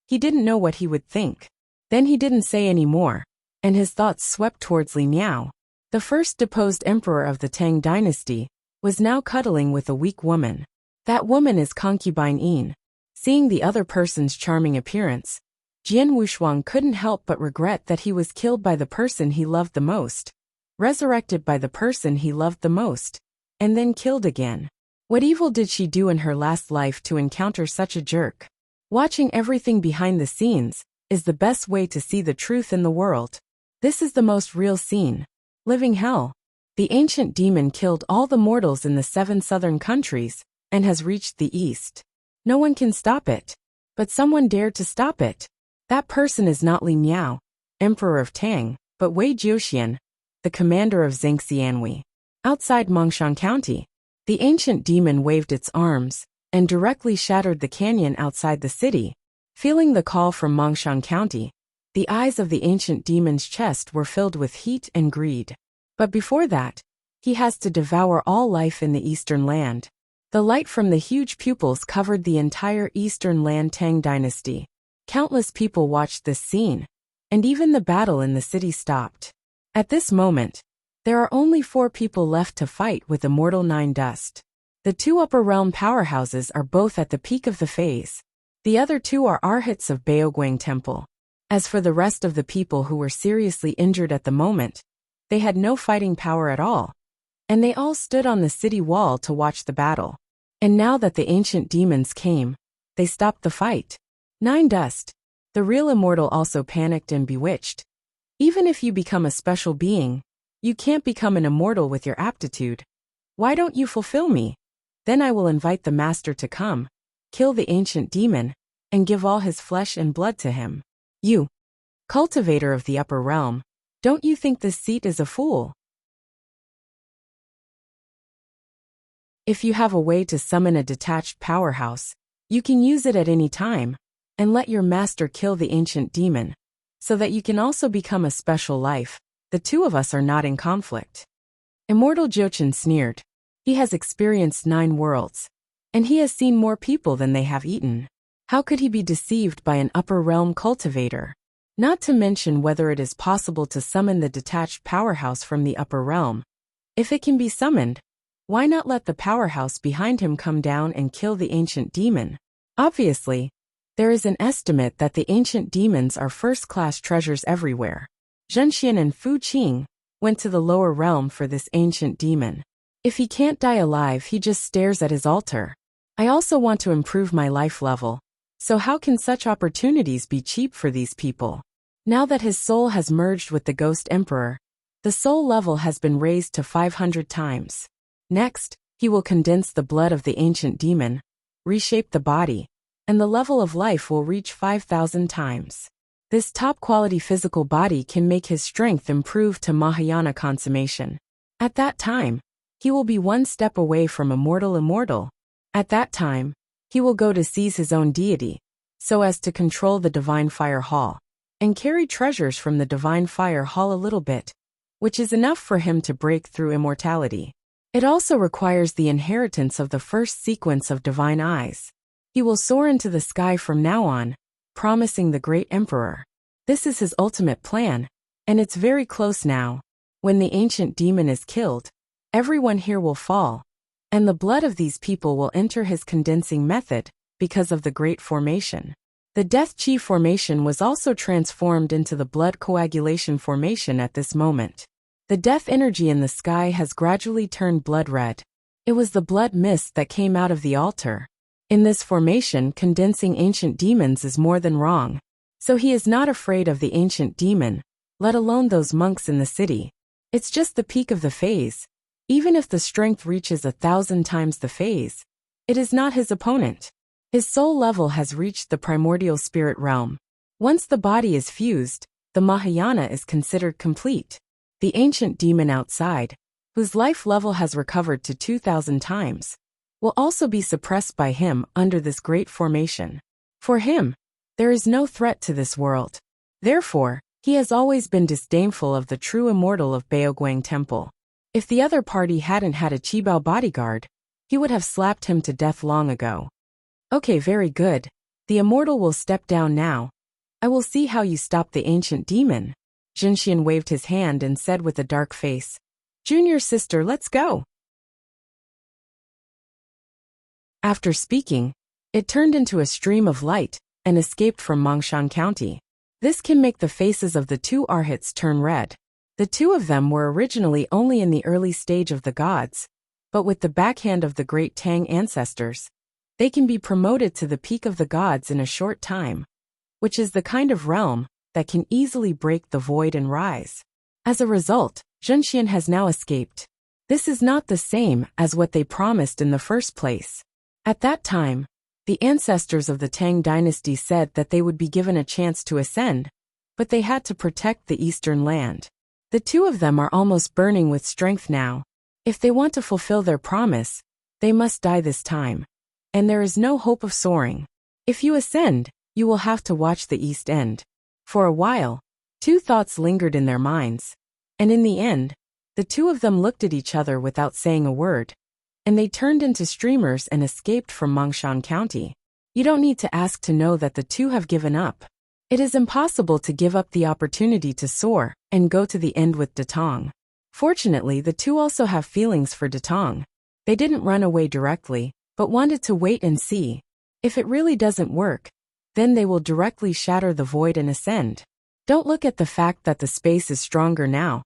he didn't know what he would think. Then he didn't say any more, and his thoughts swept towards Li Miao. The first deposed emperor of the Tang dynasty was now cuddling with a weak woman. That woman is concubine Yin. Seeing the other person's charming appearance, Jian Wushuang couldn't help but regret that he was killed by the person he loved the most, resurrected by the person he loved the most, and then killed again. What evil did she do in her last life to encounter such a jerk? Watching everything behind the scenes is the best way to see the truth in the world. This is the most real scene. Living hell. The ancient demon killed all the mortals in the 7 southern countries, and has reached the east. No one can stop it. But someone dared to stop it. That person is not Li Miao, Emperor of Tang, but Wei Jiuxian, the commander of Zhengxianhui. Outside Mongshan County, The ancient demon waved its arms and directly shattered the canyon outside the city. Feeling the call from Mongshan County, the eyes of the ancient demon's chest were filled with heat and greed. But before that, he has to devour all life in the eastern land. The light from the huge pupils covered the entire eastern land Tang dynasty. Countless people watched this scene, and even the battle in the city stopped. At this moment, there are only 4 people left to fight with Immortal Nine Dust. The 2 upper realm powerhouses are both at the peak of the phase. The other 2 are Arhats of Baoguang Temple. As for the rest of the people who were seriously injured at the moment, they had no fighting power at all, and they all stood on the city wall to watch the battle. And now that the ancient demons came, they stopped the fight. Nine Dust, the real immortal, also panicked and bewitched. Even if you become a special being, you can't become an immortal with your aptitude. Why don't you fulfill me? Then I will invite the master to come, kill the ancient demon, and give all his flesh and blood to him. You, cultivator of the upper realm, don't you think this seat is a fool? If you have a way to summon a detached powerhouse, you can use it at any time, and let your master kill the ancient demon, so that you can also become a special life. The 2 of us are not in conflict. Immortal Jochin sneered. He has experienced 9 worlds, and he has seen more people than they have eaten. How could he be deceived by an upper realm cultivator? Not to mention whether it is possible to summon the detached powerhouse from the upper realm. If it can be summoned, why not let the powerhouse behind him come down and kill the ancient demon? Obviously, there is an estimate that the ancient demons are first-class treasures everywhere. Zhenxian and Fu Qing went to the lower realm for this ancient demon. If he can't die alive, he just stares at his altar. I also want to improve my life level. So how can such opportunities be cheap for these people? Now that his soul has merged with the Ghost Emperor, the soul level has been raised to 500 times. Next, he will condense the blood of the ancient demon, reshape the body, and the level of life will reach 5,000 times. This top-quality physical body can make his strength improve to Mahayana consummation. At that time, he will be 1 step away from immortal. At that time, he will go to seize his own deity, so as to control the Divine Fire Hall, and carry treasures from the Divine Fire Hall a little bit, which is enough for him to break through immortality. It also requires the inheritance of the first sequence of divine eyes. He will soar into the sky from now on, promising the great emperor. This is his ultimate plan, and it's very close now. When the ancient demon is killed, everyone here will fall, and the blood of these people will enter his condensing method because of the Great Formation. The Death Chi Formation was also transformed into the Blood Coagulation Formation at this moment. The death energy in the sky has gradually turned blood red. It was the blood mist that came out of the altar. In this formation, condensing ancient demons is more than wrong. So he is not afraid of the ancient demon, let alone those monks in the city. It's just the peak of the phase. Even if the strength reaches 1,000 times the phase, it is not his opponent. His soul level has reached the primordial spirit realm. Once the body is fused, the Mahayana is considered complete. The ancient demon outside, whose life level has recovered to 2,000 times, will also be suppressed by him under this great formation. For him, there is no threat to this world. Therefore, he has always been disdainful of the true immortal of Baoguang Temple. If the other party hadn't had a Qibao bodyguard, he would have slapped him to death long ago. Okay, very good. The immortal will step down now. I will see how you stop the ancient demon. Zhenxian waved his hand and said with a dark face, "Junior sister, let's go." After speaking, it turned into a stream of light and escaped from Mongshan County. This can make the faces of the 2 Arhats turn red. The 2 of them were originally only in the early stage of the gods, but with the backhand of the great Tang ancestors, they can be promoted to the peak of the gods in a short time, which is the kind of realm that can easily break the void and rise. As a result, Zhenxian has now escaped. This is not the same as what they promised in the first place. At that time, the ancestors of the Tang dynasty said that they would be given a chance to ascend, but they had to protect the eastern land. The 2 of them are almost burning with strength now. If they want to fulfill their promise, They must die this time. And there is no hope of soaring. If you ascend, you will have to watch the east end. For a while, two thoughts lingered in their minds. And in the end, the two of them looked at each other without saying a word. And they turned into streamers and escaped from Mongshan County. You don't need to ask to know that the two have given up. It is impossible to give up the opportunity to soar and go to the end with Datong. Fortunately, the two also have feelings for Datong. They didn't run away directly, but wanted to wait and see. If it really doesn't work, then they will directly shatter the void and ascend. Don't look at the fact that the space is stronger now,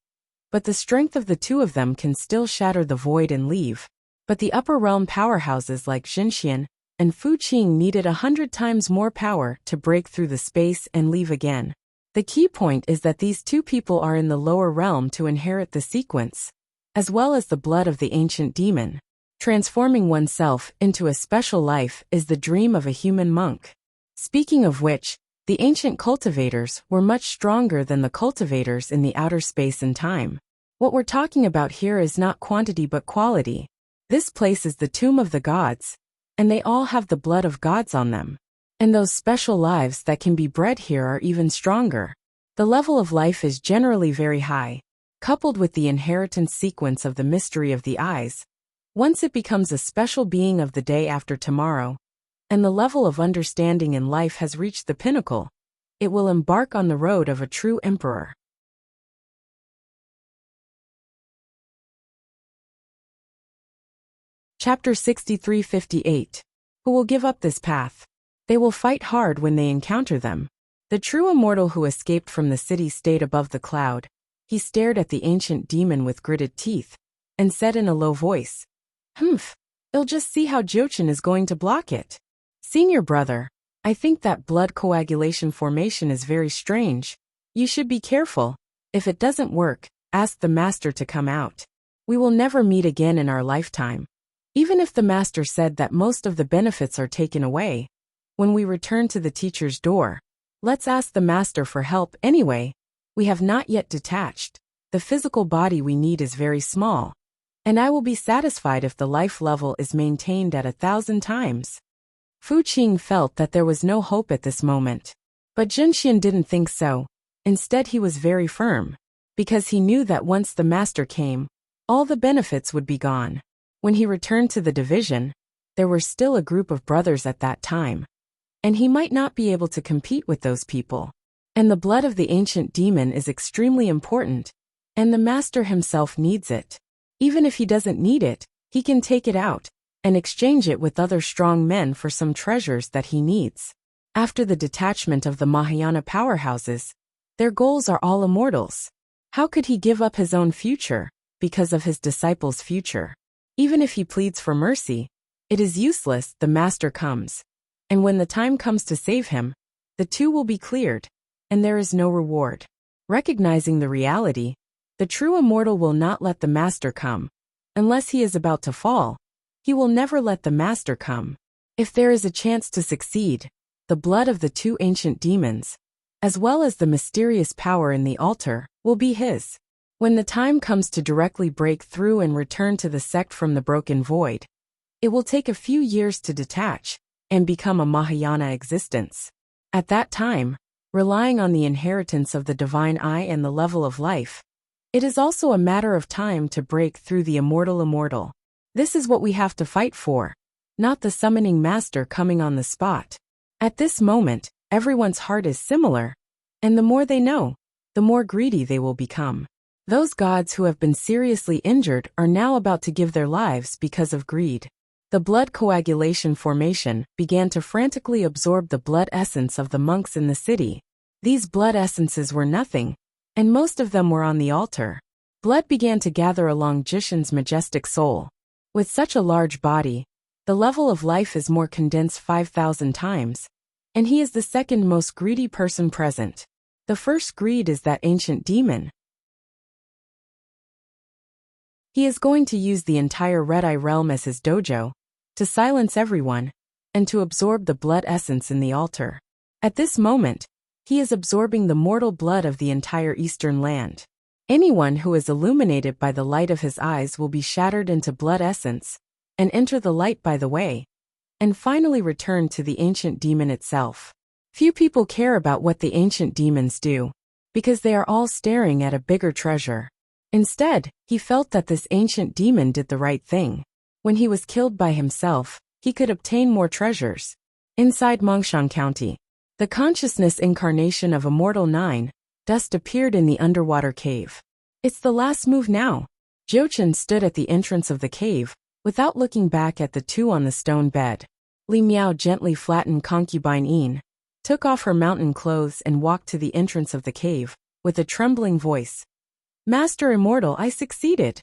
but the strength of the two of them can still shatter the void and leave. But the upper realm powerhouses like Xinxian and Fu Qing needed 100 times more power to break through the space and leave again. The key point is that these two people are in the lower realm to inherit the sequence, as well as the blood of the ancient demon. Transforming oneself into a special life is the dream of a human monk. Speaking of which, the ancient cultivators were much stronger than the cultivators in the outer space and time. What we're talking about here is not quantity but quality. This place is the tomb of the gods, and they all have the blood of gods on them. And those special lives that can be bred here are even stronger. The level of life is generally very high, coupled with the inheritance sequence of the mystery of the eyes. Once it becomes a special being of the day after tomorrow, and the level of understanding in life has reached the pinnacle, it will embark on the road of a true emperor. Chapter 63-58. Who will give up this path? They will fight hard when they encounter them. The true immortal who escaped from the city stayed above the cloud. He stared at the ancient demon with gritted teeth, and said in a low voice, "Humph, they'll just see how Jochin is going to block it. Senior brother, I think that blood coagulation formation is very strange. You should be careful. If it doesn't work, ask the master to come out. We will never meet again in our lifetime." Even if the master said that most of the benefits are taken away, when we return to the teacher's door, let's ask the master for help anyway. We have not yet detached. The physical body we need is very small, and I will be satisfied if the life level is maintained at 1,000 times. Fu Qing felt that there was no hope at this moment. But Junxian didn't think so. Instead, he was very firm, because he knew that once the master came, all the benefits would be gone. When he returned to the division, there were still a group of brothers at that time, and he might not be able to compete with those people. And the blood of the ancient demon is extremely important, and the master himself needs it. Even if he doesn't need it, he can take it out and exchange it with other strong men for some treasures that he needs. After the detachment of the Mahayana powerhouses, their goals are all immortals. How could he give up his own future because of his disciples' future? Even if he pleads for mercy, it is useless. The master comes, and when the time comes to save him, the two will be cleared, and there is no reward. Recognizing the reality, the true immortal will not let the master come. Unless he is about to fall, he will never let the master come. If there is a chance to succeed, the blood of the two ancient demons, as well as the mysterious power in the altar, will be his. When the time comes to directly break through and return to the sect from the broken void, it will take a few years to detach and become a Mahayana existence. At that time, relying on the inheritance of the divine eye and the level of life, it is also a matter of time to break through the immortal. This is what we have to fight for, not the summoning master coming on the spot. At this moment, everyone's heart is similar, and the more they know, the more greedy they will become. Those gods who have been seriously injured are now about to give their lives because of greed. The blood coagulation formation began to frantically absorb the blood essence of the monks in the city. These blood essences were nothing, and most of them were on the altar. Blood began to gather along Jishin's majestic soul. With such a large body, the level of life is more condensed 5,000 times, and he is the second most greedy person present. The first greed is that ancient demon. He is going to use the entire Red Eye realm as his dojo, to silence everyone, and to absorb the blood essence in the altar. At this moment, he is absorbing the mortal blood of the entire eastern land. Anyone who is illuminated by the light of his eyes will be shattered into blood essence, and enter the light by the way, and finally return to the ancient demon itself. Few people care about what the ancient demons do, because they are all staring at a bigger treasure. Instead, he felt that this ancient demon did the right thing. When he was killed by himself, he could obtain more treasures. Inside Mongshan County, the consciousness incarnation of Immortal 9, Dust appeared in the underwater cave. It's the last move now. Jiuchen stood at the entrance of the cave, without looking back at the two on the stone bed. Li Miao gently flattened concubine Yin, took off her mountain clothes and walked to the entrance of the cave, with a trembling voice. Master Immortal, I succeeded.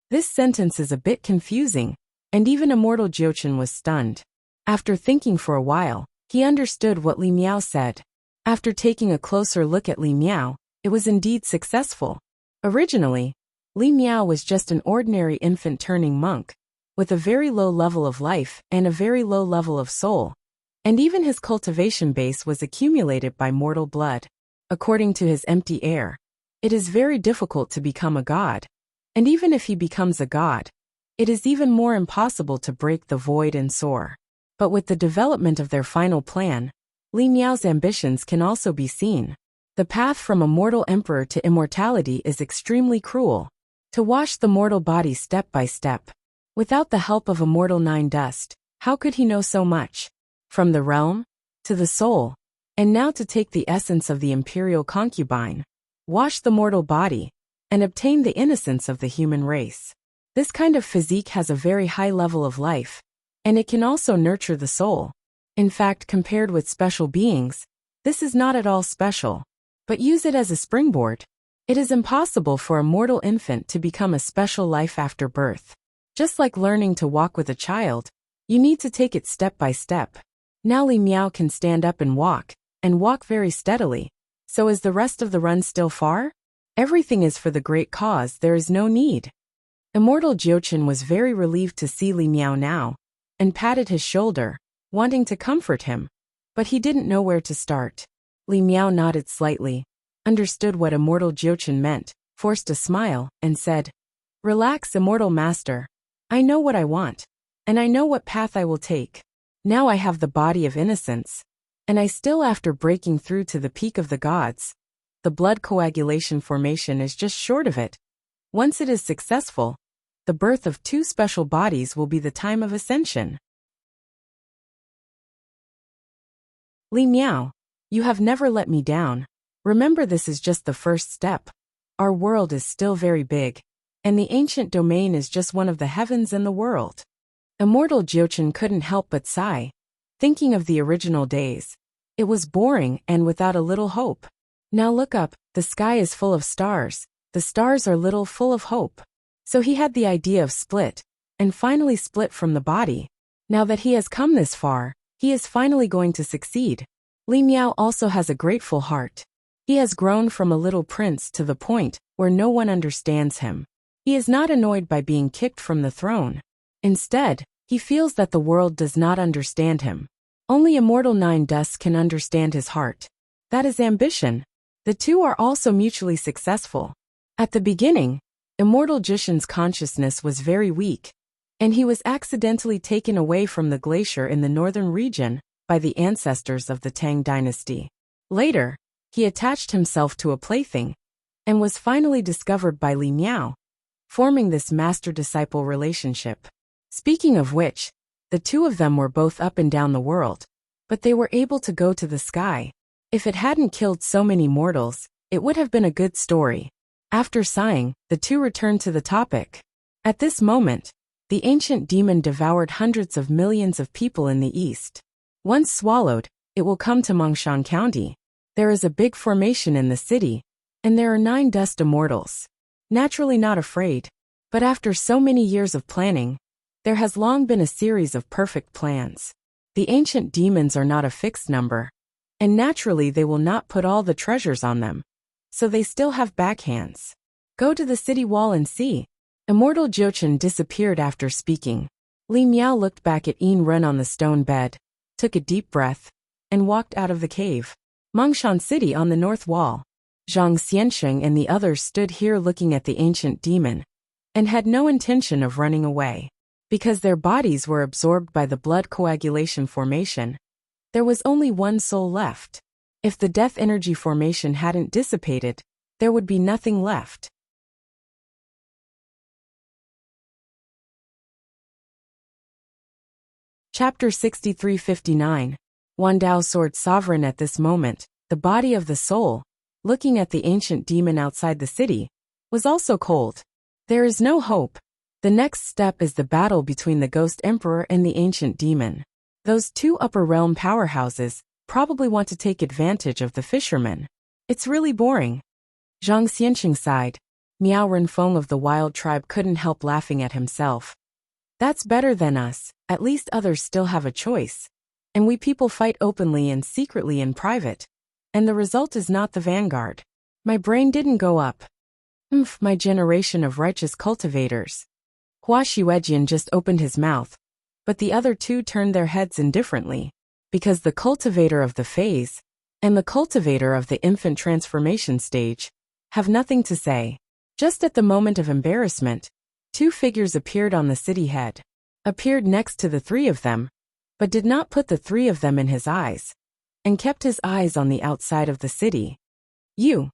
This sentence is a bit confusing, and even Immortal Jiuchen was stunned. After thinking for a while, he understood what Li Miao said. After taking a closer look at Li Miao, it was indeed successful. Originally, Li Miao was just an ordinary infant-turning monk, with a very low level of life and a very low level of soul, and even his cultivation base was accumulated by mortal blood. According to his empty air, it is very difficult to become a god, and even if he becomes a god, it is even more impossible to break the void and soar. But with the development of their final plan, Li Miao's ambitions can also be seen. The path from a mortal emperor to immortality is extremely cruel. To wash the mortal body step by step, without the help of Immortal 9 Dust, how could he know so much? From the realm, to the soul, and now to take the essence of the imperial concubine, wash the mortal body, and obtain the innocence of the human race. This kind of physique has a very high level of life, and it can also nurture the soul. In fact, compared with special beings, this is not at all special. But use it as a springboard. It is impossible for a mortal infant to become a special life after birth. Just like learning to walk with a child, you need to take it step by step. Now Li Miao can stand up and walk very steadily. So is the rest of the run still far? Everything is for the great cause, there is no need. Immortal Jiuchen was very relieved to see Li Miao now, and patted his shoulder, wanting to comfort him. But he didn't know where to start. Li Miao nodded slightly, understood what Immortal Jiuchen meant, forced a smile, and said, Relax, Immortal Master. I know what I want, and I know what path I will take. Now I have the body of innocence, and I still after breaking through to the peak of the gods. The blood coagulation formation is just short of it. Once it is successful, the birth of two special bodies will be the time of ascension. Li Miao, you have never let me down. Remember, this is just the first step. Our world is still very big, and the ancient domain is just one of the heavens and the world. Immortal Jiuchen couldn't help but sigh, thinking of the original days. It was boring and without a little hope. Now look up, the sky is full of stars. The stars are little full of hope. So he had the idea of split, and finally split from the body. Now that he has come this far, he is finally going to succeed. Li Miao also has a grateful heart. He has grown from a little prince to the point where no one understands him. He is not annoyed by being kicked from the throne. Instead, he feels that the world does not understand him. Only Immortal 9 Dust can understand his heart. That is ambition. The two are also mutually successful. At the beginning, Immortal Jiuchen's consciousness was very weak, and he was accidentally taken away from the glacier in the northern region by the ancestors of the Tang dynasty. Later, he attached himself to a plaything, and was finally discovered by Li Miao, forming this master-disciple relationship. Speaking of which, the two of them were both up and down the world, but they were able to go to the sky. If it hadn't killed so many mortals, it would have been a good story. After sighing, the two returned to the topic. At this moment, the ancient demon devoured hundreds of millions of people in the east. Once swallowed, it will come to Mongshan County. There is a big formation in the city, and there are 9 dust immortals. Naturally not afraid, but after so many years of planning, there has long been a series of perfect plans. The ancient demons are not a fixed number, and naturally they will not put all the treasures on them, so they still have backhands. Go to the city wall and see. Immortal Jiuchen disappeared after speaking. Li Miao looked back at Yin Ren on the stone bed, took a deep breath, and walked out of the cave. Mongshan City on the north wall. Zhang Xiansheng and the others stood here looking at the ancient demon, and had no intention of running away. Because their bodies were absorbed by the blood coagulation formation, there was only one soul left. If the death energy formation hadn't dissipated, there would be nothing left. Chapter 6359. Wandao Sword Sovereign. At this moment, the body of the soul, looking at the ancient demon outside the city, was also cold. There is no hope. The next step is the battle between the Ghost Emperor and the ancient demon. Those two upper realm powerhouses probably want to take advantage of the fishermen. It's really boring. Zhang Xianqing sighed. Miao Renfeng of the wild tribe couldn't help laughing at himself. That's better than us, at least others still have a choice. And we people fight openly and secretly in private. And the result is not the vanguard. My brain didn't go up. My generation of righteous cultivators. Hua Shiwejian just opened his mouth, but the other two turned their heads indifferently, because the cultivator of the phase and the cultivator of the infant transformation stage have nothing to say. Just at the moment of embarrassment, two figures appeared on the city head, appeared next to the three of them, but did not put the three of them in his eyes, and kept his eyes on the outside of the city. You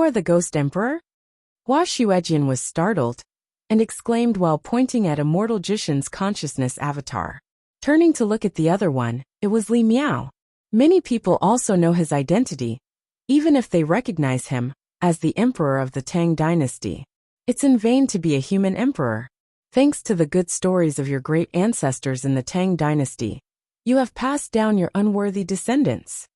are the Ghost Emperor? Hua Shiwejian was startled, and exclaimed while pointing at Immortal Jishin's consciousness avatar. Turning to look at the other one, it was Li Miao. Many people also know his identity, even if they recognize him as the emperor of the Tang dynasty. It's in vain to be a human emperor. Thanks to the good stories of your great ancestors in the Tang dynasty, you have passed down your unworthy descendants.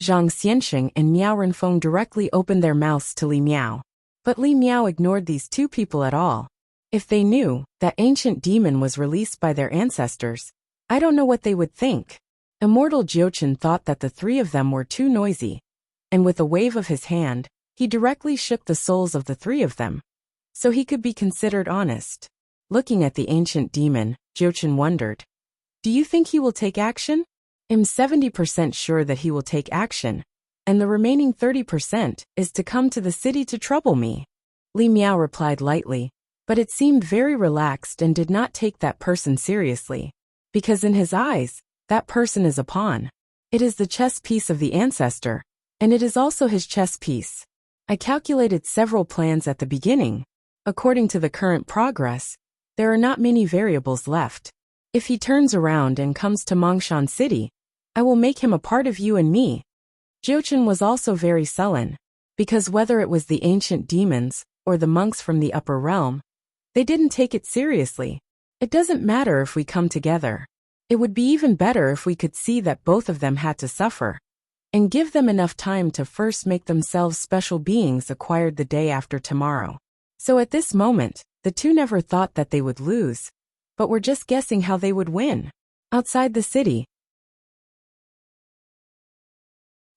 Zhang Xianqing and Miao Renfeng directly opened their mouths to Li Miao. But Li Miao ignored these two people at all. If they knew that ancient demon was released by their ancestors, I don't know what they would think. Immortal Jiuchen thought that the three of them were too noisy, and with a wave of his hand, he directly shook the souls of the three of them, so he could be considered honest. Looking at the ancient demon, Jiuchen wondered, do you think he will take action? I'm 70% sure that he will take action, and the remaining 30% is to come to the city to trouble me. Li Miao replied lightly, but it seemed very relaxed and did not take that person seriously, because in his eyes, that person is a pawn. It is the chess piece of the ancestor, and it is also his chess piece. I calculated several plans at the beginning. According to the current progress, there are not many variables left. If he turns around and comes to Mongshan City, I will make him a part of you and me. Jiuchen was also very sullen, because whether it was the ancient demons or the monks from the upper realm, they didn't take it seriously. It doesn't matter if we come together. It would be even better if we could see that both of them had to suffer, and give them enough time to first make themselves special beings acquired the day after tomorrow. So at this moment, the two never thought that they would lose, but were just guessing how they would win. Outside the city,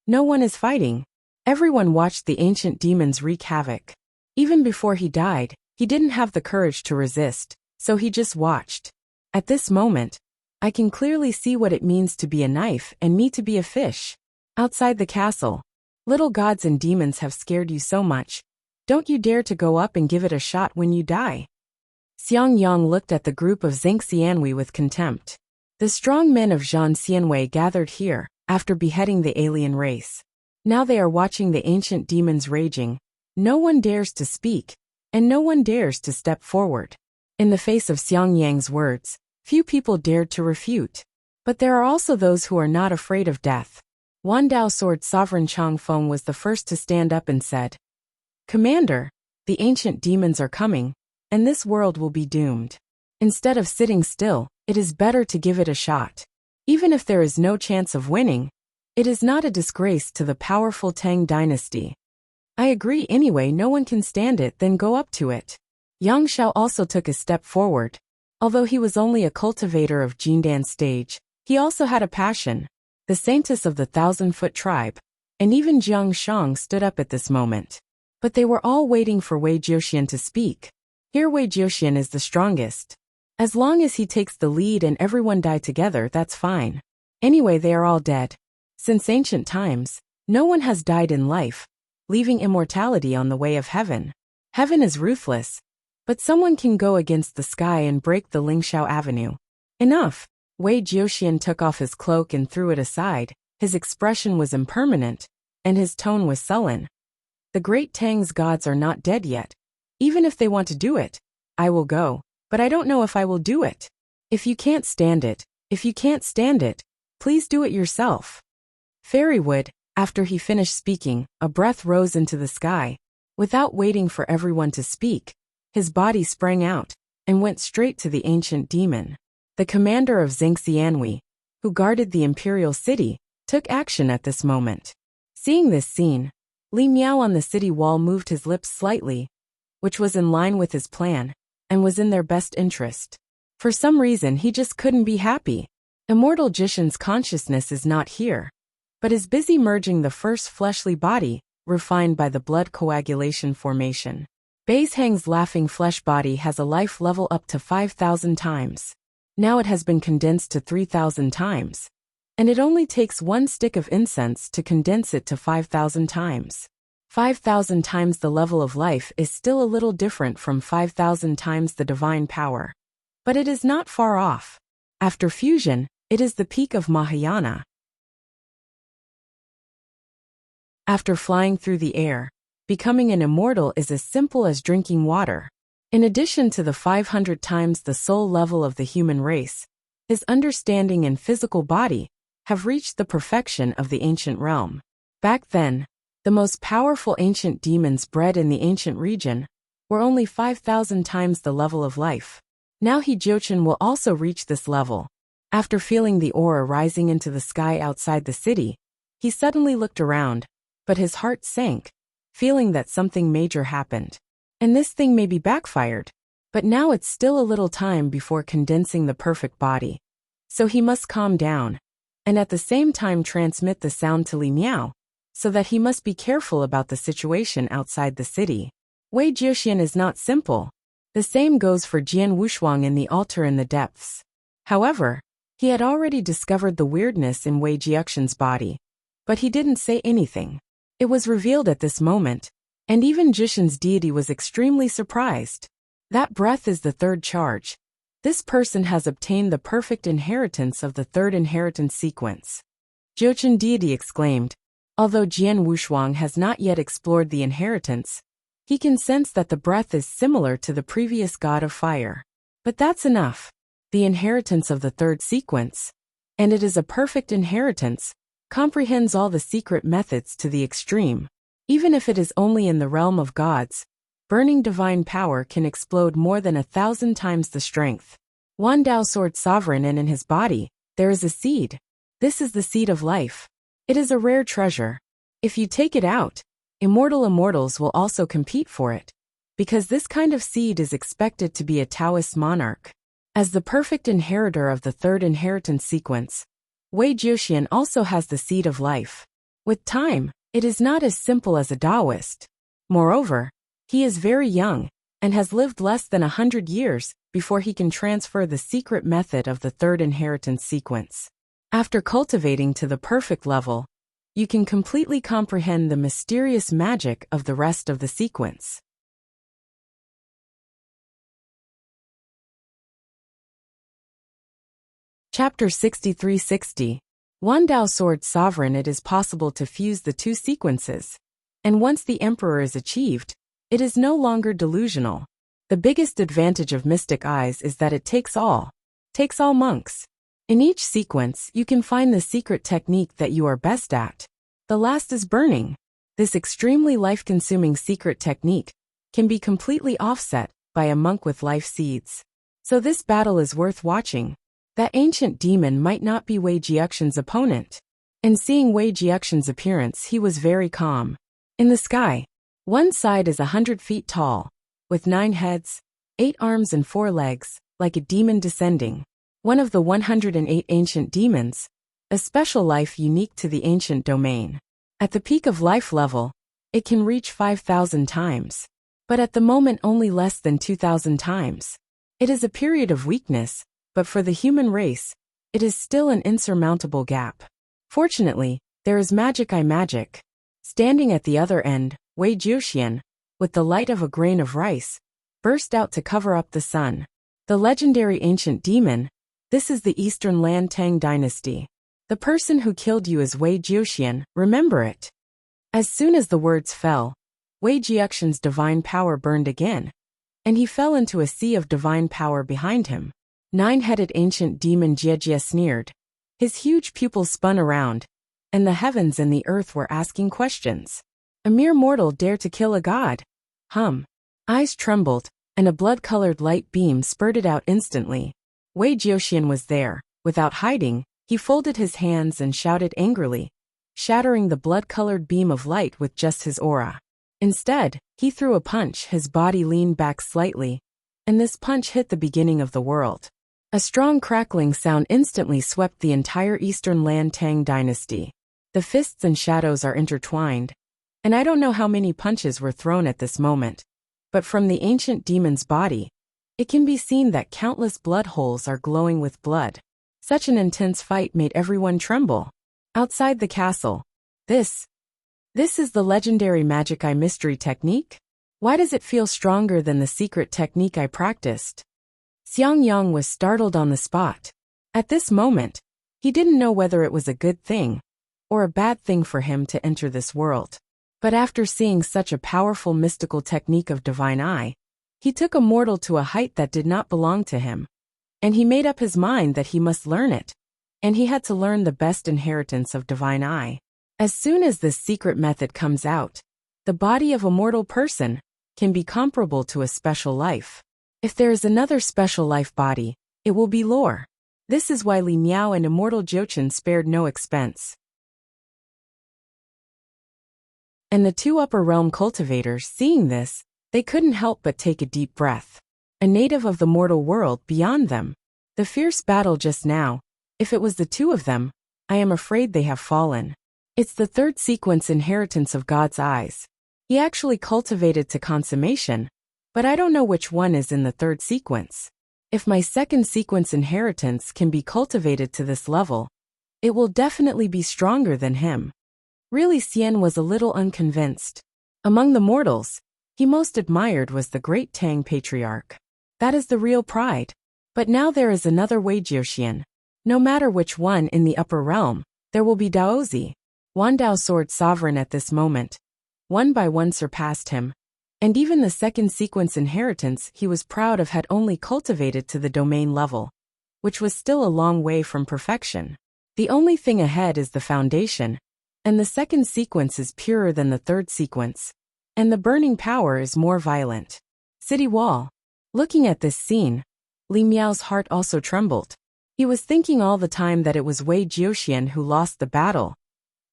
no one is fighting. Everyone watched the ancient demons wreak havoc. Even before he died, he didn't have the courage to resist, so he just watched. At this moment, I can clearly see what it means to be a knife and me to be a fish. Outside the castle, little gods and demons have scared you so much. Don't you dare to go up and give it a shot when you die. Xiang Yang looked at the group of Zheng Xianwei with contempt. The strong men of Zhan Xianwei gathered here after beheading the alien race. Now they are watching the ancient demons raging. No one dares to speak, and no one dares to step forward. In the face of Xiang Yang's words, few people dared to refute. But there are also those who are not afraid of death. Wandao Sword Sovereign Chang Feng was the first to stand up and said, Commander, the ancient demons are coming, and this world will be doomed. Instead of sitting still, it is better to give it a shot. Even if there is no chance of winning, it is not a disgrace to the powerful Tang dynasty. I agree anyway, no one can stand it, then go up to it. Yang Xiao also took a step forward. Although he was only a cultivator of Jindan stage, he also had a passion. The saintess of the 1,000-foot tribe, and even Jiang Shang stood up at this moment. But they were all waiting for Wei Jiuxian to speak. Here Wei Jiuxian is the strongest. As long as he takes the lead and everyone die together, that's fine. Anyway, they are all dead. Since ancient times, no one has died in life, leaving immortality on the way of heaven. Heaven is ruthless. But someone can go against the sky and break the Lingxiao Avenue. Enough. Wei Jiuxian took off his cloak and threw it aside. His expression was impermanent, and his tone was sullen. The great Tang's gods are not dead yet. Even if they want to do it, I will go, but I don't know if I will do it. If you can't stand it, please do it yourself. Fairywood, after he finished speaking, a breath rose into the sky. Without waiting for everyone to speak, his body sprang out and went straight to the ancient demon. The commander of Zhengxianhui, who guarded the imperial city, took action at this moment. Seeing this scene, Li Miao on the city wall moved his lips slightly, which was in line with his plan, and was in their best interest. For some reason he just couldn't be happy. Immortal Jishin's consciousness is not here, but is busy merging the first fleshly body, refined by the blood coagulation formation. Beizhang's laughing flesh body has a life level up to 5,000 times. Now it has been condensed to 3,000 times. And it only takes one stick of incense to condense it to 5,000 times. 5,000 times the level of life is still a little different from 5,000 times the divine power. But it is not far off. After fusion, it is the peak of Mahayana. After flying through the air, becoming an immortal is as simple as drinking water. In addition to the 500 times the soul level of the human race, his understanding and physical body have reached the perfection of the ancient realm. Back then, the most powerful ancient demons bred in the ancient region were only 5,000 times the level of life. Now He Jiuchen will also reach this level. After feeling the aura rising into the sky outside the city, he suddenly looked around, but his heart sank, feeling that something major happened. And this thing may be backfired, but now it's still a little time before condensing the perfect body. So he must calm down, and at the same time transmit the sound to Li Miao, so that he must be careful about the situation outside the city. Wei Jiuxian is not simple. The same goes for Jian Wushuang in the altar in the depths. However, he had already discovered the weirdness in Wei Jiuxian's body, but he didn't say anything. It was revealed at this moment, and even Jishin's deity was extremely surprised. That breath is the third charge. This person has obtained the perfect inheritance of the third inheritance sequence. Jiuchen deity exclaimed. Although Jian Wushuang has not yet explored the inheritance, he can sense that the breath is similar to the previous god of fire. But that's enough. The inheritance of the third sequence, and it is a perfect inheritance, comprehends all the secret methods to the extreme. Even if it is only in the realm of gods, burning divine power can explode more than 1,000 times the strength. Wandao sword sovereign, and in his body, there is a seed. This is the seed of life. It is a rare treasure. If you take it out, immortals will also compete for it, because this kind of seed is expected to be a Taoist monarch. As the perfect inheritor of the third inheritance sequence, Wei Jiuxian also has the seed of life. With time, it is not as simple as a Taoist. Moreover, he is very young, and has lived less than 100 years before he can transfer the secret method of the third inheritance sequence. After cultivating to the perfect level, you can completely comprehend the mysterious magic of the rest of the sequence. Chapter 6360. Wandao Sword Sovereign. It is possible to fuse the two sequences, and once the Emperor is achieved, it is no longer delusional. The biggest advantage of mystic eyes is that it takes all monks. In each sequence, you can find the secret technique that you are best at. The last is burning. This extremely life-consuming secret technique can be completely offset by a monk with life seeds. So this battle is worth watching. That ancient demon might not be Wei Jiuxian's opponent. And seeing Wei Jiuxian's appearance, he was very calm. In the sky, one side is 100 feet tall, with 9 heads, 8 arms and 4 legs, like a demon descending. One of the 108 ancient demons, a special life unique to the ancient domain. At the peak of life level, it can reach 5,000 times, but at the moment only less than 2,000 times. It is a period of weakness, but for the human race, it is still an insurmountable gap. Fortunately, there is magic. Standing at the other end, Wei Jiuxian, with the light of a grain of rice, burst out to cover up the sun. The legendary ancient demon. This is the Eastern Lan Tang dynasty. The person who killed you is Wei Jiuxian, remember it. As soon as the words fell, Wei Jiuxian's divine power burned again, and he fell into a sea of divine power behind him. Nine-headed ancient demon Jiejie sneered. His huge pupils spun around, and the heavens and the earth were asking questions. A mere mortal dare to kill a god? Eyes trembled, and a blood-colored light beam spurted out instantly. Wei Jiuxian was there. Without hiding, he folded his hands and shouted angrily, shattering the blood-colored beam of light with just his aura. Instead, he threw a punch. His body leaned back slightly, and this punch hit the beginning of the world. A strong crackling sound instantly swept the entire Eastern Lan Tang dynasty. The fists and shadows are intertwined, and I don't know how many punches were thrown at this moment, but from the ancient demon's body, it can be seen that countless blood holes are glowing with blood. Such an intense fight made everyone tremble. Outside the castle, this is the legendary magic eye mystery technique? Why does it feel stronger than the secret technique I practiced? Xiang Yang was startled on the spot. At this moment, he didn't know whether it was a good thing or a bad thing for him to enter this world. But after seeing such a powerful mystical technique of divine eye, he took a mortal to a height that did not belong to him. And he made up his mind that he must learn it. And he had to learn the best inheritance of divine eye. As soon as this secret method comes out, the body of a mortal person can be comparable to a special life. If there is another special life body, it will be lore. This is why Li Miao and immortal Jiuqian spared no expense. And the two upper realm cultivators, seeing this, they couldn't help but take a deep breath. A native of the mortal world beyond them. The fierce battle just now, if it was the two of them, I am afraid they have fallen. It's the third sequence inheritance of God's eyes. He actually cultivated to consummation, but I don't know which one is in the third sequence. If my second sequence inheritance can be cultivated to this level, it will definitely be stronger than him. Really, Xian was a little unconvinced. Among the mortals, he most admired was the great Tang patriarch. That is the real pride. But now there is another Wei Jiuxian. No matter which one in the upper realm, there will be Daozi. Wandao sword sovereign at this moment. One by one surpassed him. And even the second sequence inheritance he was proud of had only cultivated to the domain level, which was still a long way from perfection. The only thing ahead is the foundation, and the second sequence is purer than the third sequence, and the burning power is more violent. City wall. Looking at this scene, Li Miao's heart also trembled. He was thinking all the time that it was Wei Jiuxian who lost the battle,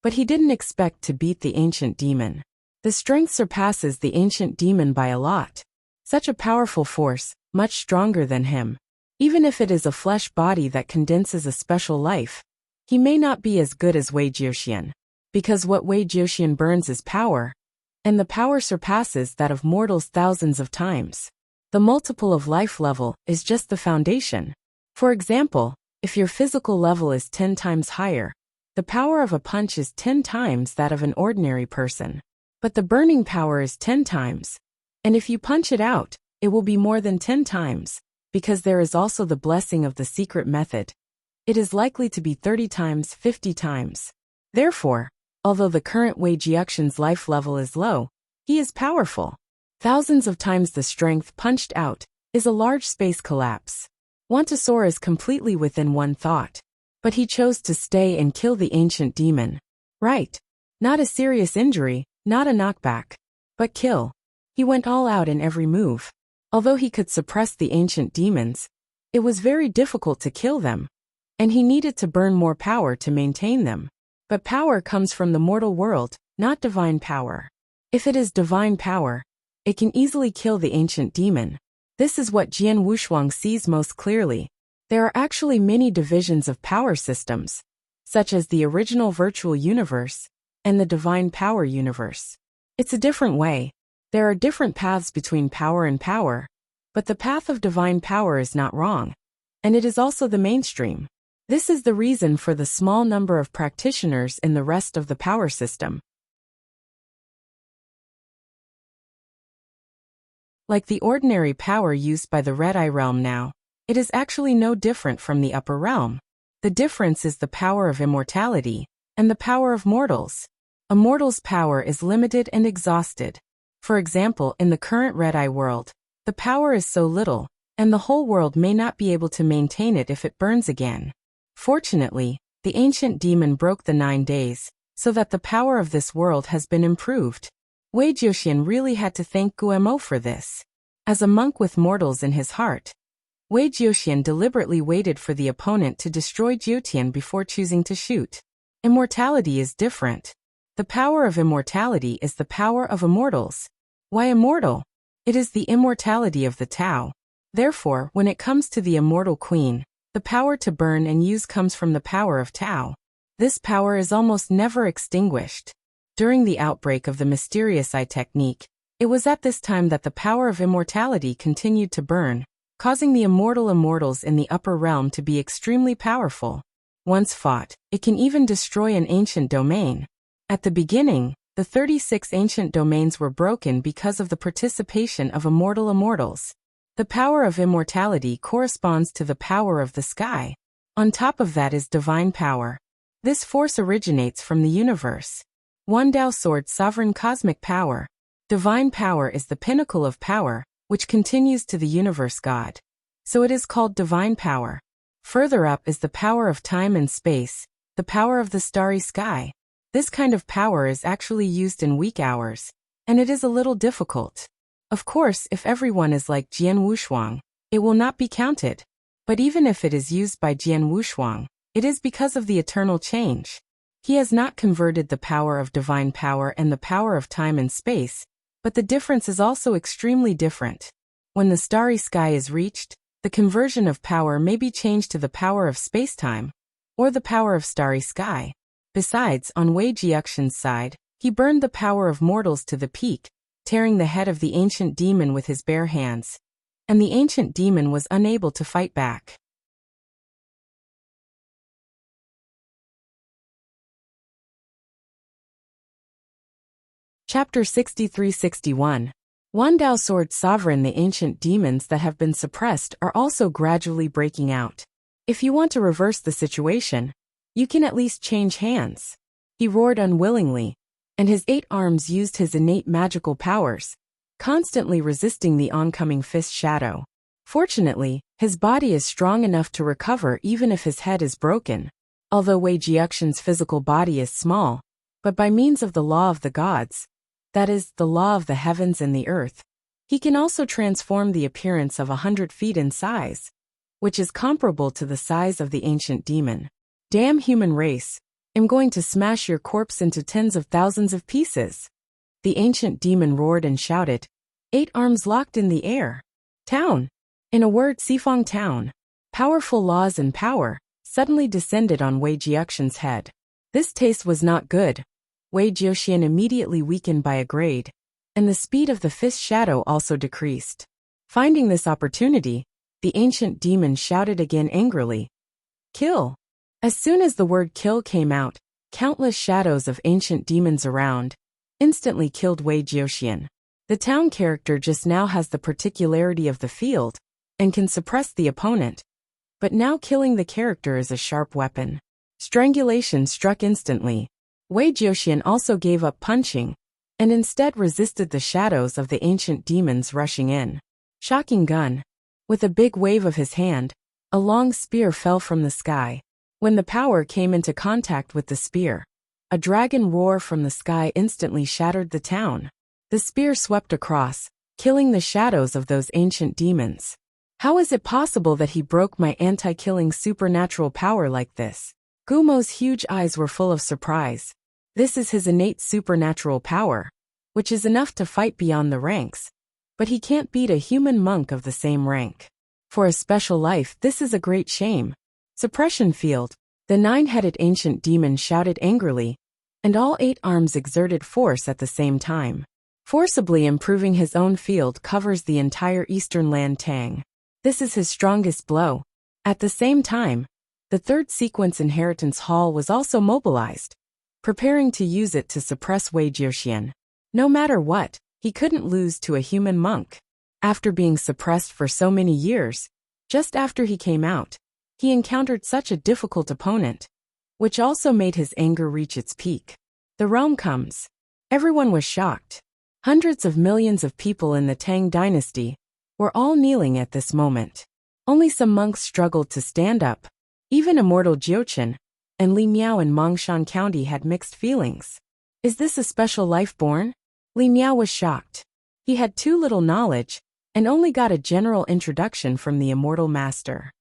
but he didn't expect to beat the ancient demon. The strength surpasses the ancient demon by a lot. Such a powerful force, much stronger than him. Even if it is a flesh body that condenses a special life, he may not be as good as Wei Jiuxian. Because what Wei Jiuxian burns is power, and the power surpasses that of mortals thousands of times. The multiple of life level is just the foundation. For example, if your physical level is 10 times higher, the power of a punch is 10 times that of an ordinary person. But the burning power is 10 times. And if you punch it out, it will be more than 10 times, because there is also the blessing of the secret method. It is likely to be 30 times, 50 times. Therefore, although the current Wei Jiuxian's life level is low, he is powerful. Thousands of times the strength punched out is a large space collapse. Want to soar is completely within one thought. But he chose to stay and kill the ancient demon. Right. Not a serious injury, not a knockback. But kill. He went all out in every move. Although he could suppress the ancient demons, it was very difficult to kill them. And he needed to burn more power to maintain them. But power comes from the mortal world, not divine power. If it is divine power, it can easily kill the ancient demon. This is what Jian Wushuang sees most clearly. There are actually many divisions of power systems, such as the original virtual universe and the divine power universe. It's a different way. There are different paths between power and power, but the path of divine power is not wrong, and it is also the mainstream. This is the reason for the small number of practitioners in the rest of the power system. Like the ordinary power used by the Red Eye realm now, it is actually no different from the upper realm. The difference is the power of immortality and the power of mortals. A mortal's power is limited and exhausted. For example, in the current Red Eye world, the power is so little, and the whole world may not be able to maintain it if it burns again. Fortunately, the ancient demon broke the 9 days, so that the power of this world has been improved. Wei Jiuxian really had to thank Guemo for this. As a monk with mortals in his heart, Wei Jiuxian deliberately waited for the opponent to destroy Jiutian before choosing to shoot. Immortality is different. The power of immortality is the power of immortals. Why immortal? It is the immortality of the Tao. Therefore, when it comes to the immortal queen, the power to burn and use comes from the power of Tao. This power is almost never extinguished. During the outbreak of the mysterious eye technique, it was at this time that the power of immortality continued to burn, causing the immortal immortals in the upper realm to be extremely powerful. Once fought, it can even destroy an ancient domain. At the beginning, the 36 ancient domains were broken because of the participation of immortal immortals. The power of immortality corresponds to the power of the sky. On top of that is divine power. This force originates from the universe. One Dao Sword sovereign cosmic power. Divine power is the pinnacle of power, which continues to the universe God. So it is called divine power. Further up is the power of time and space, the power of the starry sky. This kind of power is actually used in weak hours, and it is a little difficult. Of course, if everyone is like Jian Wushuang, it will not be counted. But even if it is used by Jian Wushuang, it is because of the eternal change. He has not converted the power of divine power and the power of time and space, but the difference is also extremely different. When the starry sky is reached, the conversion of power may be changed to the power of space-time, or the power of starry sky. Besides, on Wei Jiuxian's side, he burned the power of mortals to the peak, tearing the head of the ancient demon with his bare hands, and the ancient demon was unable to fight back. Chapter 63-61. One Dao Sword Sovereign. The ancient demons that have been suppressed are also gradually breaking out. If you want to reverse the situation, you can at least change hands. He roared unwillingly, and his 8 arms used his innate magical powers, constantly resisting the oncoming fist shadow. Fortunately, his body is strong enough to recover even if his head is broken. Although Wei Jiuxian's physical body is small, but by means of the law of the gods, that is, the law of the heavens and the earth, he can also transform the appearance of 100 feet in size, which is comparable to the size of the ancient demon. Damn human race, I'm going to smash your corpse into tens of thousands of pieces. The ancient demon roared and shouted, 8 arms locked in the air. Town. In a word, Sifang Town. Powerful laws and power suddenly descended on Wei Jiuxian's head. This taste was not good. Wei Jiuxian immediately weakened by a grade, and the speed of the fist shadow also decreased. Finding this opportunity, the ancient demon shouted again angrily, Kill! As soon as the word kill came out, countless shadows of ancient demons around instantly killed Wei Jiuxian. The town character just now has the particularity of the field and can suppress the opponent, but now killing the character is a sharp weapon. Strangulation struck instantly. Wei Jiuxian also gave up punching, and instead resisted the shadows of the ancient demons rushing in. Shocking gun. With a big wave of his hand, a long spear fell from the sky. When the power came into contact with the spear, a dragon roar from the sky instantly shattered the town. The spear swept across, killing the shadows of those ancient demons. How is it possible that he broke my anti-killing supernatural power like this? Gumo's huge eyes were full of surprise. This is his innate supernatural power, which is enough to fight beyond the ranks, but he can't beat a human monk of the same rank. For a special life, this is a great shame. Suppression field. The 9-headed ancient demon shouted angrily, and all 8 arms exerted force at the same time. Forcibly improving his own field covers the entire eastern land Tang. This is his strongest blow. At the same time, the 3rd sequence inheritance hall was also mobilized, preparing to use it to suppress Wei Jiuxian. No matter what, he couldn't lose to a human monk. After being suppressed for so many years, just after he came out, he encountered such a difficult opponent, which also made his anger reach its peak. The realm comes. Everyone was shocked. Hundreds of millions of people in the Tang dynasty were all kneeling at this moment. Only some monks struggled to stand up. Even immortal Jiuchen and Li Miao in Mongshan County had mixed feelings. Is this a special life born? Li Miao was shocked. He had too little knowledge and only got a general introduction from the immortal master.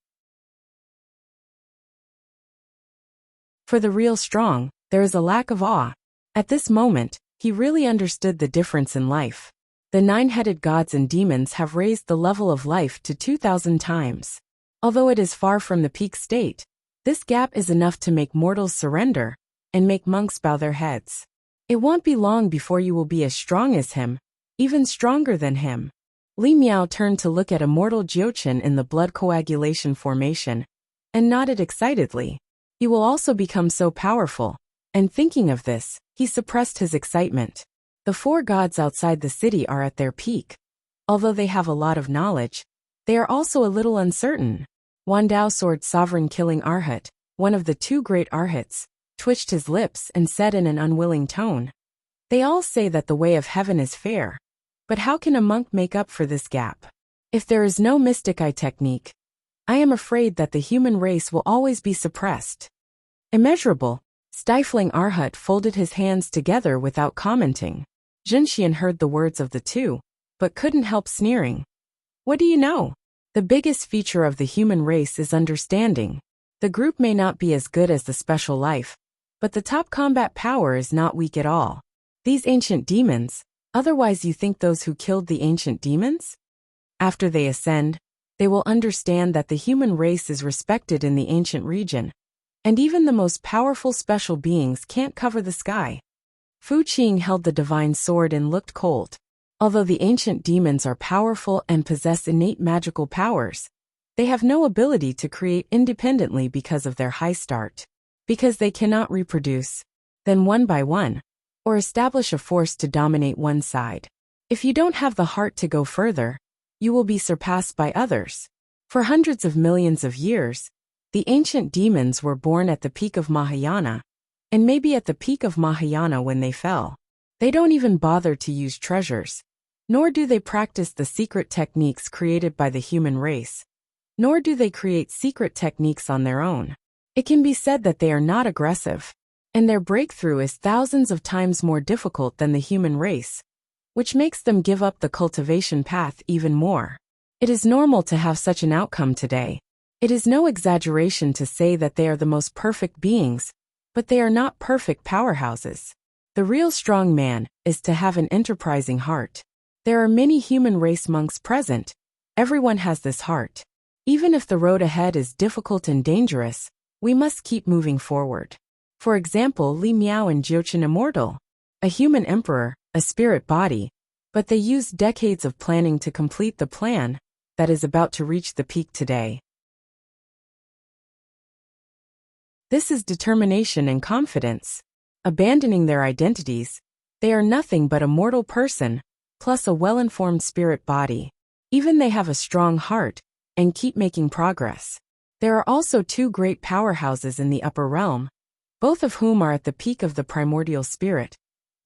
For the real strong, there is a lack of awe. At this moment, he really understood the difference in life. The nine-headed gods and demons have raised the level of life to 2,000 times. Although it is far from the peak state, this gap is enough to make mortals surrender and make monks bow their heads. It won't be long before you will be as strong as him, even stronger than him. Li Miao turned to look at immortal Jiuchen in the blood coagulation formation and nodded excitedly. He will also become so powerful, and thinking of this, he suppressed his excitement. The four gods outside the city are at their peak. Although they have a lot of knowledge, they are also a little uncertain. Wandao Sword Sovereign Killing Arhat, one of the two great Arhats, twitched his lips and said in an unwilling tone, "They all say that the way of heaven is fair. But how can a monk make up for this gap? If there is no mystic eye technique, I am afraid that the human race will always be suppressed." Immeasurable, stifling Arhat folded his hands together without commenting. Zhenxian heard the words of the two, but couldn't help sneering. What do you know? The biggest feature of the human race is understanding. The group may not be as good as the special life, but the top combat power is not weak at all. These ancient demons, otherwise you think those who killed the ancient demons? After they ascend, they will understand that the human race is respected in the ancient region, and even the most powerful special beings can't cover the sky. Fu Qing held the divine sword and looked cold. Although the ancient demons are powerful and possess innate magical powers, they have no ability to create independently because of their high start. Because they cannot reproduce, then one by one, or establish a force to dominate one side. If you don't have the heart to go further, you will be surpassed by others. For hundreds of millions of years, the ancient demons were born at the peak of Mahayana, and maybe at the peak of Mahayana when they fell. They don't even bother to use treasures, nor do they practice the secret techniques created by the human race, nor do they create secret techniques on their own. It can be said that they are not aggressive, and their breakthrough is thousands of times more difficult than the human race, which makes them give up the cultivation path even more. It is normal to have such an outcome today. It is no exaggeration to say that they are the most perfect beings, but they are not perfect powerhouses. The real strong man is to have an enterprising heart. There are many human race monks present. Everyone has this heart. Even if the road ahead is difficult and dangerous, we must keep moving forward. For example, Li Miao and Jiuchen Immortal, a human emperor, a spirit body, but they used decades of planning to complete the plan that is about to reach the peak today. This is determination and confidence. Abandoning their identities, they are nothing but a mortal person, plus a well-informed spirit body. Even they have a strong heart, and keep making progress. There are also two great powerhouses in the upper realm, both of whom are at the peak of the primordial spirit,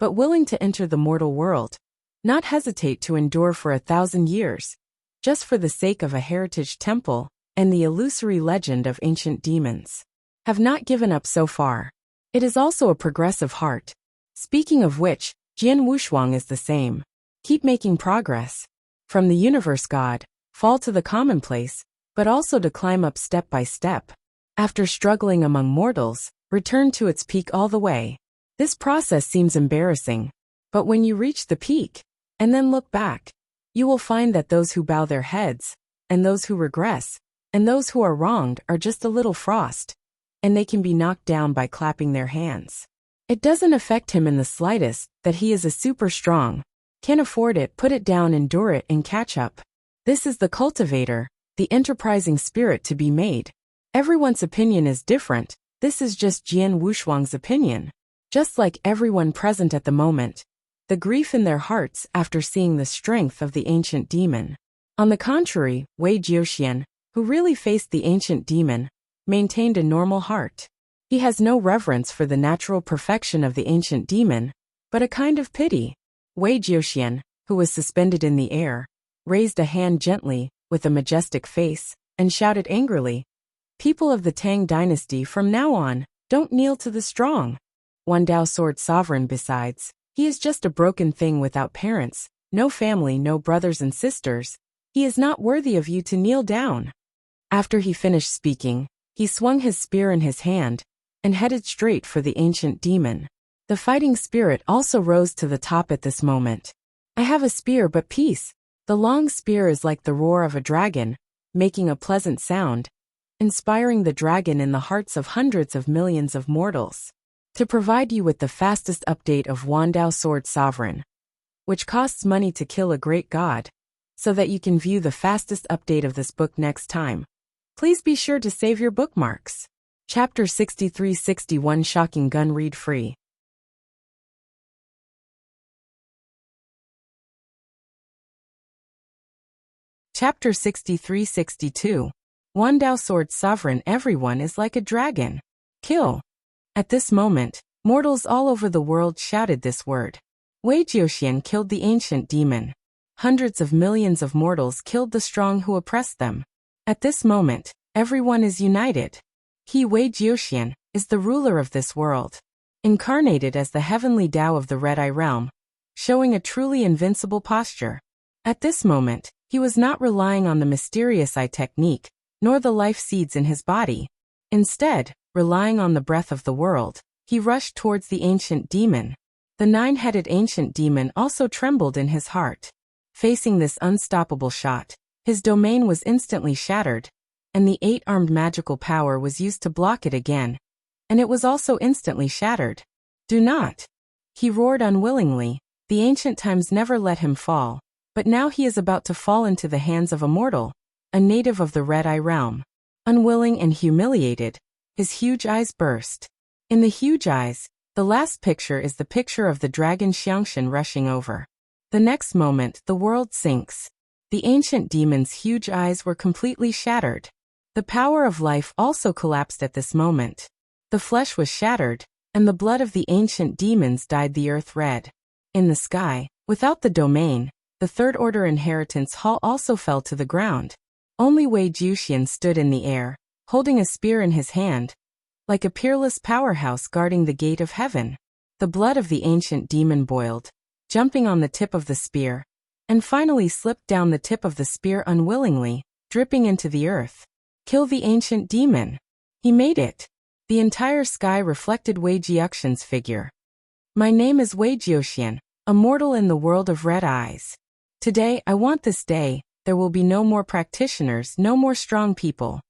but willing to enter the mortal world, not hesitate to endure for 1,000 years, just for the sake of a heritage temple and the illusory legend of ancient demons. Have not given up so far. It is also a progressive heart. Speaking of which, Jian Wushuang is the same. Keep making progress. From the universe god, fall to the commonplace, but also to climb up step by step. After struggling among mortals, return to its peak all the way. This process seems embarrassing, but when you reach the peak, and then look back, you will find that those who bow their heads, and those who regress, and those who are wronged are just a little frost, and they can be knocked down by clapping their hands. It doesn't affect him in the slightest that he is a super strong, can afford it, put it down, endure it, and catch up. This is the cultivator, the enterprising spirit to be made. Everyone's opinion is different. This is just Jian Wushuang's opinion. Just like everyone present at the moment, the grief in their hearts after seeing the strength of the ancient demon. On the contrary, Wei Jiuxian, who really faced the ancient demon, maintained a normal heart. He has no reverence for the natural perfection of the ancient demon, but a kind of pity. Wei Jiuxian, who was suspended in the air, raised a hand gently, with a majestic face, and shouted angrily, "People of the Tang dynasty, from now on, don't kneel to the strong. Wandao Sword Sovereign besides, he is just a broken thing without parents, no family, no brothers and sisters. He is not worthy of you to kneel down." After he finished speaking, he swung his spear in his hand, and headed straight for the ancient demon. The fighting spirit also rose to the top at this moment. "I have a spear but peace." The long spear is like the roar of a dragon, making a pleasant sound, inspiring the dragon in the hearts of hundreds of millions of mortals. To provide you with the fastest update of Wandao Sword Sovereign, which costs money to kill a great god, so that you can view the fastest update of this book next time, please be sure to save your bookmarks. Chapter 63-61 Shocking Gun Read Free. Chapter 63-62 Wandao Sword Sovereign. Everyone is like a dragon. Kill. At this moment, mortals all over the world shouted this word. Wei Jiuxian killed the ancient demon. Hundreds of millions of mortals killed the strong who oppressed them. At this moment, everyone is united. He, Wei Jiuxian, is the ruler of this world, incarnated as the heavenly Tao of the Red Eye realm, showing a truly invincible posture. At this moment, he was not relying on the mysterious eye technique, nor the life seeds in his body. Instead, relying on the breath of the world, he rushed towards the ancient demon. The nine-headed ancient demon also trembled in his heart. Facing this unstoppable shot, his domain was instantly shattered, and the eight-armed magical power was used to block it again, and it was also instantly shattered. "Do not!" He roared unwillingly. The ancient times never let him fall, but now he is about to fall into the hands of a mortal, a native of the Red Eye realm. Unwilling and humiliated, his huge eyes burst. In the huge eyes, the last picture is the picture of the dragon Xiangshan rushing over. The next moment, the world sinks. The ancient demon's huge eyes were completely shattered. The power of life also collapsed at this moment. The flesh was shattered, and the blood of the ancient demons dyed the earth red. In the sky, without the domain, the third-order inheritance hall also fell to the ground. Only Wei Jiuxian stood in the air, holding a spear in his hand, like a peerless powerhouse guarding the gate of heaven. The blood of the ancient demon boiled, jumping on the tip of the spear, and finally slipped down the tip of the spear unwillingly, dripping into the earth. Kill the ancient demon. He made it. The entire sky reflected Wei Jiuxian's figure. My name is Wei Jiuxian, a mortal in the world of red eyes. Today, I want this day, there will be no more practitioners, no more strong people.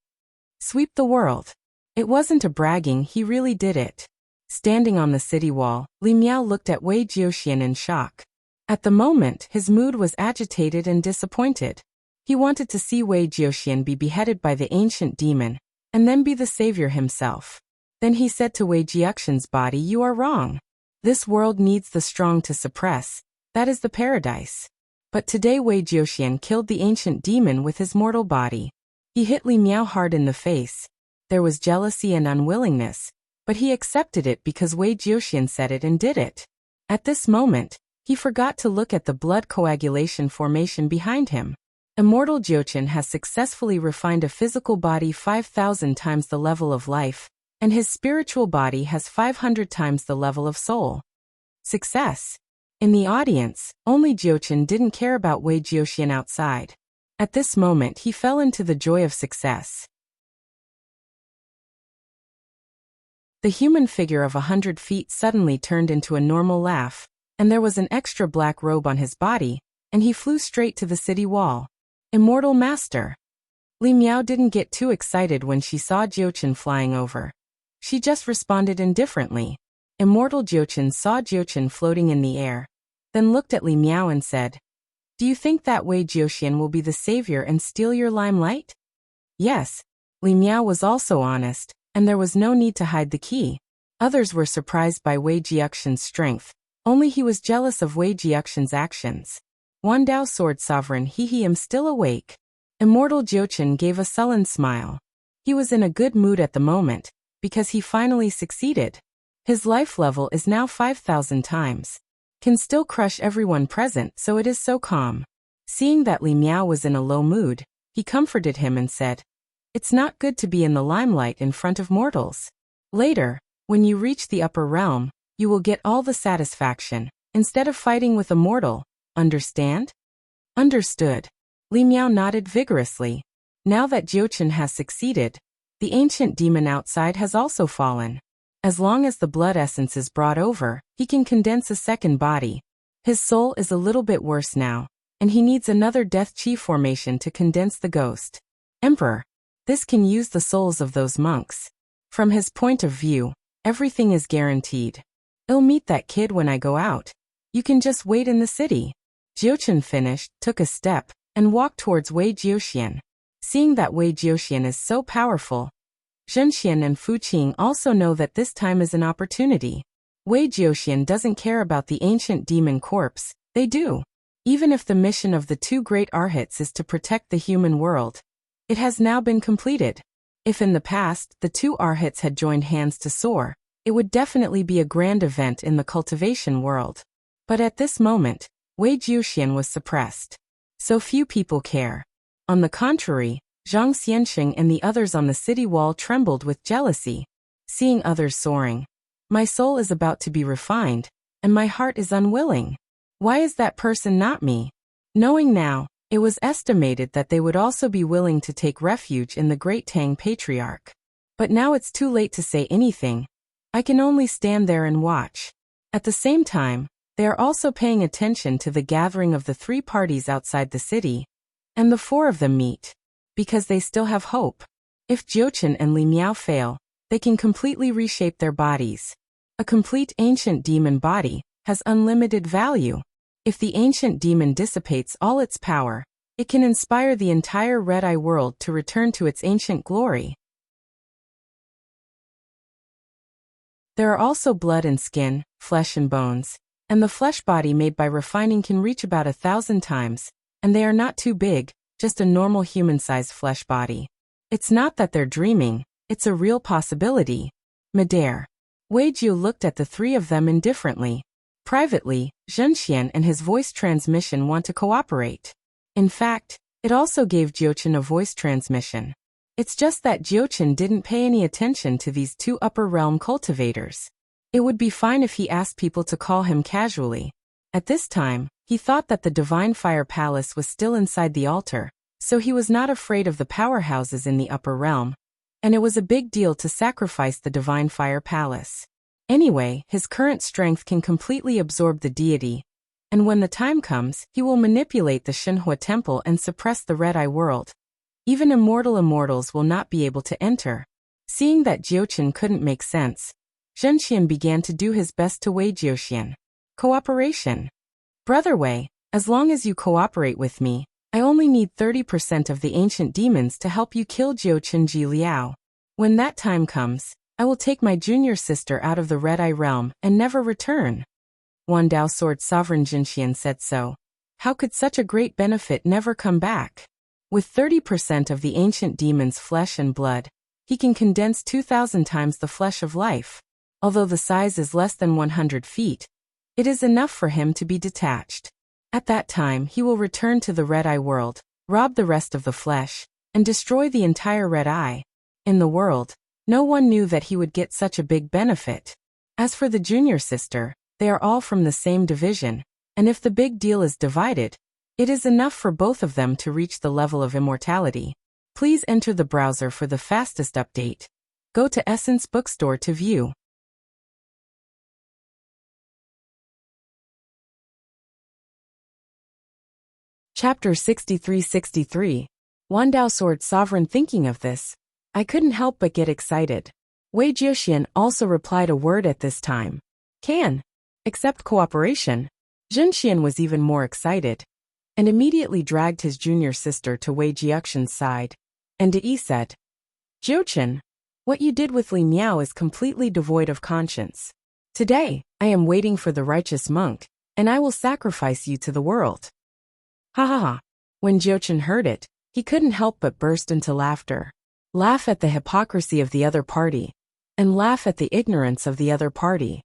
Sweep the world. It wasn't a bragging, he really did it. Standing on the city wall, Li Miao looked at Wei Jiuxian in shock. At the moment, his mood was agitated and disappointed. He wanted to see Wei Jiuxian be beheaded by the ancient demon, and then be the savior himself. Then he said to Wei Jiuxian's body, "You are wrong. This world needs the strong to suppress. That is the paradise." But today Wei Jiuxian killed the ancient demon with his mortal body. He hit Li Miao hard in the face. There was jealousy and unwillingness, but he accepted it because Wei Jiuxian said it and did it. At this moment, he forgot to look at the blood coagulation formation behind him. Immortal Jiuxian has successfully refined a physical body 5,000 times the level of life, and his spiritual body has 500 times the level of soul. Success. In the audience, only Jiuxian didn't care about Wei Jiuxian outside. At this moment he fell into the joy of success. The human figure of 100 feet suddenly turned into a normal laugh, and there was an extra black robe on his body, and he flew straight to the city wall. Immortal Master. Li Miao didn't get too excited when she saw Jiuxian flying over. She just responded indifferently. Immortal Jiuxian saw Jiuxian floating in the air, then looked at Li Miao and said, "Do you think that Wei Jiuxian will be the savior and steal your limelight?" Yes. Li Miao was also honest, and there was no need to hide the key. Others were surprised by Wei Jiuxian's strength, only he was jealous of Wei Jiuxian's actions. Wandao Sword Sovereign he am still awake. Immortal Jiuchen gave a sullen smile. He was in a good mood at the moment, because he finally succeeded. His life level is now 5,000 times. Can still crush everyone present, so it is so calm. Seeing that Li Miao was in a low mood, he comforted him and said, "It's not good to be in the limelight in front of mortals. Later, when you reach the upper realm, you will get all the satisfaction, instead of fighting with a mortal. Understand?" Understood. Li Miao nodded vigorously. Now that Jiuchen has succeeded, the ancient demon outside has also fallen. As long as the blood essence is brought over, he can condense a second body. His soul is a little bit worse now, and he needs another death chi formation to condense the ghost. Emperor, this can use the souls of those monks. From his point of view, everything is guaranteed. I'll meet that kid when I go out. You can just wait in the city. Jiuchen finished, took a step, and walked towards Wei Jiuxian. Seeing that Wei Jiuxian is so powerful, Zhenxian and Fu Qing also know that this time is an opportunity. Wei Jiuxian doesn't care about the ancient demon corpse, they do. Even if the mission of the two great arhats is to protect the human world, it has now been completed. If in the past the two arhats had joined hands to soar, it would definitely be a grand event in the cultivation world. But at this moment, Wei Jiuxian was suppressed. So few people care. On the contrary, Zhang Xianxing and the others on the city wall trembled with jealousy. Seeing others soaring, my soul is about to be refined, and my heart is unwilling. Why is that person not me? Knowing now, it was estimated that they would also be willing to take refuge in the Great Tang Patriarch. But now it's too late to say anything. I can only stand there and watch. At the same time, they are also paying attention to the gathering of the three parties outside the city, and the four of them meet, because they still have hope. If Jiuchen and Li Miao fail, they can completely reshape their bodies. A complete ancient demon body has unlimited value. If the ancient demon dissipates all its power, it can inspire the entire Red-Eye world to return to its ancient glory. There are also blood and skin, flesh and bones, and the flesh body made by refining can reach about 1,000 times, and they are not too big, just a normal human-sized flesh body. It's not that they're dreaming, it's a real possibility. Midair. Wei Jiu looked at the three of them indifferently. Privately, Zhenxian and his voice transmission want to cooperate. In fact, it also gave Jiuchen a voice transmission. It's just that Jiuchen didn't pay any attention to these two upper realm cultivators. It would be fine if he asked people to call him casually. At this time, he thought that the Divine Fire Palace was still inside the altar, so he was not afraid of the powerhouses in the upper realm, and it was a big deal to sacrifice the Divine Fire Palace. Anyway, his current strength can completely absorb the deity, and when the time comes, he will manipulate the Shenhua Temple and suppress the Red-Eye world. Even immortals will not be able to enter. Seeing that Jiuchen couldn't make sense, Zhenxian began to do his best to Wei Jiuxian. Cooperation. Brother Wei, as long as you cooperate with me, I only need 30% of the ancient demons to help you kill Jiuchen Ji Liao. When that time comes, I will take my junior sister out of the Red-Eye realm and never return. Wandao Sword Sovereign Zhenxian said so. How could such a great benefit never come back? With 30% of the ancient demon's flesh and blood, he can condense 2,000 times the flesh of life. Although the size is less than 100 feet, it is enough for him to be detached. At that time he will return to the Red-Eye world, rob the rest of the flesh, and destroy the entire Red-Eye. In the world, no one knew that he would get such a big benefit. As for the junior sister, they are all from the same division, and if the big deal is divided, it is enough for both of them to reach the level of immortality. Please enter the browser for the fastest update. Go to Essence Bookstore to view. Chapter 63-63. Wandao Sword Sovereign. Thinking of this, I couldn't help but get excited. Wei Jiuxian also replied a word at this time. Can accept cooperation. Zhenxian was even more excited, and immediately dragged his junior sister to Wei Jiuxian's side. And Yi said, Jiuchen, what you did with Li Miao is completely devoid of conscience. Today, I am waiting for the righteous monk, and I will sacrifice you to the world. Ha ha ha. When Jiuchen heard it, he couldn't help but burst into laughter. Laugh at the hypocrisy of the other party, and laugh at the ignorance of the other party.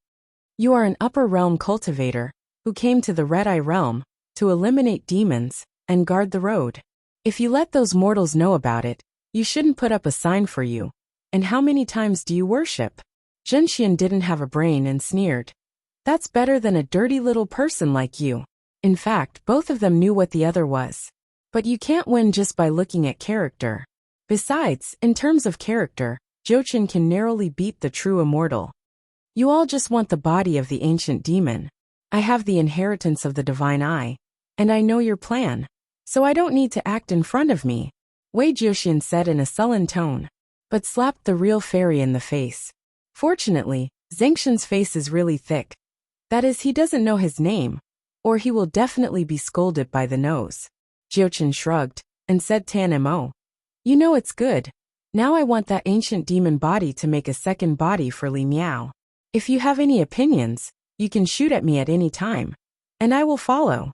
You are an upper realm cultivator, who came to the Red Eye realm, to eliminate demons, and guard the road. If you let those mortals know about it, you shouldn't put up a sign for you. And how many times do you worship? Zhenxian didn't have a brain and sneered. That's better than a dirty little person like you. In fact, both of them knew what the other was. But you can't win just by looking at character. Besides, in terms of character, Jiuchen can narrowly beat the true immortal. You all just want the body of the ancient demon. I have the inheritance of the divine eye, and I know your plan. So I don't need to act in front of me, Wei Jiuxian said in a sullen tone, but slapped the real fairy in the face. Fortunately, Zhengxian's face is really thick. That is, he doesn't know his name, or he will definitely be scolded by the nose. Jiuchen shrugged, and said Tan-mo. You know it's good. Now I want that ancient demon body to make a second body for Li Miao. If you have any opinions, you can shoot at me at any time, and I will follow.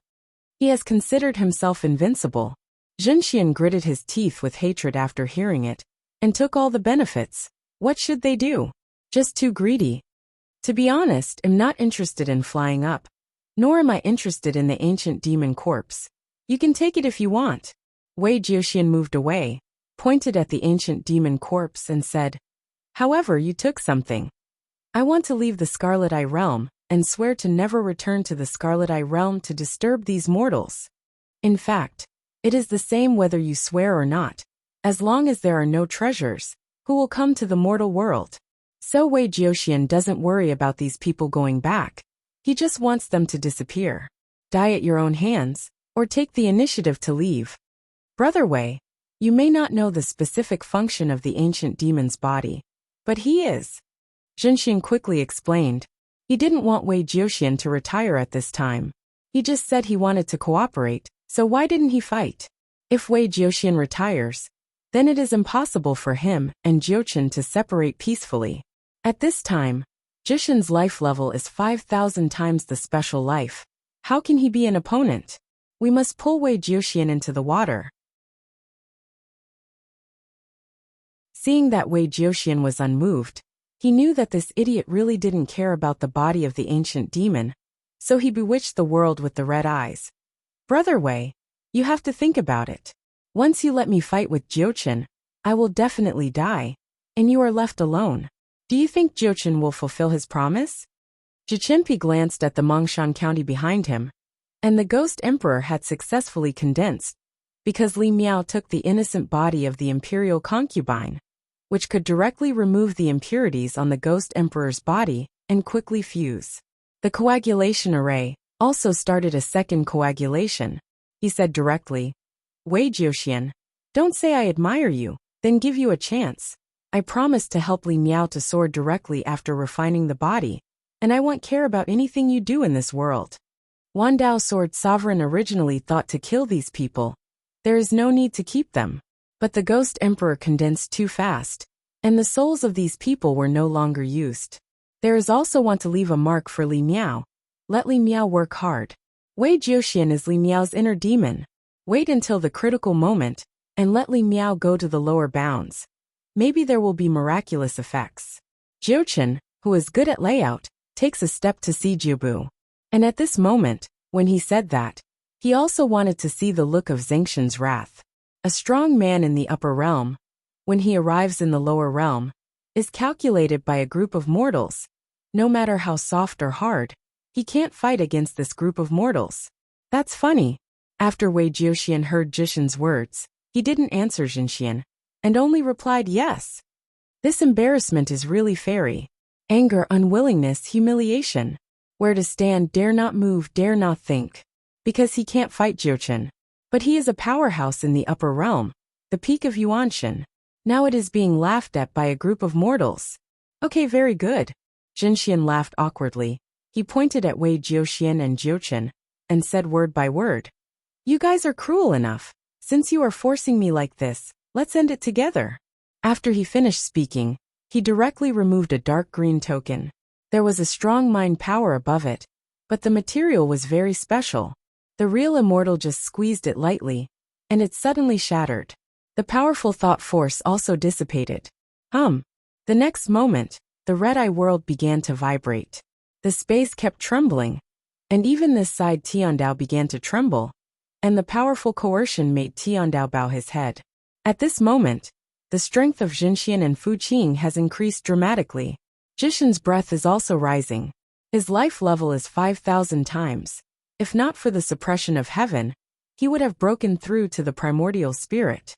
He has considered himself invincible. Zhenxian gritted his teeth with hatred after hearing it, and took all the benefits. What should they do? Just too greedy. To be honest, I'm not interested in flying up, nor am I interested in the ancient demon corpse. You can take it if you want. Wei Jiuxian moved away, pointed at the ancient demon corpse and said, however, you took something. I want to leave the Scarlet Eye realm, and swear to never return to the Scarlet Eye realm to disturb these mortals. In fact, it is the same whether you swear or not, as long as there are no treasures, who will come to the mortal world. So Wei Jiuxian doesn't worry about these people going back. He just wants them to disappear. Die at your own hands, or take the initiative to leave. Brother Wei, you may not know the specific function of the ancient demon's body, but he is. Zhenxian quickly explained. He didn't want Wei Jiuxian to retire at this time. He just said he wanted to cooperate, so why didn't he fight? If Wei Jiuxian retires, then it is impossible for him and Jiuchen to separate peacefully. At this time, Jiuchen's life level is 5,000 times the special life. How can he be an opponent? We must pull Wei Jiuxian into the water. Seeing that Wei Jiuxian was unmoved, he knew that this idiot really didn't care about the body of the ancient demon, so he bewitched the world with the red eyes. Brother Wei, you have to think about it. Once you let me fight with Jiuchen, I will definitely die, and you are left alone. Do you think Jiuchen will fulfill his promise? Jichengpi glanced at the Mongshan County behind him, and the Ghost Emperor had successfully condensed, because Li Miao took the innocent body of the imperial concubine, which could directly remove the impurities on the Ghost Emperor's body and quickly fuse. The coagulation array also started a second coagulation. He said directly, Wei Jiuxian, don't say I admire you, then give you a chance. I promised to help Li Miao to soar directly after refining the body, and I won't care about anything you do in this world. Wandao Sword Sovereign originally thought to kill these people. There is no need to keep them. But the Ghost Emperor condensed too fast, and the souls of these people were no longer used. There is also want to leave a mark for Li Miao. Let Li Miao work hard. Wei Jiuxian is Li Miao's inner demon. Wait until the critical moment, and let Li Miao go to the lower bounds. Maybe there will be miraculous effects. Jiuchen, who is good at layout, takes a step to see Jiubu. And at this moment, when he said that, he also wanted to see the look of Zhengxian's wrath. A strong man in the upper realm, when he arrives in the lower realm, is calculated by a group of mortals. No matter how soft or hard, he can't fight against this group of mortals. That's funny. After Wei Jiuxian heard Jishin's words, he didn't answer Zhenxian, and only replied yes. This embarrassment is really fairy. Anger, unwillingness, humiliation. Where to stand, dare not move, dare not think. Because he can't fight Jiuchen. But he is a powerhouse in the upper realm, the peak of Yuanshan. Now it is being laughed at by a group of mortals. Okay, very good. Zhenxian laughed awkwardly. He pointed at Wei Jiuxian and Jiuchen, and said word by word. You guys are cruel enough. Since you are forcing me like this, let's end it together. After he finished speaking, he directly removed a dark green token. There was a strong mind power above it, but the material was very special. The real immortal just squeezed it lightly, and it suddenly shattered. The powerful thought force also dissipated. The next moment, the red-eye world began to vibrate. The space kept trembling, and even this side Tiandao began to tremble, and the powerful coercion made Tiandao bow his head. At this moment, the strength of Jinxian and Fu Qing has increased dramatically. Jishin's breath is also rising. His life level is 5,000 times. If not for the suppression of heaven, he would have broken through to the primordial spirit.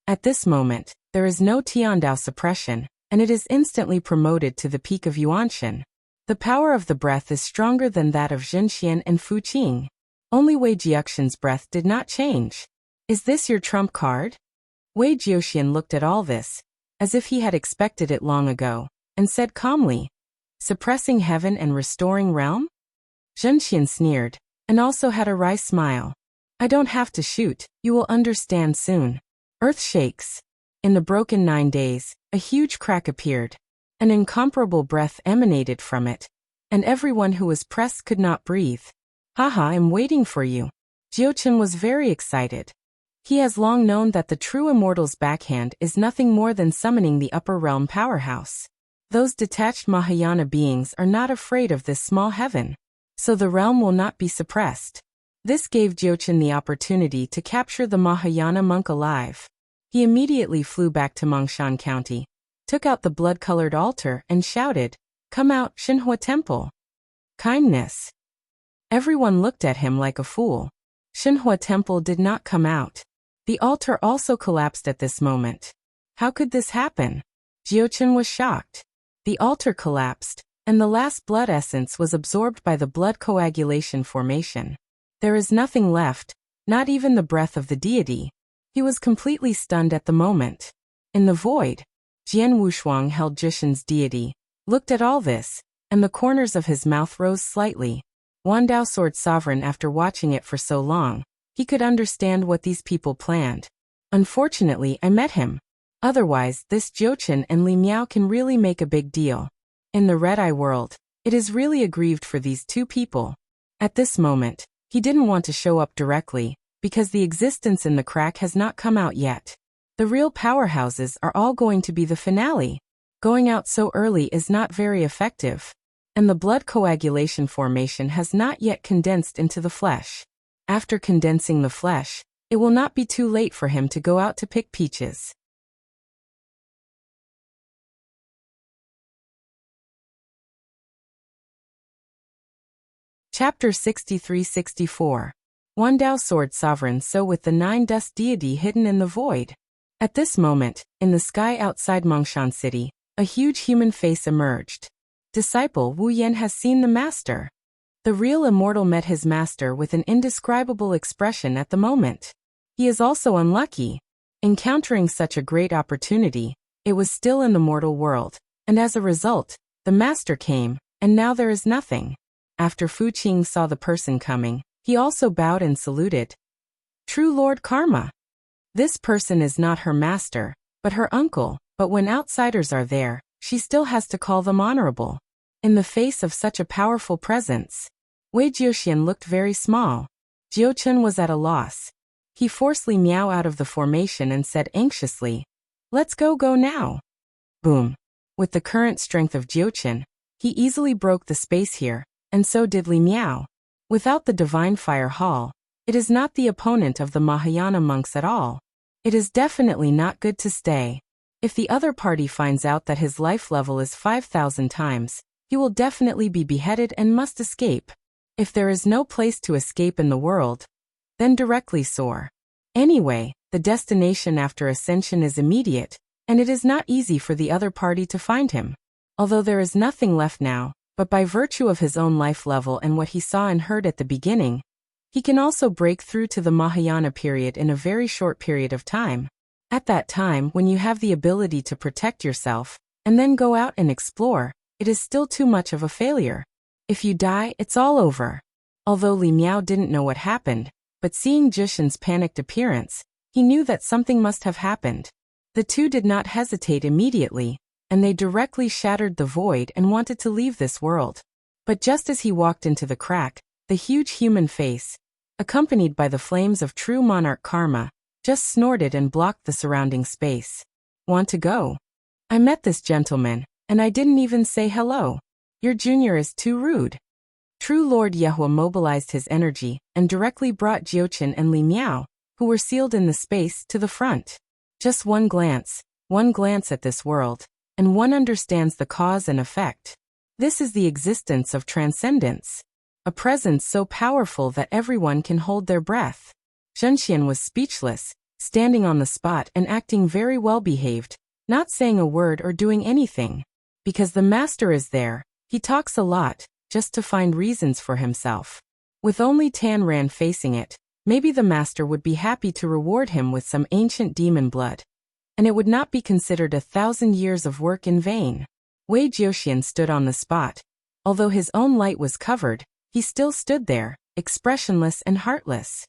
At this moment, there is no Tiandao suppression, and it is instantly promoted to the peak of Yuanshan. The power of the breath is stronger than that of Jinxian and Fu Qing. Only Wei Jiuxian's breath did not change. Is this your trump card? Wei Jiuxian looked at all this, as if he had expected it long ago, and said calmly, suppressing heaven and restoring realm? Jinxian sneered, and also had a wry smile. I don't have to shoot, you will understand soon. Earth shakes. In the broken 9 days, a huge crack appeared. An incomparable breath emanated from it, and everyone who was pressed could not breathe. Haha, I'm waiting for you. Jiuchen was very excited. He has long known that the true immortal's backhand is nothing more than summoning the upper realm powerhouse. Those detached Mahayana beings are not afraid of this small heaven, so the realm will not be suppressed. This gave Jiuchen the opportunity to capture the Mahayana monk alive. He immediately flew back to Mongshan County, took out the blood-colored altar and shouted, "Come out, Xinhua Temple!" Kindness. Everyone looked at him like a fool. Xinhua Temple did not come out. The altar also collapsed at this moment. How could this happen? Jiuchen was shocked. The altar collapsed, and the last blood essence was absorbed by the blood coagulation formation. There is nothing left, not even the breath of the deity. He was completely stunned at the moment. In the void, Jian Wushuang held Jishin's deity, looked at all this, and the corners of his mouth rose slightly. Wandao Sword Sovereign, after watching it for so long, he could understand what these people planned. Unfortunately, I met him. Otherwise, this Jiuchen and Li Miao can really make a big deal. In the red-eye world, it is really aggrieved for these two people. At this moment, he didn't want to show up directly, because the existence in the crack has not come out yet. The real powerhouses are all going to be the finale. Going out so early is not very effective. And the blood coagulation formation has not yet condensed into the flesh. After condensing the flesh, it will not be too late for him to go out to pick peaches. Chapter 63-64. Wandao Sword Sovereign. So with the 9 dust deity hidden in the void. At this moment, in the sky outside Mongshan City, a huge human face emerged. Disciple Wu Yan has seen the master. The real immortal met his master with an indescribable expression at the moment. He is also unlucky. Encountering such a great opportunity, it was still in the mortal world, and as a result, the master came, and now there is nothing. After Fu Qing saw the person coming, he also bowed and saluted. True Lord Karma. This person is not her master, but her uncle, but when outsiders are there, she still has to call them honorable. In the face of such a powerful presence, Wei Jiuxian looked very small. Jiuchen was at a loss. He forced Li Miao out of the formation and said anxiously, "Let's go now." Boom. With the current strength of Jiuchen, he easily broke the space here, and so did Li Miao. Without the Divine Fire Hall, it is not the opponent of the Mahayana monks at all. It is definitely not good to stay. If the other party finds out that his life level is 5,000 times, he will definitely be beheaded and must escape. If there is no place to escape in the world, then directly soar. Anyway, the destination after ascension is immediate, and it is not easy for the other party to find him. Although there is nothing left now, but by virtue of his own life level and what he saw and heard at the beginning, he can also break through to the Mahayana period in a very short period of time. At that time, when you have the ability to protect yourself, and then go out and explore, it is still too much of a failure. If you die, it's all over. Although Li Miao didn't know what happened, but seeing Jishin's panicked appearance, he knew that something must have happened. The two did not hesitate immediately, and they directly shattered the void and wanted to leave this world. But just as he walked into the crack, the huge human face, accompanied by the flames of true monarch karma, just snorted and blocked the surrounding space. Want to go? I met this gentleman, and I didn't even say hello. Your junior is too rude. True Lord Yehua mobilized his energy and directly brought Jiuqin and Li Miao, who were sealed in the space, to the front. Just one glance at this world, and one understands the cause and effect. This is the existence of transcendence. A presence so powerful that everyone can hold their breath. Zhenxian was speechless, standing on the spot and acting very well behaved, not saying a word or doing anything. Because the master is there, he talks a lot, just to find reasons for himself. With only Tan Ran facing it, maybe the master would be happy to reward him with some ancient demon blood. And it would not be considered 1,000 years of work in vain. Wei Jiuxian stood on the spot. Although his own light was covered, he still stood there, expressionless and heartless.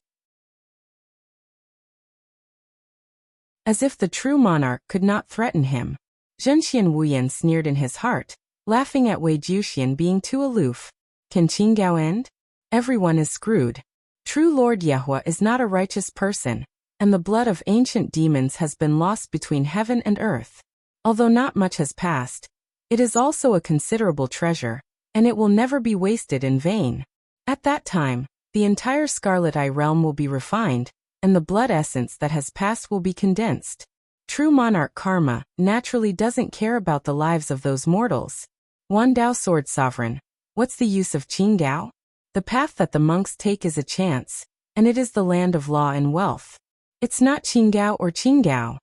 As if the true monarch could not threaten him. Zhenxian Wuyan sneered in his heart, laughing at Wei Jiuxian being too aloof. Can Qinggao end? Everyone is screwed. True Lord Yehua is not a righteous person, and the blood of ancient demons has been lost between heaven and earth. Although not much has passed, it is also a considerable treasure, and it will never be wasted in vain. At that time, the entire Scarlet Eye realm will be refined, and the blood essence that has passed will be condensed. True monarch karma naturally doesn't care about the lives of those mortals. Wandao Sword Sovereign, what's the use of Qinggao? The path that the monks take is a chance, and it is the land of law and wealth. It's not Qinggao or Qinggao.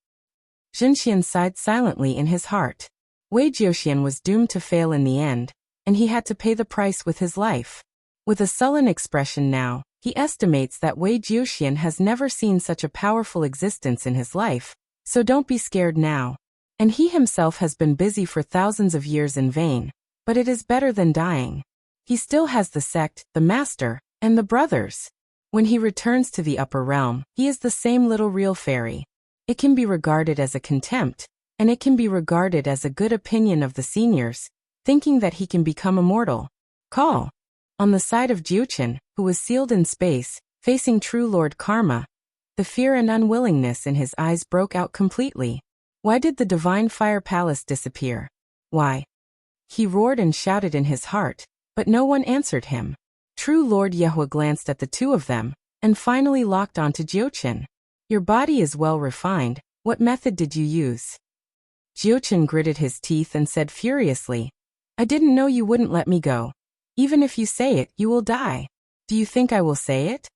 Zhenxian sighed silently in his heart. Wei Jiuxian was doomed to fail in the end, and he had to pay the price with his life. With a sullen expression now, he estimates that Wei Jiuxian has never seen such a powerful existence in his life, so don't be scared now. And he himself has been busy for thousands of years in vain, but it is better than dying. He still has the sect, the master, and the brothers. When he returns to the upper realm, he is the same little real fairy. It can be regarded as a contempt, and it can be regarded as a good opinion of the seniors, thinking that he can become immortal. Call. On the side of Jiuqin, who was sealed in space, facing true Lord Karma, the fear and unwillingness in his eyes broke out completely. Why did the divine fire palace disappear? Why? He roared and shouted in his heart, but no one answered him. True Lord Yehua glanced at the two of them, and finally locked onto Jiuqin. Your body is well refined, what method did you use? Jiuqin gritted his teeth and said furiously, I didn't know you wouldn't let me go. Even if you say it, you will die. Do you think I will say it?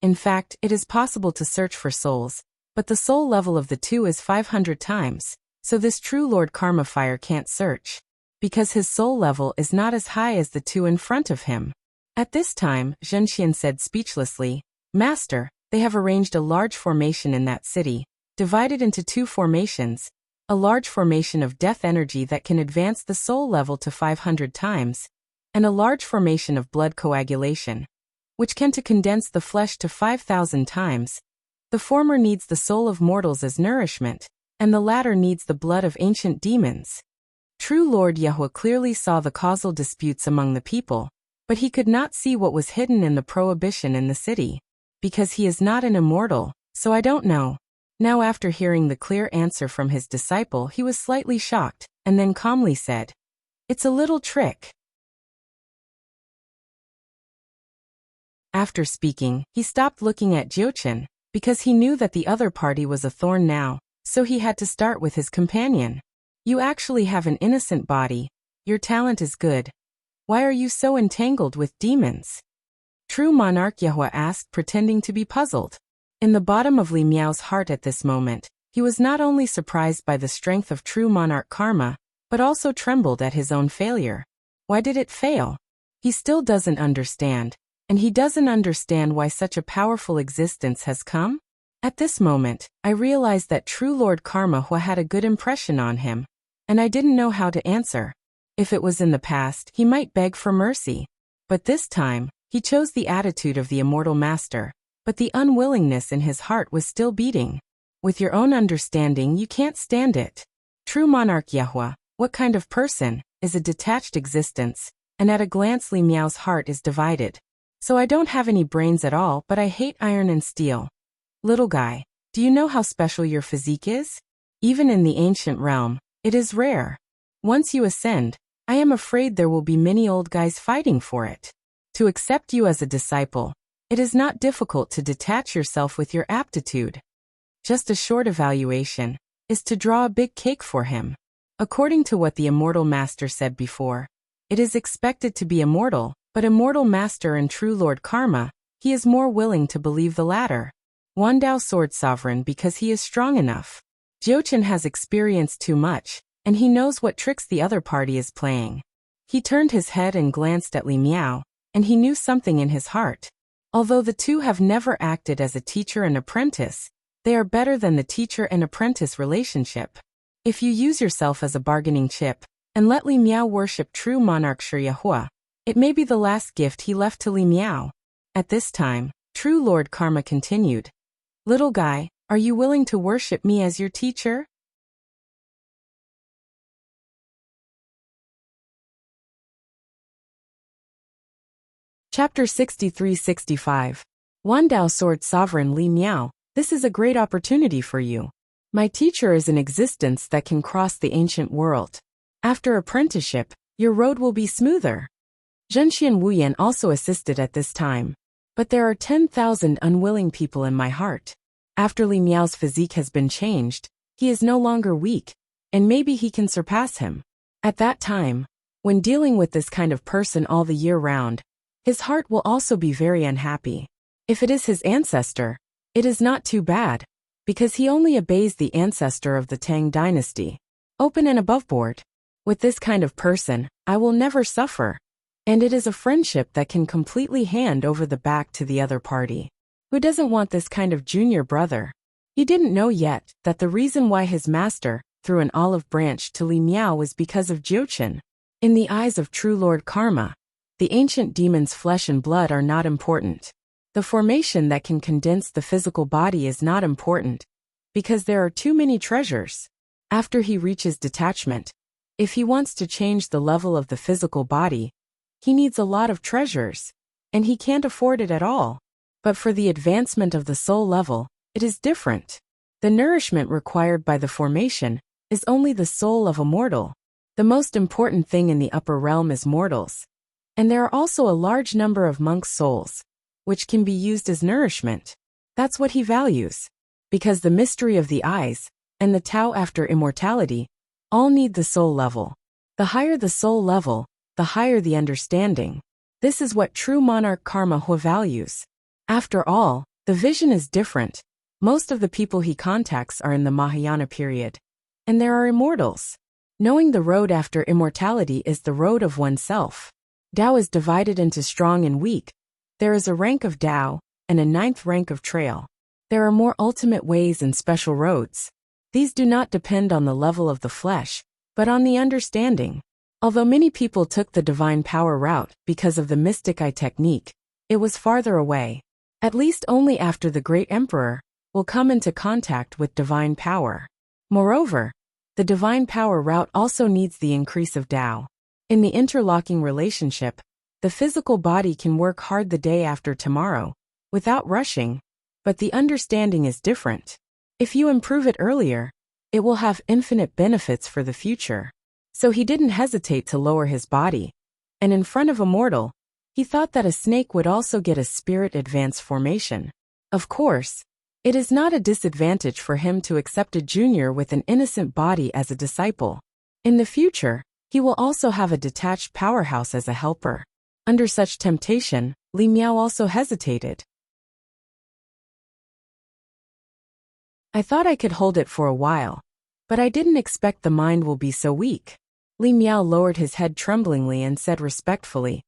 In fact, it is possible to search for souls, but the soul level of the two is 500 times, so this true Lord Karma Fire can't search, because his soul level is not as high as the two in front of him. At this time, Zhenxian said speechlessly, Master, they have arranged a large formation in that city, divided into two formations, a large formation of death energy that can advance the soul level to 500 times, and a large formation of blood coagulation, which can to condense the flesh to 5,000 times. The former needs the soul of mortals as nourishment, and the latter needs the blood of ancient demons. True Lord Yehua clearly saw the causal disputes among the people, but he could not see what was hidden in the prohibition in the city. Because he is not an immortal, so I don't know. Now after hearing the clear answer from his disciple, he was slightly shocked, and then calmly said, It's a little trick. After speaking, he stopped looking at Jiuqin, because he knew that the other party was a thorn now, so he had to start with his companion. You actually have an innocent body. Your talent is good. Why are you so entangled with demons? True Monarch Yehua asked, pretending to be puzzled. In the bottom of Li Miao's heart at this moment, he was not only surprised by the strength of true monarch karma, but also trembled at his own failure. Why did it fail? He still doesn't understand, and he doesn't understand why such a powerful existence has come. At this moment, I realized that true Lord Karma had a good impression on him, and I didn't know how to answer. If it was in the past, he might beg for mercy. But this time, he chose the attitude of the immortal master, but the unwillingness in his heart was still beating. With your own understanding, you can't stand it. True Monarch Yehua, what kind of person is a detached existence, and at a glance Li Miao's heart is divided. So I don't have any brains at all, but I hate iron and steel. Little guy, do you know how special your physique is? Even in the ancient realm, it is rare. Once you ascend, I am afraid there will be many old guys fighting for it. To accept you as a disciple, it is not difficult to detach yourself with your aptitude. Just a short evaluation is to draw a big cake for him. According to what the immortal master said before, it is expected to be immortal, but immortal master and true Lord Karma, he is more willing to believe the latter. Wandao Sword Sovereign because he is strong enough. Jiuchen has experienced too much, and he knows what tricks the other party is playing. He turned his head and glanced at Li Miao, and he knew something in his heart. Although the two have never acted as a teacher and apprentice, they are better than the teacher and apprentice relationship. If you use yourself as a bargaining chip, and let Li Miao worship true monarch Shi Yahua, it may be the last gift he left to Li Miao. At this time, true Lord Karma continued. Little guy, are you willing to worship me as your teacher? Chapter 63-65. Wandao Sword Sovereign Li Miao, this is a great opportunity for you. My teacher is an existence that can cross the ancient world. After apprenticeship, your road will be smoother. Zhenxian Wuyan also assisted at this time. But there are 10,000 unwilling people in my heart. After Li Miao's physique has been changed, he is no longer weak, and maybe he can surpass him. At that time, when dealing with this kind of person all the year round, his heart will also be very unhappy. If it is his ancestor, it is not too bad, because he only obeys the ancestor of the Tang dynasty. Open and aboveboard. With this kind of person, I will never suffer. And it is a friendship that can completely hand over the back to the other party. Who doesn't want this kind of junior brother? He didn't know yet that the reason why his master threw an olive branch to Li Miao was because of Jiuchen. In the eyes of true Lord Karma, the ancient demon's flesh and blood are not important. The formation that can condense the physical body is not important, because there are too many treasures. After he reaches detachment, if he wants to change the level of the physical body, he needs a lot of treasures, and he can't afford it at all. But for the advancement of the soul level, it is different. The nourishment required by the formation is only the soul of a mortal. The most important thing in the upper realm is mortals. And there are also a large number of monks' souls, which can be used as nourishment. That's what he values. Because the mystery of the eyes, and the Tao after immortality, all need the soul level. The higher the soul level, the higher the understanding. This is what true monarch Karma Hu values. After all, the vision is different. Most of the people he contacts are in the Mahayana period. And there are immortals. Knowing the road after immortality is the road of oneself. Tao is divided into strong and weak. There is a rank of Tao, and a 9th rank of trail. There are more ultimate ways and special roads. These do not depend on the level of the flesh, but on the understanding. Although many people took the divine power route because of the mystic eye technique, it was farther away. At least only after the great emperor will come into contact with divine power. Moreover, the divine power route also needs the increase of Tao. In the interlocking relationship, the physical body can work hard the day after tomorrow, without rushing, but the understanding is different. If you improve it earlier, it will have infinite benefits for the future. So he didn't hesitate to lower his body, and in front of a mortal, he thought that a snake would also get a spirit advance formation. Of course, it is not a disadvantage for him to accept a junior with an innocent body as a disciple. In the future, he will also have a detached powerhouse as a helper. Under such temptation, Li Miao also hesitated. I thought I could hold it for a while, but I didn't expect the mind will be so weak. Li Miao lowered his head tremblingly and said respectfully,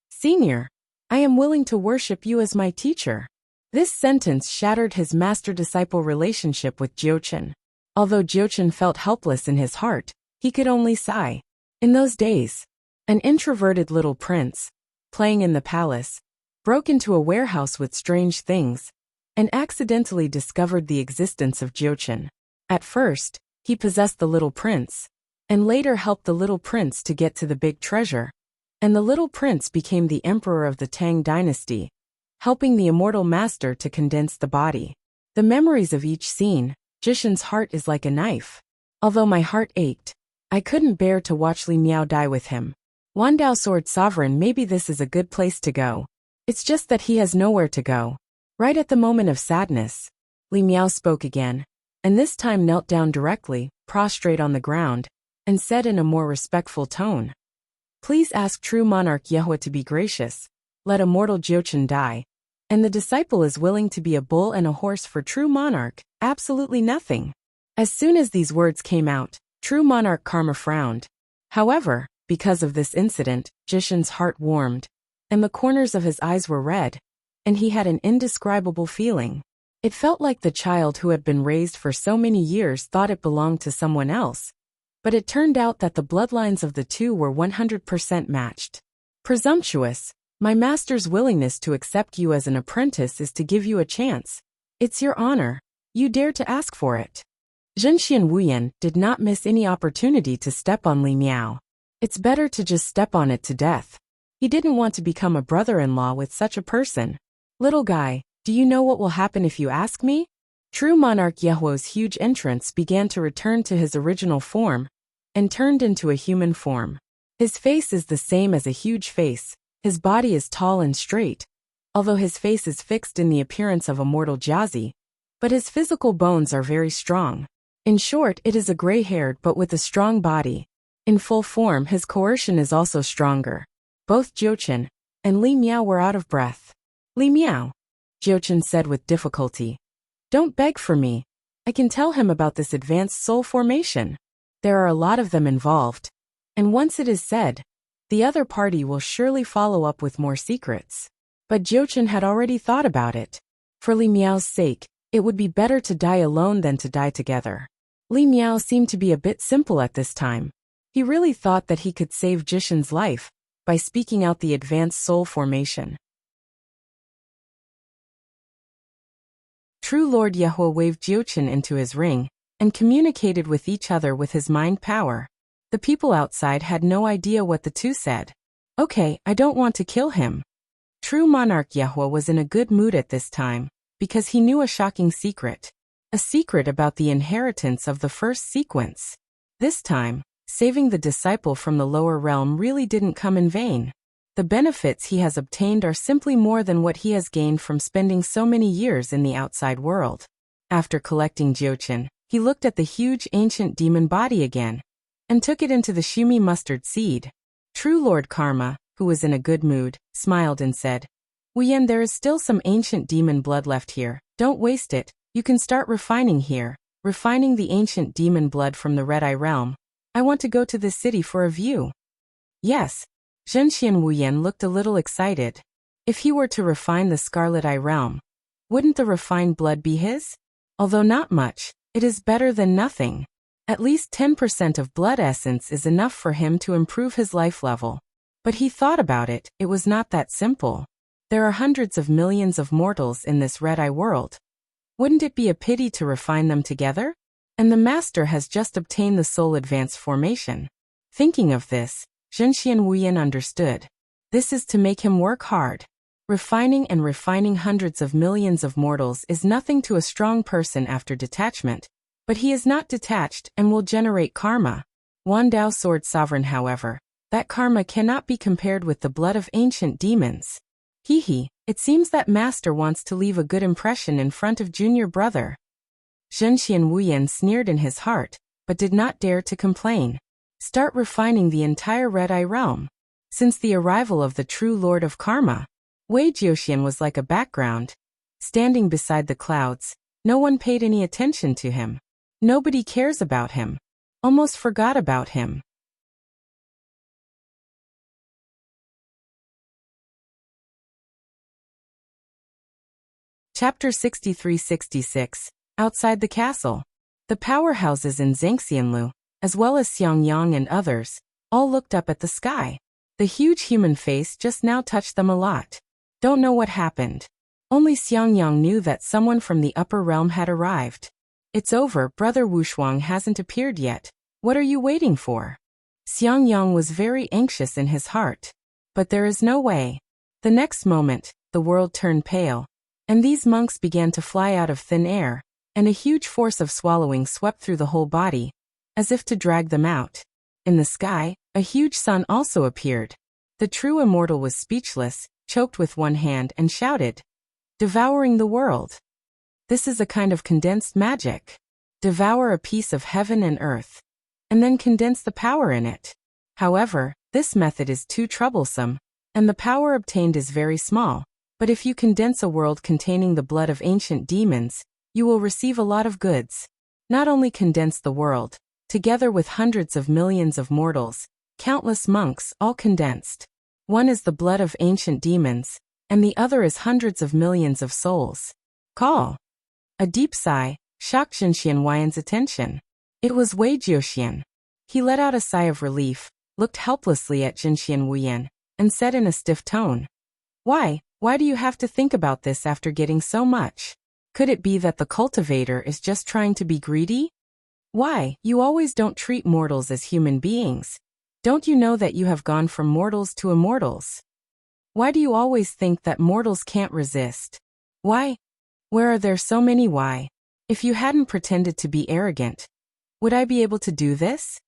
Senior, I am willing to worship you as my teacher. This sentence shattered his master-disciple relationship with Jiuchen. Although Jiuchen felt helpless in his heart, he could only sigh. In those days, an introverted little prince, playing in the palace, broke into a warehouse with strange things, and accidentally discovered the existence of Jiuchen. At first, he possessed the little prince, and later helped the little prince to get to the big treasure. and the little prince became the emperor of the Tang dynasty, helping the immortal master to condense the body. The memories of each scene, Jishin's heart is like a knife. Although my heart ached, I couldn't bear to watch Li Miao die with him. Wandao Sword Sovereign, maybe this is a good place to go. It's just that he has nowhere to go. Right at the moment of sadness, Li Miao spoke again, and this time knelt down directly, prostrate on the ground, and said in a more respectful tone, "Please ask true monarch Yehua to be gracious. Let immortal Jiuchen die. And the disciple is willing to be a bull and a horse for true monarch, absolutely nothing." As soon as these words came out, true monarch Karma frowned. However, because of this incident, Jishin's heart warmed, and the corners of his eyes were red, and he had an indescribable feeling. It felt like the child who had been raised for so many years thought it belonged to someone else, but it turned out that the bloodlines of the two were 100% matched. "Presumptuous, my master's willingness to accept you as an apprentice is to give you a chance. It's your honor. You dare to ask for it." Zhenxian Wuyan did not miss any opportunity to step on Li Miao. It's better to just step on it to death. He didn't want to become a brother-in-law with such a person. "Little guy, do you know what will happen if you ask me?" True monarch Yehuo's huge entrance began to return to his original form, and turned into a human form. His face is the same as a huge face. His body is tall and straight, although his face is fixed in the appearance of a mortal Jiazi, but his physical bones are very strong. In short, it is a gray-haired but with a strong body. In full form, his coercion is also stronger. Both Jiuchen and Li Miao were out of breath. "Li Miao," Jiuchen said with difficulty, "don't beg for me. I can tell him about this advanced soul formation. There are a lot of them involved, and once it is said, the other party will surely follow up with more secrets." But Jiuchen had already thought about it. For Li Miao's sake, it would be better to die alone than to die together. Li Miao seemed to be a bit simple at this time. He really thought that he could save Jishin's life by speaking out the advanced soul formation. True Lord Yehua waved Jiuchen into his ring and communicated with each other with his mind power. The people outside had no idea what the two said. "Okay, I don't want to kill him." True monarch Yehua was in a good mood at this time, because he knew a shocking secret. A secret about the inheritance of the first sequence. This time, saving the disciple from the lower realm really didn't come in vain. The benefits he has obtained are simply more than what he has gained from spending so many years in the outside world. After collecting Jiuchen, he looked at the huge ancient demon body again, and took it into the Shumi mustard seed. True Lord Karma, who was in a good mood, smiled and said, "Wuyan, there is still some ancient demon blood left here. Don't waste it. You can start refining here, refining the ancient demon blood from the Red Eye realm. I want to go to this city for a view." Yes. Zhenxian Wuyan looked a little excited. If he were to refine the Scarlet Eye realm, wouldn't the refined blood be his? Although not much, it is better than nothing. At least 10% of blood essence is enough for him to improve his life level. But he thought about it, it was not that simple. There are hundreds of millions of mortals in this Red Eye world. Wouldn't it be a pity to refine them together? And the master has just obtained the soul advance formation. Thinking of this, Zhenxian Wuyan understood. This is to make him work hard. Refining and refining hundreds of millions of mortals is nothing to a strong person after detachment, but he is not detached and will generate karma. Wandao Sword Sovereign, however, that karma cannot be compared with the blood of ancient demons. It seems that master wants to leave a good impression in front of junior brother. Zhenxian Wuyan sneered in his heart, but did not dare to complain. Start refining the entire Red Eye realm. Since the arrival of the true Lord of Karma, Wei Jiuxian was like a background. Standing beside the clouds, no one paid any attention to him. Nobody cares about him. Almost forgot about him. Chapter 63-66. Outside the castle. The powerhouses in Zhangxianlu, as well as Xiangyang and others, all looked up at the sky. The huge human face just now touched them a lot. Don't know what happened. Only Xiangyang knew that someone from the upper realm had arrived. It's over, Brother Wushuang hasn't appeared yet. What are you waiting for? Xiangyang was very anxious in his heart. But there is no way. The next moment, the world turned pale, and these monks began to fly out of thin air, and a huge force of swallowing swept through the whole body, as if to drag them out. In the sky, a huge sun also appeared. The true immortal was speechless, choked with one hand, and shouted, "Devouring the world! This is a kind of condensed magic. Devour a piece of heaven and earth, and then condense the power in it. However, this method is too troublesome, and the power obtained is very small. But if you condense a world containing the blood of ancient demons, you will receive a lot of goods. Not only condense the world, together with hundreds of millions of mortals, countless monks, all condensed. One is the blood of ancient demons, and the other is hundreds of millions of souls. Call." A deep sigh shocked Jinxian Huaiyan's attention. It was Wei Jiuxian. He let out a sigh of relief, looked helplessly at Jinxian Huaiyan, and said in a stiff tone, Why do you have to think about this after getting so much? Could it be that the cultivator is just trying to be greedy? Why, you always don't treat mortals as human beings. Don't you know that you have gone from mortals to immortals? Why do you always think that mortals can't resist? Why? Where are there so many why? If you hadn't pretended to be arrogant, would I be able to do this?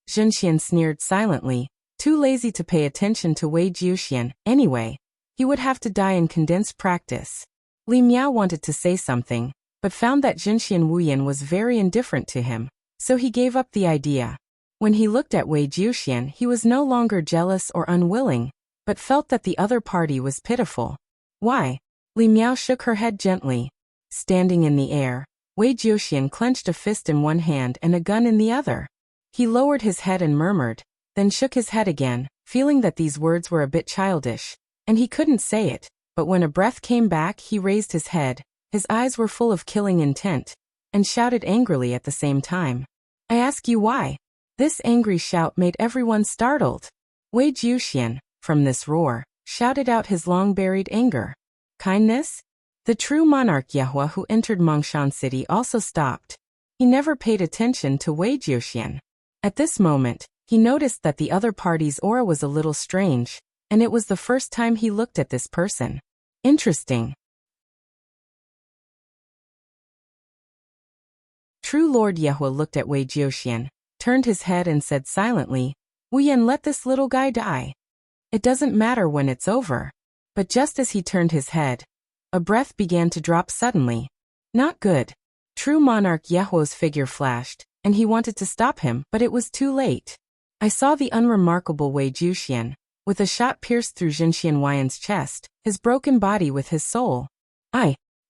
Jinxian sneered silently, too lazy to pay attention to Wei Jiuxian. Anyway, he would have to die in condensed practice. Li Miao wanted to say something, but found that Jinxian Huaiyan was very indifferent to him, so he gave up the idea. When he looked at Wei Jiuxian, he was no longer jealous or unwilling, but felt that the other party was pitiful. Why? Li Miao shook her head gently. Standing in the air, Wei Jiuxian clenched a fist in one hand and a gun in the other. He lowered his head and murmured, then shook his head again, feeling that these words were a bit childish, and he couldn't say it, but when a breath came back he raised his head, his eyes were full of killing intent, and shouted angrily at the same time. I ask you why? This angry shout made everyone startled. Wei Jiuxian, from this roar, shouted out his long-buried anger. Kindness? The true monarch Yehua who entered Mongshan City also stopped. He never paid attention to Wei Jiuxian. At this moment, he noticed that the other party's aura was a little strange, and it was the first time he looked at this person. Interesting. True Lord Yehua looked at Wei Jiuxian, turned his head and said silently, Huaiyan, let this little guy die. It doesn't matter when it's over. But just as he turned his head, a breath began to drop suddenly. Not good. True monarch Yehua's figure flashed, and he wanted to stop him, but it was too late. I saw the unremarkable Wei Jiuxian, with a shot pierced through Jinxian Huaiyan's chest, his broken body with his soul.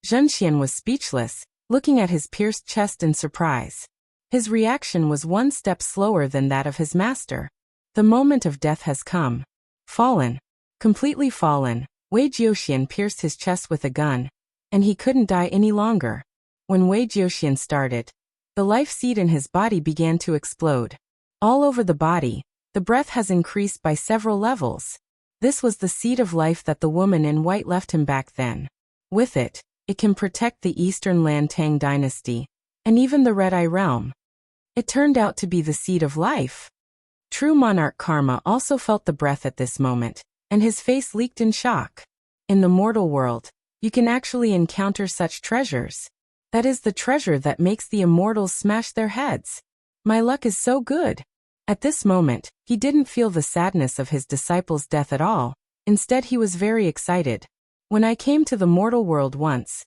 Jinxian was speechless, looking at his pierced chest in surprise. His reaction was one step slower than that of his master. The moment of death has come. Fallen. Completely fallen, Wei Jiuxian pierced his chest with a gun, and he couldn't die any longer. When Wei Jiuxian started, the life seed in his body began to explode. All over the body, the breath has increased by several levels. This was the seed of life that the woman in white left him back then. With it, it can protect the Eastern Lan Tang dynasty, and even the Red Eye realm. It turned out to be the seed of life. True monarch Karma also felt the breath at this moment, and his face leaked in shock. In the mortal world, you can actually encounter such treasures. That is the treasure that makes the immortals smash their heads. My luck is so good. At this moment, he didn't feel the sadness of his disciple's death at all. Instead, he was very excited. When I came to the mortal world once,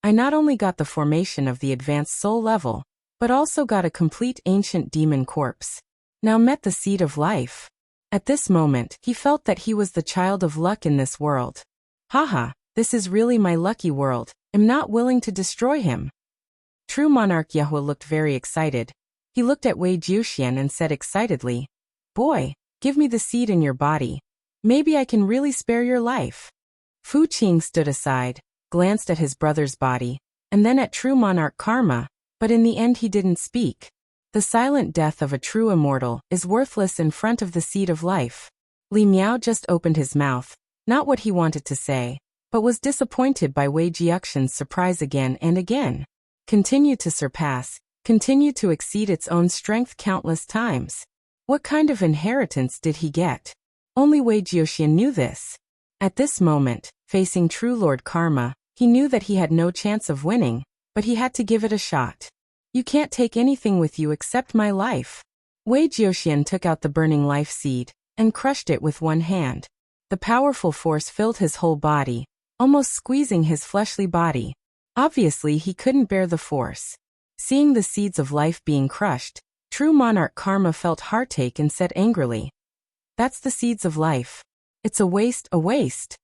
I not only got the formation of the advanced soul level, but also got a complete ancient demon corpse. Now met the seed of life. At this moment, he felt that he was the child of luck in this world. Haha, this is really my lucky world. I'm not willing to destroy him. True monarch Yehua looked very excited. He looked at Wei Jiuxian and said excitedly, Boy, give me the seed in your body. Maybe I can really spare your life. Fu Qing stood aside, glanced at his brother's body, and then at true monarch Karma, but in the end he didn't speak. The silent death of a true immortal is worthless in front of the seed of life. Li Miao just opened his mouth, not what he wanted to say, but was disappointed by Wei Jiuxian's surprise again and again. Continued to surpass, continued to exceed its own strength countless times. What kind of inheritance did he get? Only Wei Jiuxian knew this. At this moment, facing true Lord Karma, he knew that he had no chance of winning, but he had to give it a shot. You can't take anything with you except my life. Wei Jiuxian took out the burning life seed and crushed it with one hand. The powerful force filled his whole body, almost squeezing his fleshly body. Obviously, he couldn't bear the force. Seeing the seeds of life being crushed, true monarch Karma felt heartache and said angrily, "That's the seeds of life. It's a waste, a waste."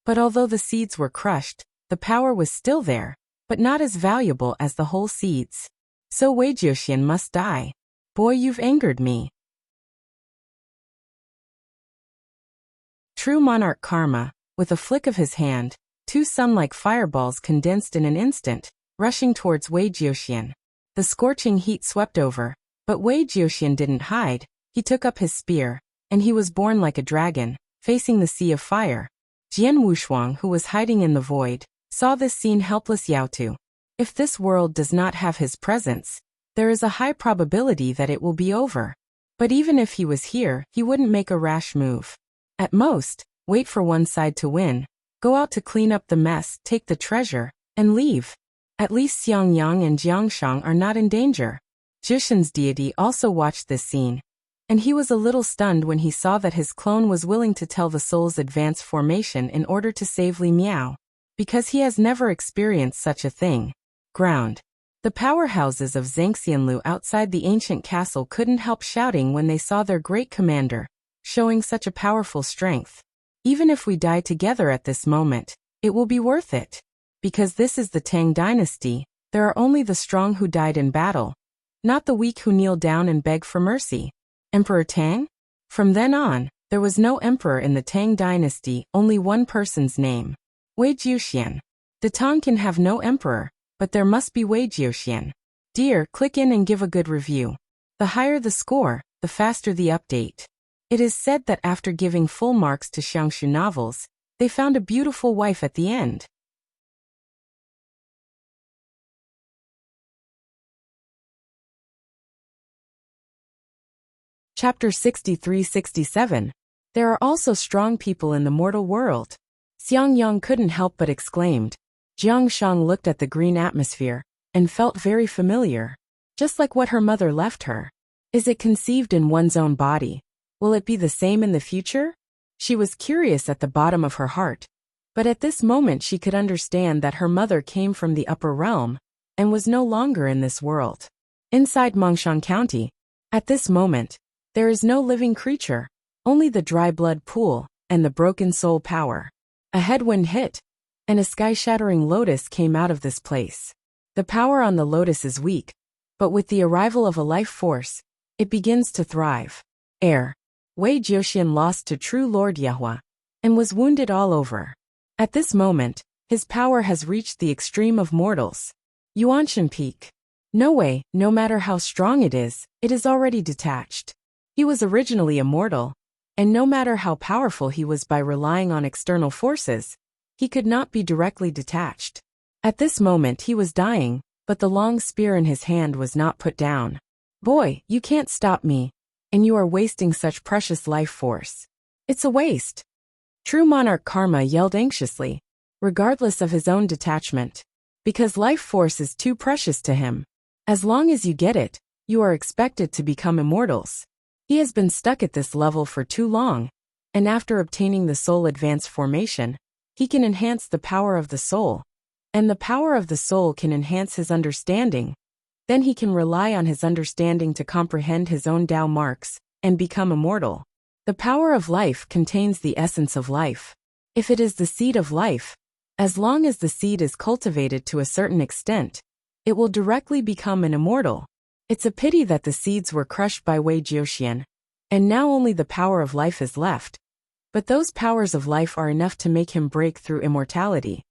But although the seeds were crushed, the power was still there, but not as valuable as the whole seeds. So Wei Jiuxian must die. Boy, you've angered me. True monarch Karma, with a flick of his hand, two sun-like fireballs condensed in an instant, rushing towards Wei Jiuxian. The scorching heat swept over, but Wei Jiuxian didn't hide. He took up his spear, and he was born like a dragon, facing the sea of fire. Jian Wushuang, who was hiding in the void, saw this scene. Helpless Yaotu. If this world does not have his presence, there is a high probability that it will be over. But even if he was here, he wouldn't make a rash move. At most, wait for one side to win, go out to clean up the mess, take the treasure, and leave. At least Xiangyang and Jiangshang are not in danger. Jushin's deity also watched this scene, and he was a little stunned when he saw that his clone was willing to tell the soul's advanced formation in order to save Li Miao, because he has never experienced such a thing. Ground. The powerhouses of Zhangxianlu outside the ancient castle couldn't help shouting when they saw their great commander, showing such a powerful strength. Even if we die together at this moment, it will be worth it. Because this is the Tang dynasty, there are only the strong who died in battle, not the weak who kneel down and beg for mercy. Emperor Tang? From then on, there was no emperor in the Tang dynasty, only one person's name. Wei Jiuxian. The Tang can have no emperor, but there must be Wei Jiuxian. Dear, click in and give a good review. The higher the score, the faster the update. It is said that after giving full marks to Xiangshu novels, they found a beautiful wife at the end. Chapter 63-67. There are also strong people in the mortal world. Xiangyang couldn't help but exclaimed. Jiangshang looked at the green atmosphere and felt very familiar, just like what her mother left her. Is it conceived in one's own body? Will it be the same in the future? She was curious at the bottom of her heart, but at this moment she could understand that her mother came from the upper realm and was no longer in this world. Inside Mongshan County, at this moment, there is no living creature, only the dry blood pool and the broken soul power. A headwind hit, and a sky-shattering lotus came out of this place. The power on the lotus is weak, but with the arrival of a life force, it begins to thrive. Air. Wei Jiuxian lost to true Lord Yahua, and was wounded all over. At this moment, his power has reached the extreme of mortals. Yuanshan Peak. No way, no matter how strong it is already detached. He was originally immortal, and no matter how powerful he was by relying on external forces, he could not be directly detached. At this moment he was dying, but the long spear in his hand was not put down. Boy, you can't stop me, and you are wasting such precious life force. It's a waste. True monarch Karma yelled anxiously, regardless of his own detachment, because life force is too precious to him. As long as you get it, you are expected to become immortals. He has been stuck at this level for too long, and after obtaining the soul advanced formation, he can enhance the power of the soul, and the power of the soul can enhance his understanding. Then he can rely on his understanding to comprehend his own Tao marks and become immortal. The power of life contains the essence of life. If it is the seed of life, as long as the seed is cultivated to a certain extent, it will directly become an immortal. It's a pity that the seeds were crushed by Wei Jiuxian, and now only the power of life is left. But those powers of life are enough to make him break through immortality.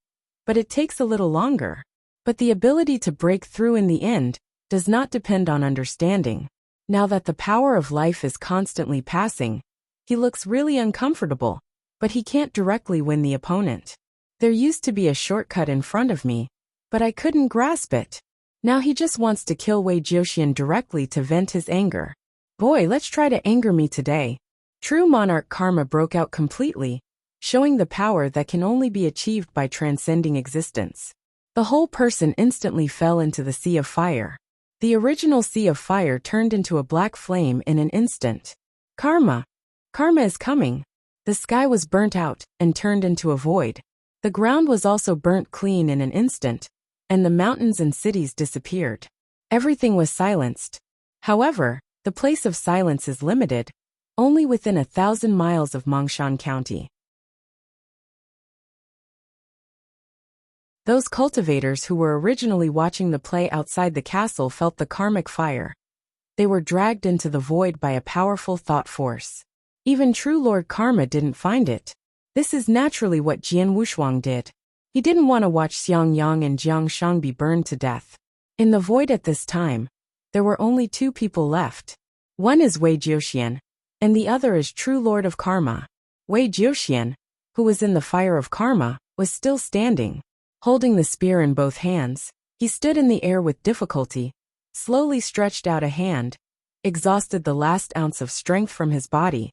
But it takes a little longer. But the ability to break through in the end does not depend on understanding. Now that the power of life is constantly passing, he looks really uncomfortable, but he can't directly win the opponent. There used to be a shortcut in front of me, but I couldn't grasp it. Now he just wants to kill Wei Jiuxian directly to vent his anger. Boy, let's try to anger me today. True monarch karma broke out completely, showing the power that can only be achieved by transcending existence. The whole person instantly fell into the sea of fire. The original sea of fire turned into a black flame in an instant. Karma. Karma is coming. The sky was burnt out and turned into a void. The ground was also burnt clean in an instant, and the mountains and cities disappeared. Everything was silenced. However, the place of silence is limited, only within 1,000 miles of Mongshan County. Those cultivators who were originally watching the play outside the castle felt the karmic fire. They were dragged into the void by a powerful thought force. Even true Lord Karma didn't find it. This is naturally what Jian Wushuang did. He didn't want to watch Xiang Yang and Jiang Shang be burned to death. In the void at this time, there were only two people left. One is Wei Jiuxian, and the other is true Lord of Karma. Wei Jiuxian, who was in the fire of karma, was still standing. Holding the spear in both hands, he stood in the air with difficulty, slowly stretched out a hand, exhausted the last ounce of strength from his body,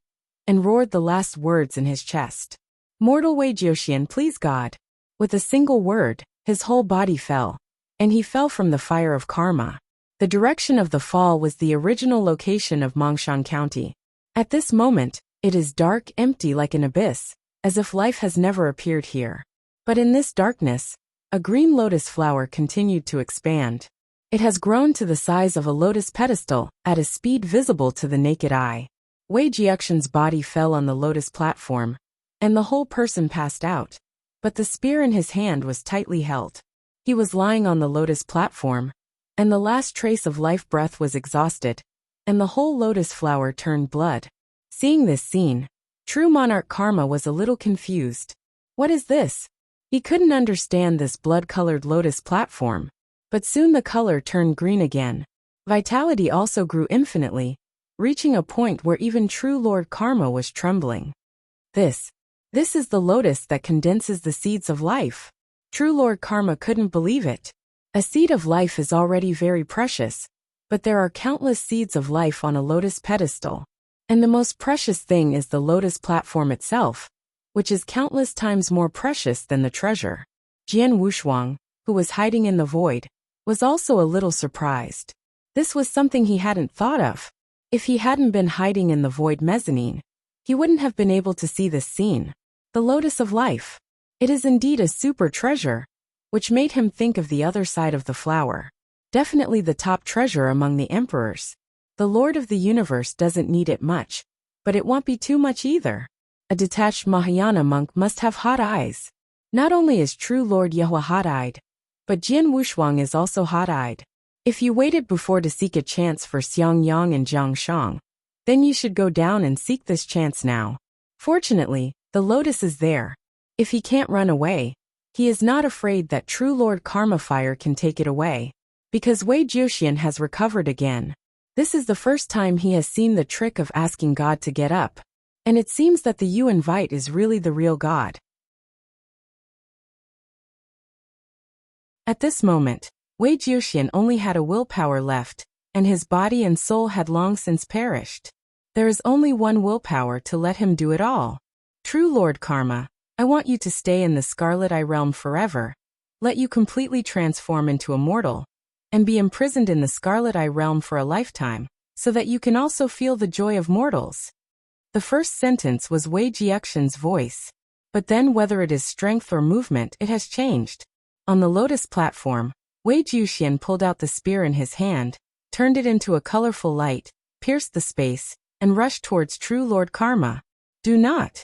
and roared the last words in his chest. Mortal Wei Jiuxian, please God. With a single word, his whole body fell, and he fell from the fire of karma. The direction of the fall was the original location of Mongshan County. At this moment, it is dark, empty like an abyss, as if life has never appeared here. But in this darkness, a green lotus flower continued to expand. It has grown to the size of a lotus pedestal, at a speed visible to the naked eye. Wei Jiuxian's body fell on the lotus platform, and the whole person passed out. But the spear in his hand was tightly held. He was lying on the lotus platform, and the last trace of life breath was exhausted, and the whole lotus flower turned blood. Seeing this scene, true monarch Karma was a little confused. What is this? He couldn't understand this blood-colored lotus platform. But soon the color turned green again. Vitality also grew infinitely, reaching a point where even true Lord Karma was trembling. This is the lotus that condenses the seeds of life. True Lord Karma couldn't believe it. A seed of life is already very precious, but there are countless seeds of life on a lotus pedestal. And the most precious thing is the lotus platform itself, which is countless times more precious than the treasure. Jian Wushuang, who was hiding in the void, was also a little surprised. This was something he hadn't thought of. If he hadn't been hiding in the void mezzanine, he wouldn't have been able to see this scene. The lotus of life. It is indeed a super treasure, which made him think of the other side of the flower. Definitely the top treasure among the emperors. The Lord of the Universe doesn't need it much, but it won't be too much either. A detached Mahayana monk must have hot eyes. Not only is true Lord Yehua hot-eyed, but Jian Wushuang is also hot-eyed. If you waited before to seek a chance for Xiang Yang and Jiang Shang, then you should go down and seek this chance now. Fortunately, the lotus is there. If he can't run away, he is not afraid that true Lord Karma Fire can take it away. Because Wei Jiuxian has recovered again. This is the first time he has seen the trick of asking God to get up. And it seems that the you invite is really the real God. At this moment, Wei Jiuxian only had a willpower left, and his body and soul had long since perished. There is only one willpower to let him do it all. True Lord Karma, I want you to stay in the Scarlet Eye realm forever, let you completely transform into a mortal, and be imprisoned in the Scarlet Eye realm for a lifetime, so that you can also feel the joy of mortals. The first sentence was Wei Jiuxian's voice, but then whether it is strength or movement, it has changed. On the lotus platform, Wei Jiuxian pulled out the spear in his hand, turned it into a colorful light, pierced the space, and rushed towards true Lord Karma. Do not!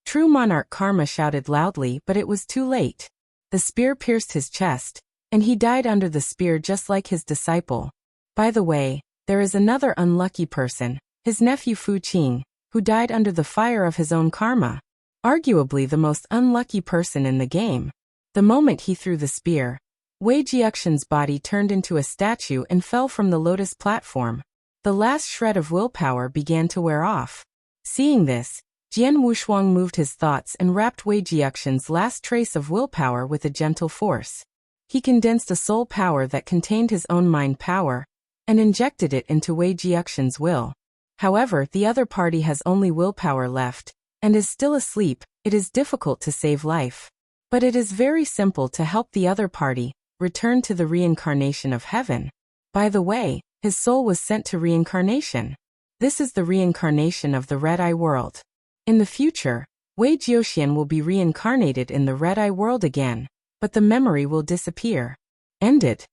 True monarch Karma shouted loudly, but it was too late. The spear pierced his chest, and he died under the spear just like his disciple. By the way, there is another unlucky person, his nephew Fu Qing, who died under the fire of his own karma. Arguably the most unlucky person in the game. The moment he threw the spear, Wei Jiuxian's body turned into a statue and fell from the lotus platform. The last shred of willpower began to wear off. Seeing this, Jian Wushuang moved his thoughts and wrapped Wei Jiuxian's last trace of willpower with a gentle force. He condensed a soul power that contained his own mind power, and injected it into Wei Jiuxian's will. However, the other party has only willpower left, and is still asleep. It is difficult to save life. But it is very simple to help the other party return to the reincarnation of heaven. By the way, his soul was sent to reincarnation. This is the reincarnation of the Red-Eye world. In the future, Wei Jiuxian will be reincarnated in the Red-Eye world again, but the memory will disappear. Ended.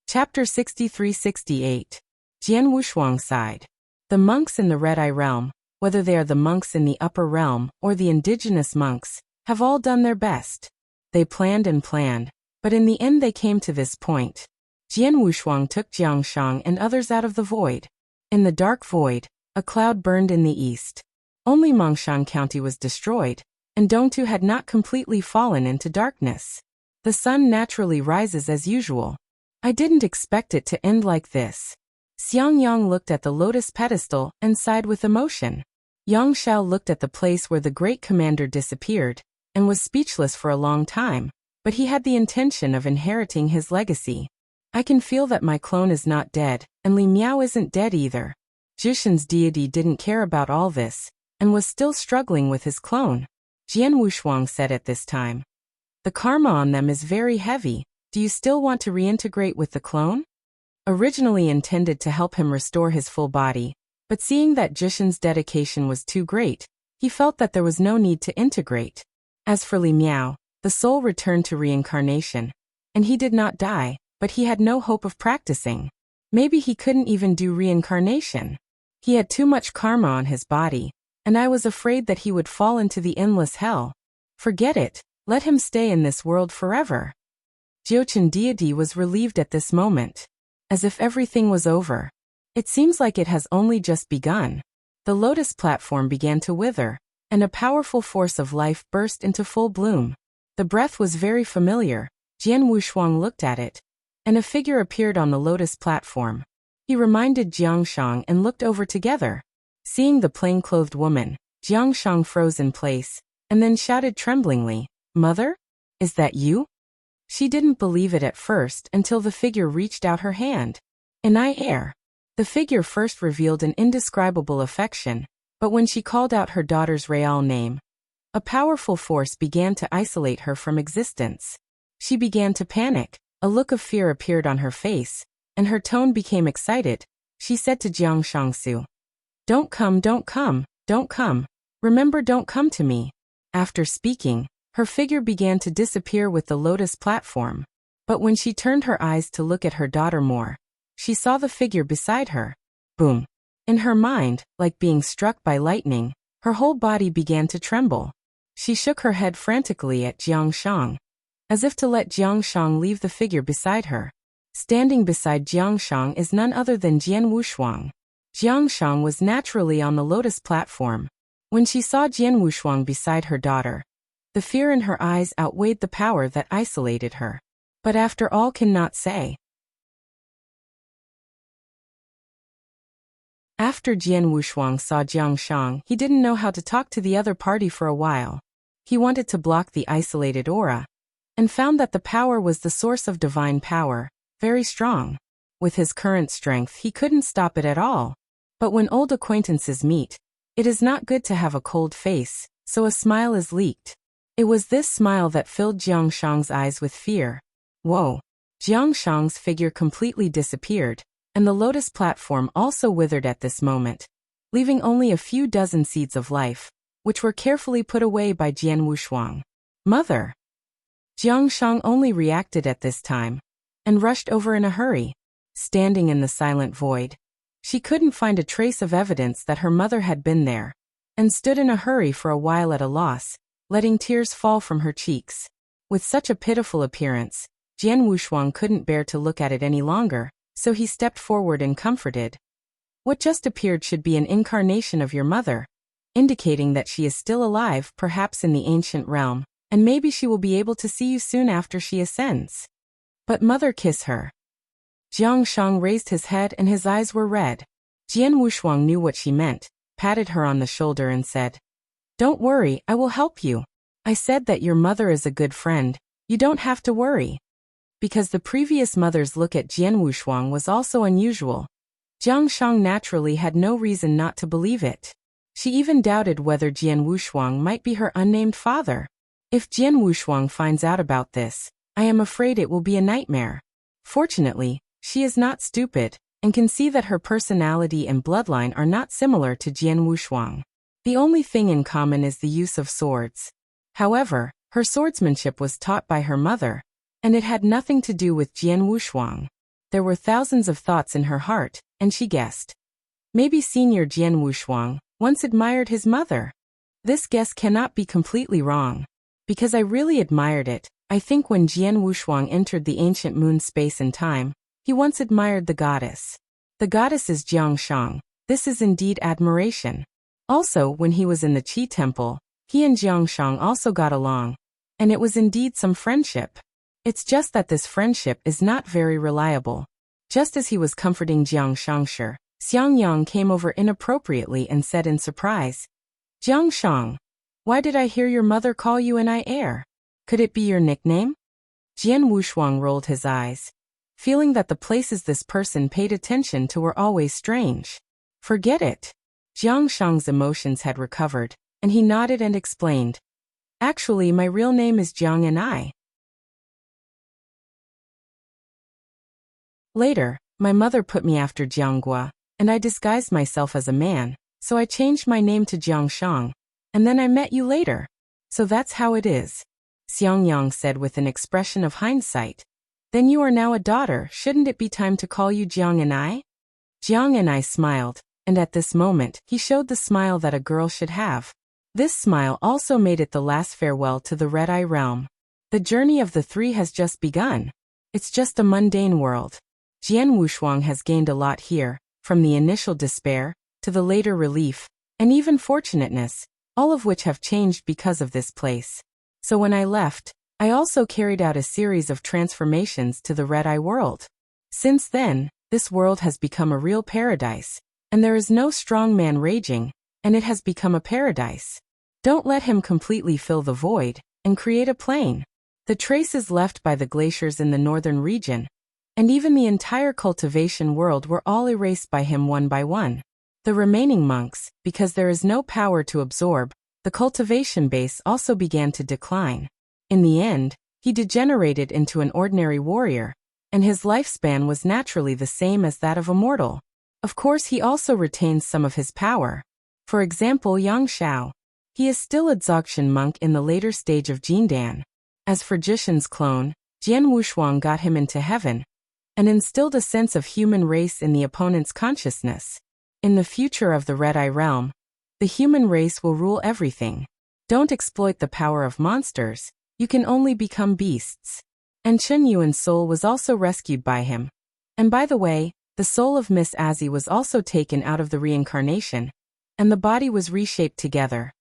Chapter 63-68. Jian Wushuang sighed. The monks in the Red-Eye realm, whether they are the monks in the upper realm or the indigenous monks, have all done their best. They planned and planned, but in the end they came to this point. Jian Wushuang took Jiangshang and others out of the void. In the dark void, a cloud burned in the east. Only Mongshan County was destroyed, and Dongtu had not completely fallen into darkness. The sun naturally rises as usual. I didn't expect it to end like this. Xiang Yang looked at the lotus pedestal and sighed with emotion. Yang Shao looked at the place where the great commander disappeared, and was speechless for a long time, but he had the intention of inheriting his legacy. I can feel that my clone is not dead, and Li Miao isn't dead either. Jushin's deity didn't care about all this, and was still struggling with his clone. Jian Wushuang said at this time. The karma on them is very heavy. Do you still want to reintegrate with the clone? Originally intended to help him restore his full body, but seeing that Jushin's dedication was too great, he felt that there was no need to integrate. As for Li Miao, the soul returned to reincarnation, and he did not die, but he had no hope of practicing. Maybe he couldn't even do reincarnation. He had too much karma on his body, and I was afraid that he would fall into the endless hell. Forget it, let him stay in this world forever. Jiuchen deity was relieved at this moment. As if everything was over. It seems like it has only just begun. The lotus platform began to wither, and a powerful force of life burst into full bloom. The breath was very familiar. Jian Wushuang looked at it, and a figure appeared on the lotus platform. He reminded Jiangshang and looked over together. Seeing the plain-clothed woman, Jiangshang froze in place, and then shouted tremblingly, "Mother? Is that you?" She didn't believe it at first until the figure reached out her hand. In air. The figure first revealed an indescribable affection, but when she called out her daughter's real name, a powerful force began to isolate her from existence. She began to panic. A look of fear appeared on her face, and her tone became excited. She said to Jiang Shangsu, "Don't come, don't come, don't come. Remember, don't come to me." After speaking, her figure began to disappear with the lotus platform. But when she turned her eyes to look at her daughter more, she saw the figure beside her. Boom. In her mind, like being struck by lightning, her whole body began to tremble. She shook her head frantically at Jiangshang, as if to let Jiangshang leave the figure beside her. Standing beside Jiangshang is none other than Jian Wushuang. Jiangshang was naturally on the lotus platform. When she saw Jian Wushuang beside her daughter, the fear in her eyes outweighed the power that isolated her. But after all cannot say. After Jian Wushuang saw Jiangshang, he didn't know how to talk to the other party for a while. He wanted to block the isolated aura, and found that the power was the source of divine power, very strong. With his current strength he couldn't stop it at all. But when old acquaintances meet, it is not good to have a cold face, so a smile is leaked. It was this smile that filled Jiangshang's eyes with fear. Whoa! Jiangshang's figure completely disappeared, and the lotus platform also withered at this moment, leaving only a few dozen seeds of life, which were carefully put away by Jian Wushuang. Mother! Jiangshang only reacted at this time, and rushed over in a hurry. Standing in the silent void, she couldn't find a trace of evidence that her mother had been there, and stood in a hurry for a while at a loss, letting tears fall from her cheeks. With such a pitiful appearance, Jian Wushuang couldn't bear to look at it any longer, so he stepped forward and comforted. What just appeared should be an incarnation of your mother, indicating that she is still alive, perhaps in the ancient realm, and maybe she will be able to see you soon after she ascends. But mother, kiss her. Jiangshang raised his head and his eyes were red. Jian Wushuang knew what she meant, patted her on the shoulder and said, "Don't worry, I will help you. I said that your mother is a good friend, You don't have to worry. Because the previous mother's look at Jian Wushuang was also unusual, Jiang Shang naturally had no reason not to believe it. She even doubted whether Jian Wushuang might be her unnamed father. If Jian Wushuang finds out about this, I am afraid it will be a nightmare. Fortunately, she is not stupid, and can see that her personality and bloodline are not similar to Jian Wushuang. The only thing in common is the use of swords. However, her swordsmanship was taught by her mother, and it had nothing to do with Jian Wushuang. There were thousands of thoughts in her heart, and she guessed. Maybe Senior Jian Wushuang once admired his mother. This guess cannot be completely wrong. Because I really admired it, I think when Jian Wushuang entered the ancient moon space and time, he once admired the goddess. The goddess is Jiang Shang. This is indeed admiration. Also, when he was in the Qi temple, he and Jiang Shang also got along, and it was indeed some friendship. It's just that this friendship is not very reliable. Just as he was comforting Jiang Shangshi, Xiang Yang came over inappropriately and said in surprise, "Jiang Shang, why did I hear your mother call you an I-heir? Could it be your nickname?" Jian Wushuang rolled his eyes, feeling that the places this person paid attention to were always strange. Forget it. Jiang Shang's emotions had recovered, and he nodded and explained, "Actually, my real name is Jiang and I." Later, my mother put me after Jianggua, and I disguised myself as a man, so I changed my name to Jiang Shang, and then I met you later. So that's how it is. Xiang Yang said with an expression of hindsight. Then you are now a daughter, shouldn't it be time to call you Jiang and I? Jiang and I smiled, and at this moment, he showed the smile that a girl should have. This smile also made it the last farewell to the Red-Eye realm. The journey of the three has just begun. It's just a mundane world. Jian Wushuang has gained a lot here, from the initial despair, to the later relief, and even fortunateness, all of which have changed because of this place. So when I left, I also carried out a series of transformations to the Red-Eye world. Since then, this world has become a real paradise, and there is no strong man raging, and it has become a paradise. Don't let him completely fill the void, and create a plain. The traces left by the glaciers in the northern region, and even the entire cultivation world were all erased by him one by one. The remaining monks, because there is no power to absorb, the cultivation base also began to decline. In the end, he degenerated into an ordinary warrior, and his lifespan was naturally the same as that of a mortal. Of course, he also retains some of his power. For example, Yang Shao. He is still a Dzogchen monk in the later stage of Jindan. As for Jishin's clone, Jian Wushuang got him into heaven, and instilled a sense of human race in the opponent's consciousness. In the future of the Red-Eye realm, the human race will rule everything. Don't exploit the power of monsters, you can only become beasts. And Chen Yuan's soul was also rescued by him. And by the way, the soul of Miss Azzy was also taken out of the reincarnation, and the body was reshaped together.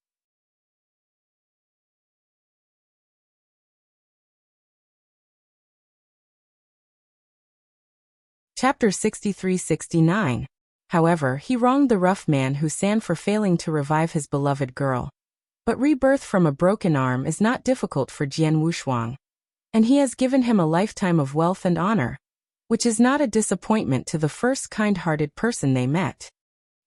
Chapter 63-69. However, he wronged the rough man Husan for failing to revive his beloved girl. But rebirth from a broken arm is not difficult for Jian Wushuang, and he has given him a lifetime of wealth and honor, which is not a disappointment to the first kind-hearted person they met.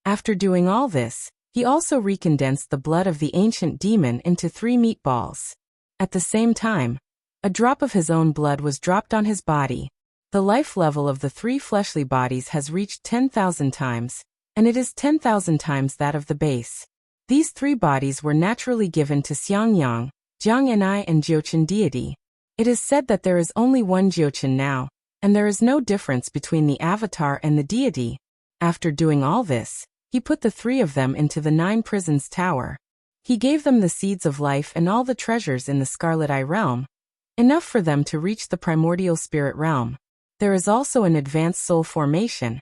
After doing all this, he also recondensed the blood of the ancient demon into 3 meatballs. At the same time, a drop of his own blood was dropped on his body. The life level of the 3 fleshly bodies has reached 10,000 times, and it is 10,000 times that of the base. These 3 bodies were naturally given to Xiang Yang, Jiang Enai and Jiuchen deity. It is said that there is only one Jiuchen now, and there is no difference between the avatar and the deity. After doing all this, he put the 3 of them into the 9 prisons tower. He gave them the seeds of life and all the treasures in the Scarlet Eye realm, enough for them to reach the primordial spirit realm. There is also an advanced soul formation,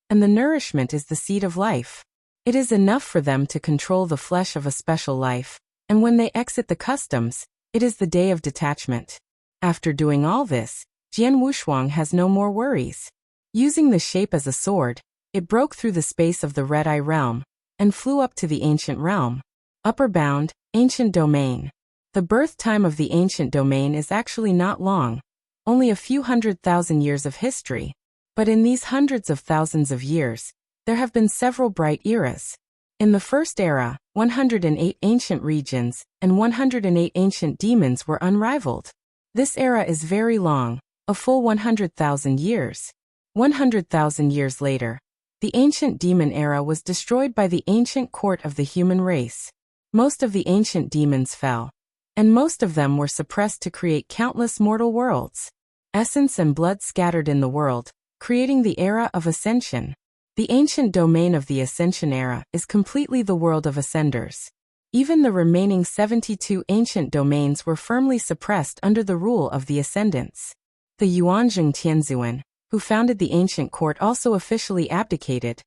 and the nourishment is the seed of life. It is enough for them to control the flesh of a special life, and when they exit the customs, it is the day of detachment. After doing all this, Jian Wushuang has no more worries. Using the shape as a sword, it broke through the space of the Red-Eye realm, and flew up to the ancient realm. Upper bound, ancient domain. The birth time of the ancient domain is actually not long, only a few 100,000 years of history. But in these hundreds of thousands of years, there have been several bright eras. In the first era, 108 ancient regions and 108 ancient demons were unrivaled. This era is very long, a full 100,000 years. 100,000 years later, the ancient demon era was destroyed by the ancient court of the human race. Most of the ancient demons fell, and most of them were suppressed to create countless mortal worlds. Essence and blood scattered in the world, creating the era of ascension. The ancient domain of the Ascension era is completely the world of ascenders. Even the remaining 72 ancient domains were firmly suppressed under the rule of the ascendants. The Yuanzhong Tianzuan, who founded the ancient court, also officially abdicated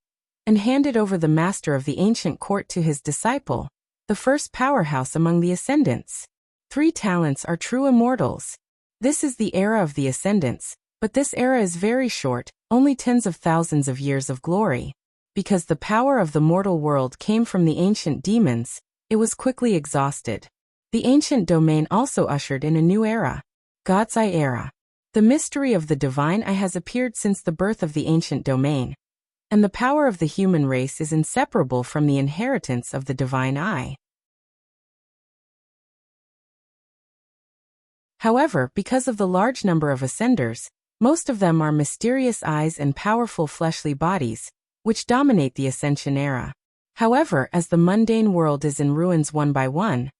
and handed over the master of the ancient court to his disciple, the first powerhouse among the ascendants. 3 talents are true immortals. This is the era of the ascendants, but this era is very short, only tens of thousands of years of glory. Because the power of the mortal world came from the ancient demons, it was quickly exhausted. The ancient domain also ushered in a new era, God's Eye era. The mystery of the divine eye has appeared since the birth of the ancient domain, and the power of the human race is inseparable from the inheritance of the divine eye. However, because of the large number of ascenders, most of them are mysterious eyes and powerful fleshly bodies, which dominate the Ascension era. However, as the mundane world is in ruins one by one,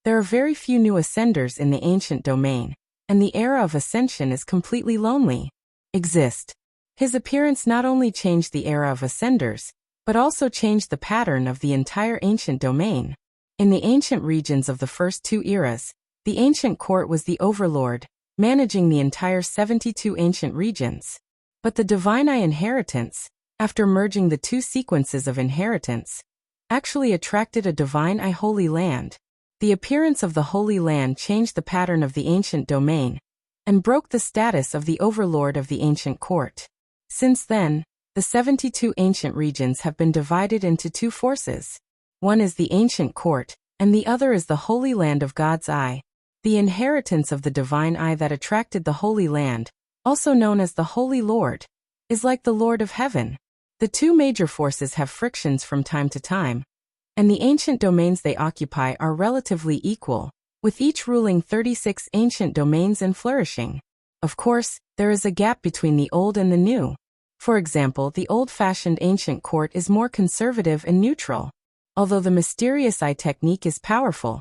there are very few new ascenders in the ancient domain, and the era of ascension is completely lonely. Exist. His appearance not only changed the era of ascenders, but also changed the pattern of the entire ancient domain. In the ancient regions of the first 2 eras, the ancient court was the overlord, managing the entire 72 ancient regions. But the divine eye inheritance, after merging the 2 sequences of inheritance, actually attracted a divine eye holy land. The appearance of the holy land changed the pattern of the ancient domain, and broke the status of the overlord of the ancient court. Since then, the 72 ancient regions have been divided into 2 forces. One is the ancient court, and the other is the holy land of God's eye. The inheritance of the divine eye that attracted the Holy Land, also known as the Holy Lord, is like the Lord of Heaven. The 2 major forces have frictions from time to time, and the ancient domains they occupy are relatively equal, with each ruling 36 ancient domains and flourishing. Of course, there is a gap between the old and the new. For example, the old-fashioned ancient court is more conservative and neutral. Although the mysterious eye technique is powerful,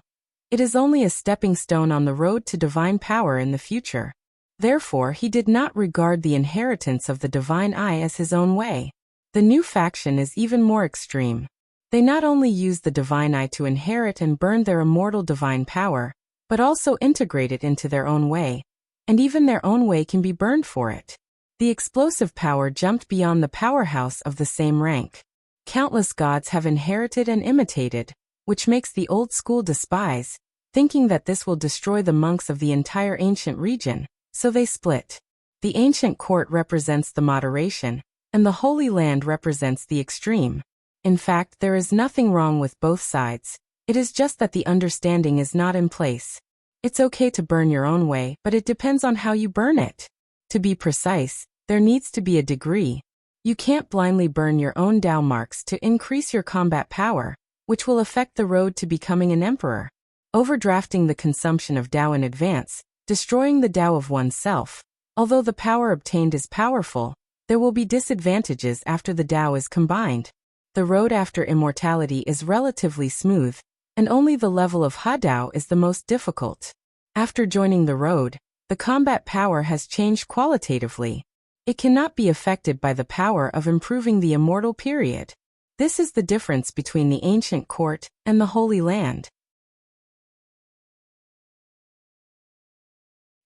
it is only a stepping stone on the road to divine power in the future. Therefore, he did not regard the inheritance of the divine eye as his own way. The new faction is even more extreme. They not only use the divine eye to inherit and burn their immortal divine power, but also integrate it into their own way, and even their own way can be burned for it. The explosive power jumped beyond the powerhouse of the same rank. Countless gods have inherited and imitated, which makes the old school despise, thinking that this will destroy the monks of the entire ancient region, so they split. The ancient court represents the moderation, and the Holy Land represents the extreme. In fact, there is nothing wrong with both sides. It is just that the understanding is not in place. It's okay to burn your own way, but it depends on how you burn it. To be precise, there needs to be a degree. You can't blindly burn your own Tao marks to increase your combat power, which will affect the road to becoming an emperor. Overdrafting the consumption of Tao in advance, destroying the Tao of oneself. Although the power obtained is powerful, there will be disadvantages after the Tao is combined. The road after immortality is relatively smooth, and only the level of Ha-Dao is the most difficult. After joining the road, the combat power has changed qualitatively. It cannot be affected by the power of improving the immortal period. This is the difference between the ancient court and the Holy Land.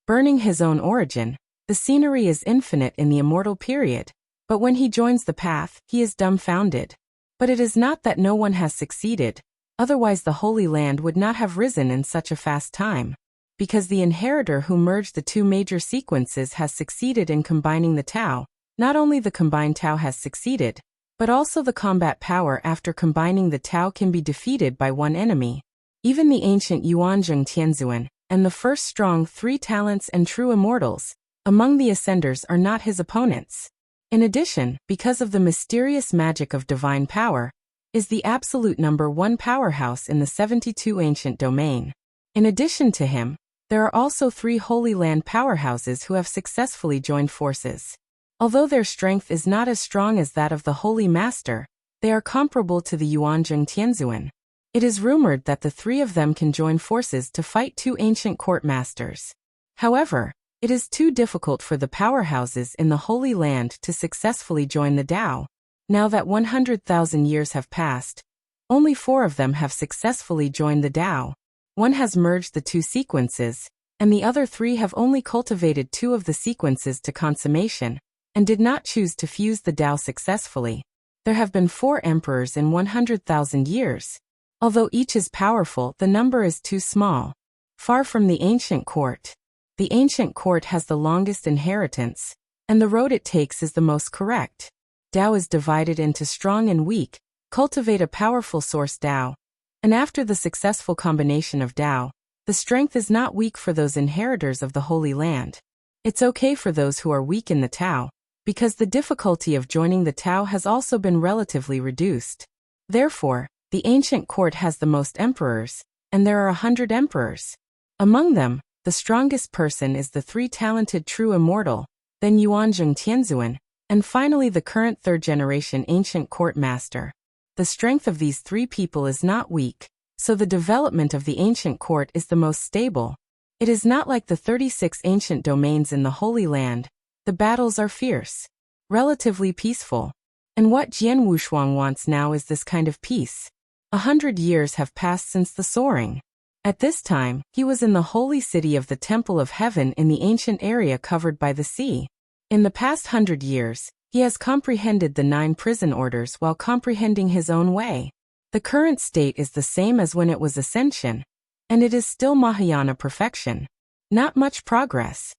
Burning his own origin, the scenery is infinite in the immortal period, but when he joins the path, he is dumbfounded. But it is not that no one has succeeded, otherwise the Holy Land would not have risen in such a fast time. Because the inheritor who merged the 2 major sequences has succeeded in combining the Tao, not only the combined Tao has succeeded, but also the combat power after combining the Tao can be defeated by one enemy. Even the ancient Yuanzhong Tianzuan, and the first strong three talents and true immortals, among the ascenders are not his opponents. In addition, because of the mysterious magic of divine power, is the absolute number one powerhouse in the 72 ancient domain. In addition to him, there are also 3 Holy Land powerhouses who have successfully joined forces. Although their strength is not as strong as that of the Holy Master, they are comparable to the Yuanzhong Tianzuan. It is rumored that the 3 of them can join forces to fight 2 ancient court masters. However, it is too difficult for the powerhouses in the Holy Land to successfully join the Tao. Now that 100,000 years have passed, only 4 of them have successfully joined the Tao. One has merged the 2 sequences, and the other 3 have only cultivated 2 of the sequences to consummation, and did not choose to fuse the Tao successfully. There have been 4 emperors in 100,000 years. Although each is powerful, the number is too small. Far from the ancient court. The ancient court has the longest inheritance, and the road it takes is the most correct. Tao is divided into strong and weak. Cultivate a powerful source Tao. And after the successful combination of Tao, the strength is not weak for those inheritors of the Holy Land. It's okay for those who are weak in the Tao, because the difficulty of joining the Tao has also been relatively reduced. Therefore, the ancient court has the most emperors, and there are 100 emperors. Among them, the strongest person is the 3-talented true immortal, then Yuanzhong Tianzuan, and finally the current 3rd-generation ancient court master. The strength of these 3 people is not weak, so the development of the ancient court is the most stable. It is not like the 36 ancient domains in the Holy Land. The battles are fierce, relatively peaceful. And what Jian Wushuang wants now is this kind of peace. 100 years have passed since the soaring. At this time, he was in the holy city of the Temple of Heaven in the ancient area covered by the sea. In the past 100 years, he has comprehended the 9 prison orders while comprehending his own way. The current state is the same as when it was ascension, and it is still Mahayana perfection. Not much progress.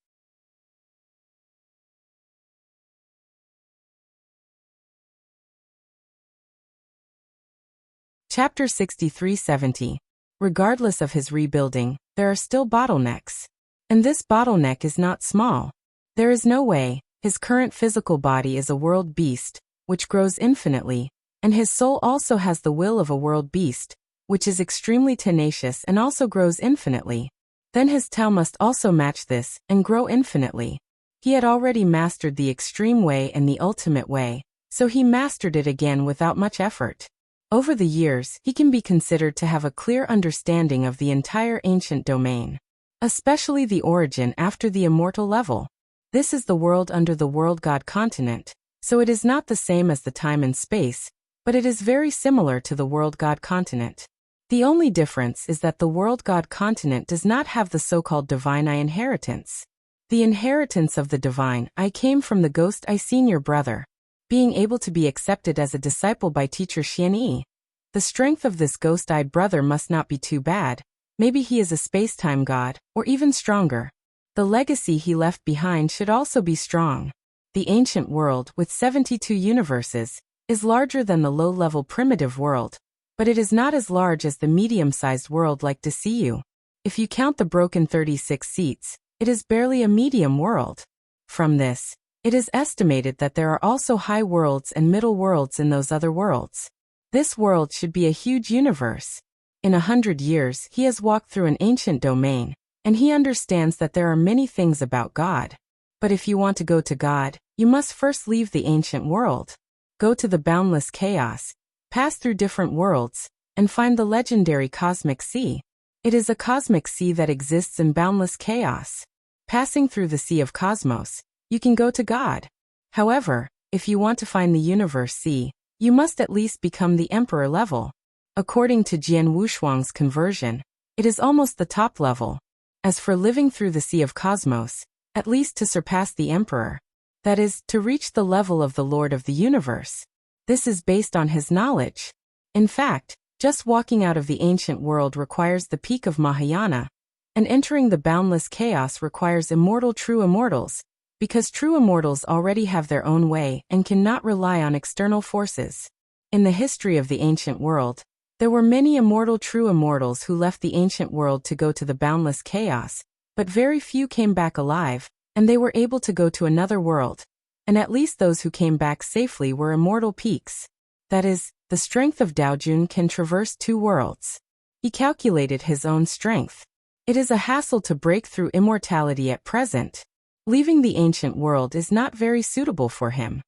Chapter 63-70. Regardless of his rebuilding, there are still bottlenecks. And this bottleneck is not small. There is no way. His current physical body is a world beast, which grows infinitely, and his soul also has the will of a world beast, which is extremely tenacious and also grows infinitely. Then his Tao must also match this, and grow infinitely. He had already mastered the extreme way and the ultimate way, so he mastered it again without much effort. Over the years, he can be considered to have a clear understanding of the entire ancient domain, especially the origin after the immortal level. This is the world under the world god continent, so it is not the same as the time and space, but it is very similar to the world god continent. The only difference is that the world god continent does not have the so-called divine I inheritance. The inheritance of the divine I came from the ghost I senior brother, being able to be accepted as a disciple by teacher Xian Yi. The strength of this ghost-eyed brother must not be too bad. Maybe he is a space-time god, or even stronger. The legacy he left behind should also be strong. The ancient world, with 72 universes, is larger than the low-level primitive world, but it is not as large as the medium-sized world like Dcu. If you count the broken 36 seats, it is barely a medium world. From this, it is estimated that there are also high worlds and middle worlds in those other worlds. This world should be a huge universe. In 100 years, he has walked through an ancient domain, and he understands that there are many things about God. But if you want to go to God, you must first leave the ancient world. Go to the boundless chaos, pass through different worlds, and find the legendary cosmic sea. It is a cosmic sea that exists in boundless chaos. Passing through the sea of cosmos, you can go to God. However, if you want to find the universe sea, you must at least become the emperor level. According to Jian Wushuang's conversion, it is almost the top level. As for living through the sea of cosmos, at least to surpass the emperor, that is, to reach the level of the Lord of the universe. This is based on his knowledge. In fact, just walking out of the ancient world requires the peak of Mahayana, and entering the boundless chaos requires immortal true immortals, because true immortals already have their own way and cannot rely on external forces. In the history of the ancient world, There were many immortal true immortals who left the ancient world to go to the boundless chaos, but very few came back alive, and they were able to go to another world. And at least those who came back safely were immortal peaks. That is, the strength of Daojun can traverse 2 worlds. He calculated his own strength. It is a hassle to break through immortality at present. Leaving the ancient world is not very suitable for him.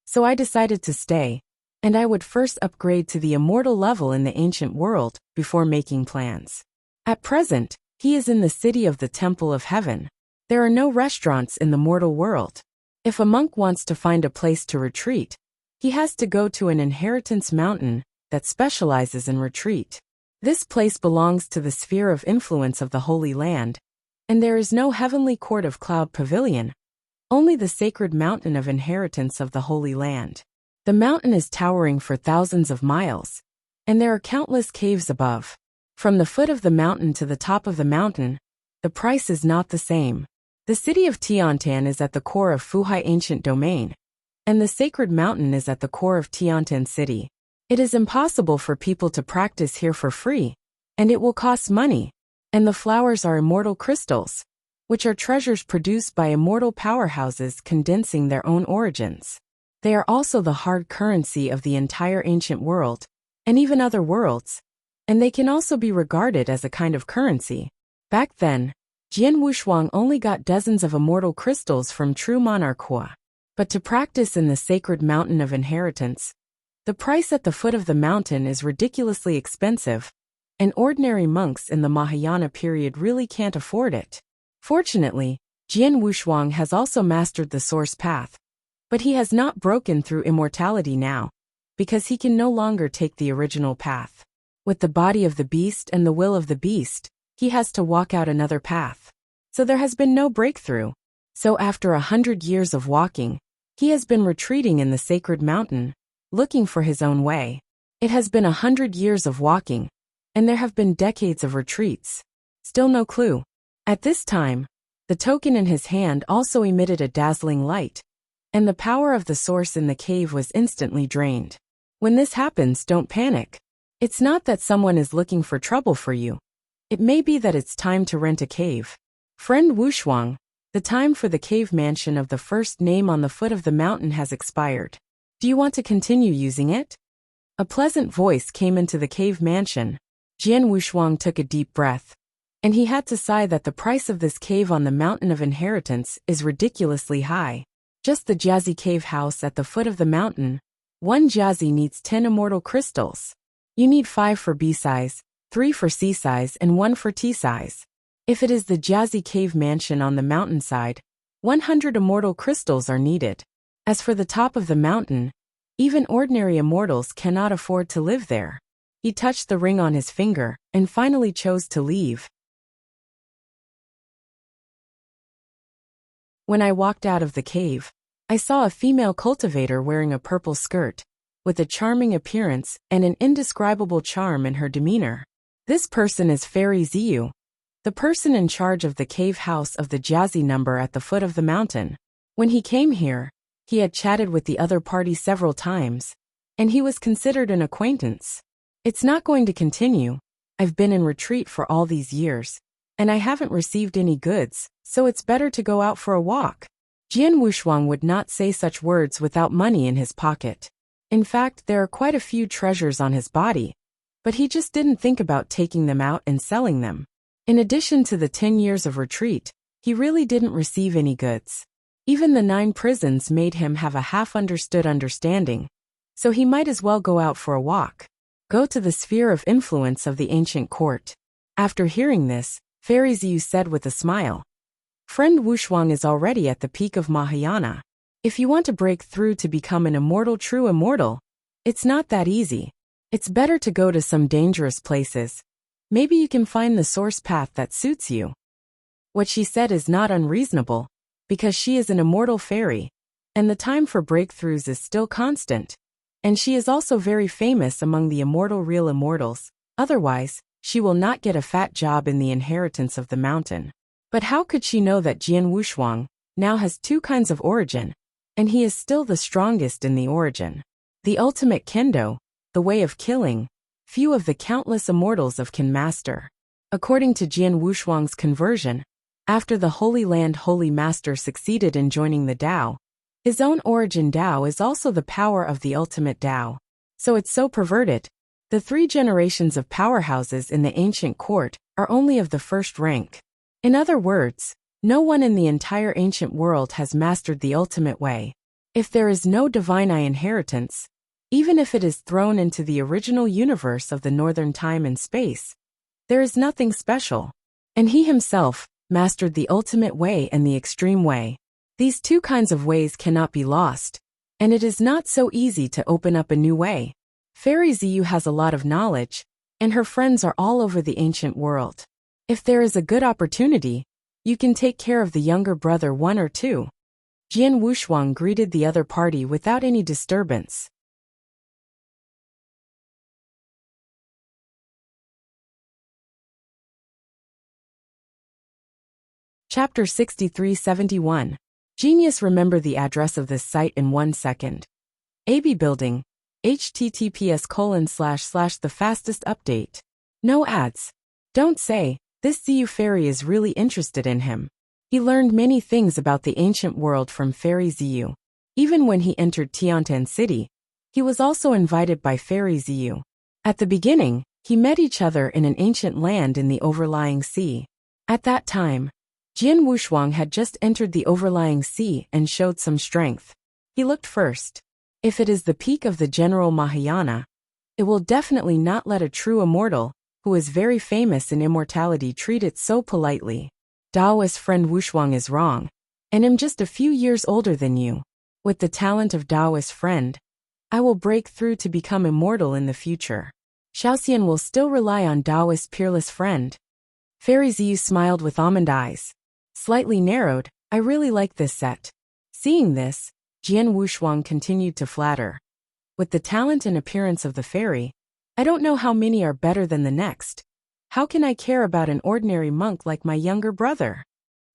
So I decided to stay, and I would first upgrade to the immortal level in the ancient world before making plans. At present, he is in the city of the Temple of Heaven. There are no restaurants in the mortal world. If a monk wants to find a place to retreat, he has to go to an inheritance mountain that specializes in retreat. This place belongs to the sphere of influence of the Holy Land, and there is no heavenly court of cloud pavilion, only the sacred mountain of inheritance of the Holy Land. The mountain is towering for thousands of miles, and there are countless caves above. From the foot of the mountain to the top of the mountain, the price is not the same. The city of Tiantan is at the core of Fuhai Ancient Domain, and the sacred mountain is at the core of Tiantan City. It is impossible for people to practice here for free, and it will cost money. And the flowers are immortal crystals, which are treasures produced by immortal powerhouses condensing their own origins. They are also the hard currency of the entire ancient world, and even other worlds, and they can also be regarded as a kind of currency. Back then, Jian Wushuang only got dozens of immortal crystals from true monarchua. But to practice in the sacred mountain of inheritance, the price at the foot of the mountain is ridiculously expensive, and ordinary monks in the Mahayana period really can't afford it. Fortunately, Jian Wushuang has also mastered the source path, but he has not broken through immortality now, because he can no longer take the original path. With the body of the beast and the will of the beast, he has to walk out another path. So there has been no breakthrough. So after 100 years of walking, he has been retreating in the sacred mountain, looking for his own way. It has been 100 years of walking, and there have been decades of retreats. Still no clue. At this time, the token in his hand also emitted a dazzling light, and the power of the source in the cave was instantly drained. When this happens, don't panic. It's not that someone is looking for trouble for you. It may be that it's time to rent a cave. Friend Wushuang, the time for the cave mansion of the first name on the foot of the mountain has expired. Do you want to continue using it? A pleasant voice came into the cave mansion. Jian Wushuang took a deep breath, and he had to sigh that the price of this cave on the mountain of inheritance is ridiculously high. Just the Jazzy cave house at the foot of the mountain, 1 Jazzy needs 10 immortal crystals. You need 5 for B size, 3 for C size, and 1 for T size. If it is the Jazzy cave mansion on the mountainside, 100 immortal crystals are needed. As for the top of the mountain, even ordinary immortals cannot afford to live there. He touched the ring on his finger, and finally chose to leave. When I walked out of the cave, I saw a female cultivator wearing a purple skirt, with a charming appearance and an indescribable charm in her demeanor. This person is Fairy Ziyu, the person in charge of the cave house of the Jazzy number at the foot of the mountain. When he came here, he had chatted with the other party several times, and he was considered an acquaintance. It's not going to continue. I've been in retreat for all these years, and I haven't received any goods, so it's better to go out for a walk. Jian Wushuang would not say such words without money in his pocket. In fact, there are quite a few treasures on his body, but he just didn't think about taking them out and selling them. In addition to the 10 years of retreat, he really didn't receive any goods. Even the 9 prisons made him have a half-understood understanding, so he might as well go out for a walk. Go to the sphere of influence of the ancient court. After hearing this, Fairy Ziyu said with a smile, Friend Wushuang is already at the peak of Mahayana. If you want to break through to become an immortal true immortal, it's not that easy. It's better to go to some dangerous places. Maybe you can find the source path that suits you. What she said is not unreasonable, because she is an immortal fairy, and the time for breakthroughs is still constant, and she is also very famous among the immortal real immortals. Otherwise, she will not get a fat job in the inheritance of the mountain. But how could she know that Jian Wushuang now has 2 kinds of origin, and he is still the strongest in the origin. The ultimate kendo, the way of killing, few of the countless immortals of can master. According to Jian Wushuang's conversion, after the Holy Land Holy Master succeeded in joining the Tao, his own origin Tao is also the power of the ultimate Tao. So it's so perverted. The 3 generations of powerhouses in the ancient court are only of the first rank. In other words, no one in the entire ancient world has mastered the ultimate way. If there is no divine eye inheritance, even if it is thrown into the original universe of the northern time and space, there is nothing special. And he himself mastered the ultimate way and the extreme way. These 2 kinds of ways cannot be lost, and it is not so easy to open up a new way. Fairy Ziyu has a lot of knowledge, and her friends are all over the ancient world. If there is a good opportunity, you can take care of the younger brother 1 or 2. Jian Wushuang greeted the other party without any disturbance. Chapter 6371. Genius. Remember the address of this site in 1 second. AB Building. https:// the fastest update. No ads. Don't say, this Ziyu fairy is really interested in him. He learned many things about the ancient world from Fairy Ziyu. Even when he entered Tiantan City, he was also invited by Fairy Ziyu. At the beginning, he met each other in an ancient land in the overlying sea. At that time, Jian Wushuang had just entered the overlying sea and showed some strength. He looked first. If it is the peak of the general Mahayana, it will definitely not let a true immortal, who is very famous in immortality, treat it so politely. Daoist friend Wushuang is wrong, and am just a few years older than you. With the talent of Daoist friend, I will break through to become immortal in the future. Xiaoxian will still rely on Daoist peerless friend. Fairy Ziyu smiled with almond eyes. Slightly narrowed, I really like this set. Seeing this, Jian Wushuang continued to flatter. With the talent and appearance of the fairy, I don't know how many are better than the next. How can I care about an ordinary monk like my younger brother?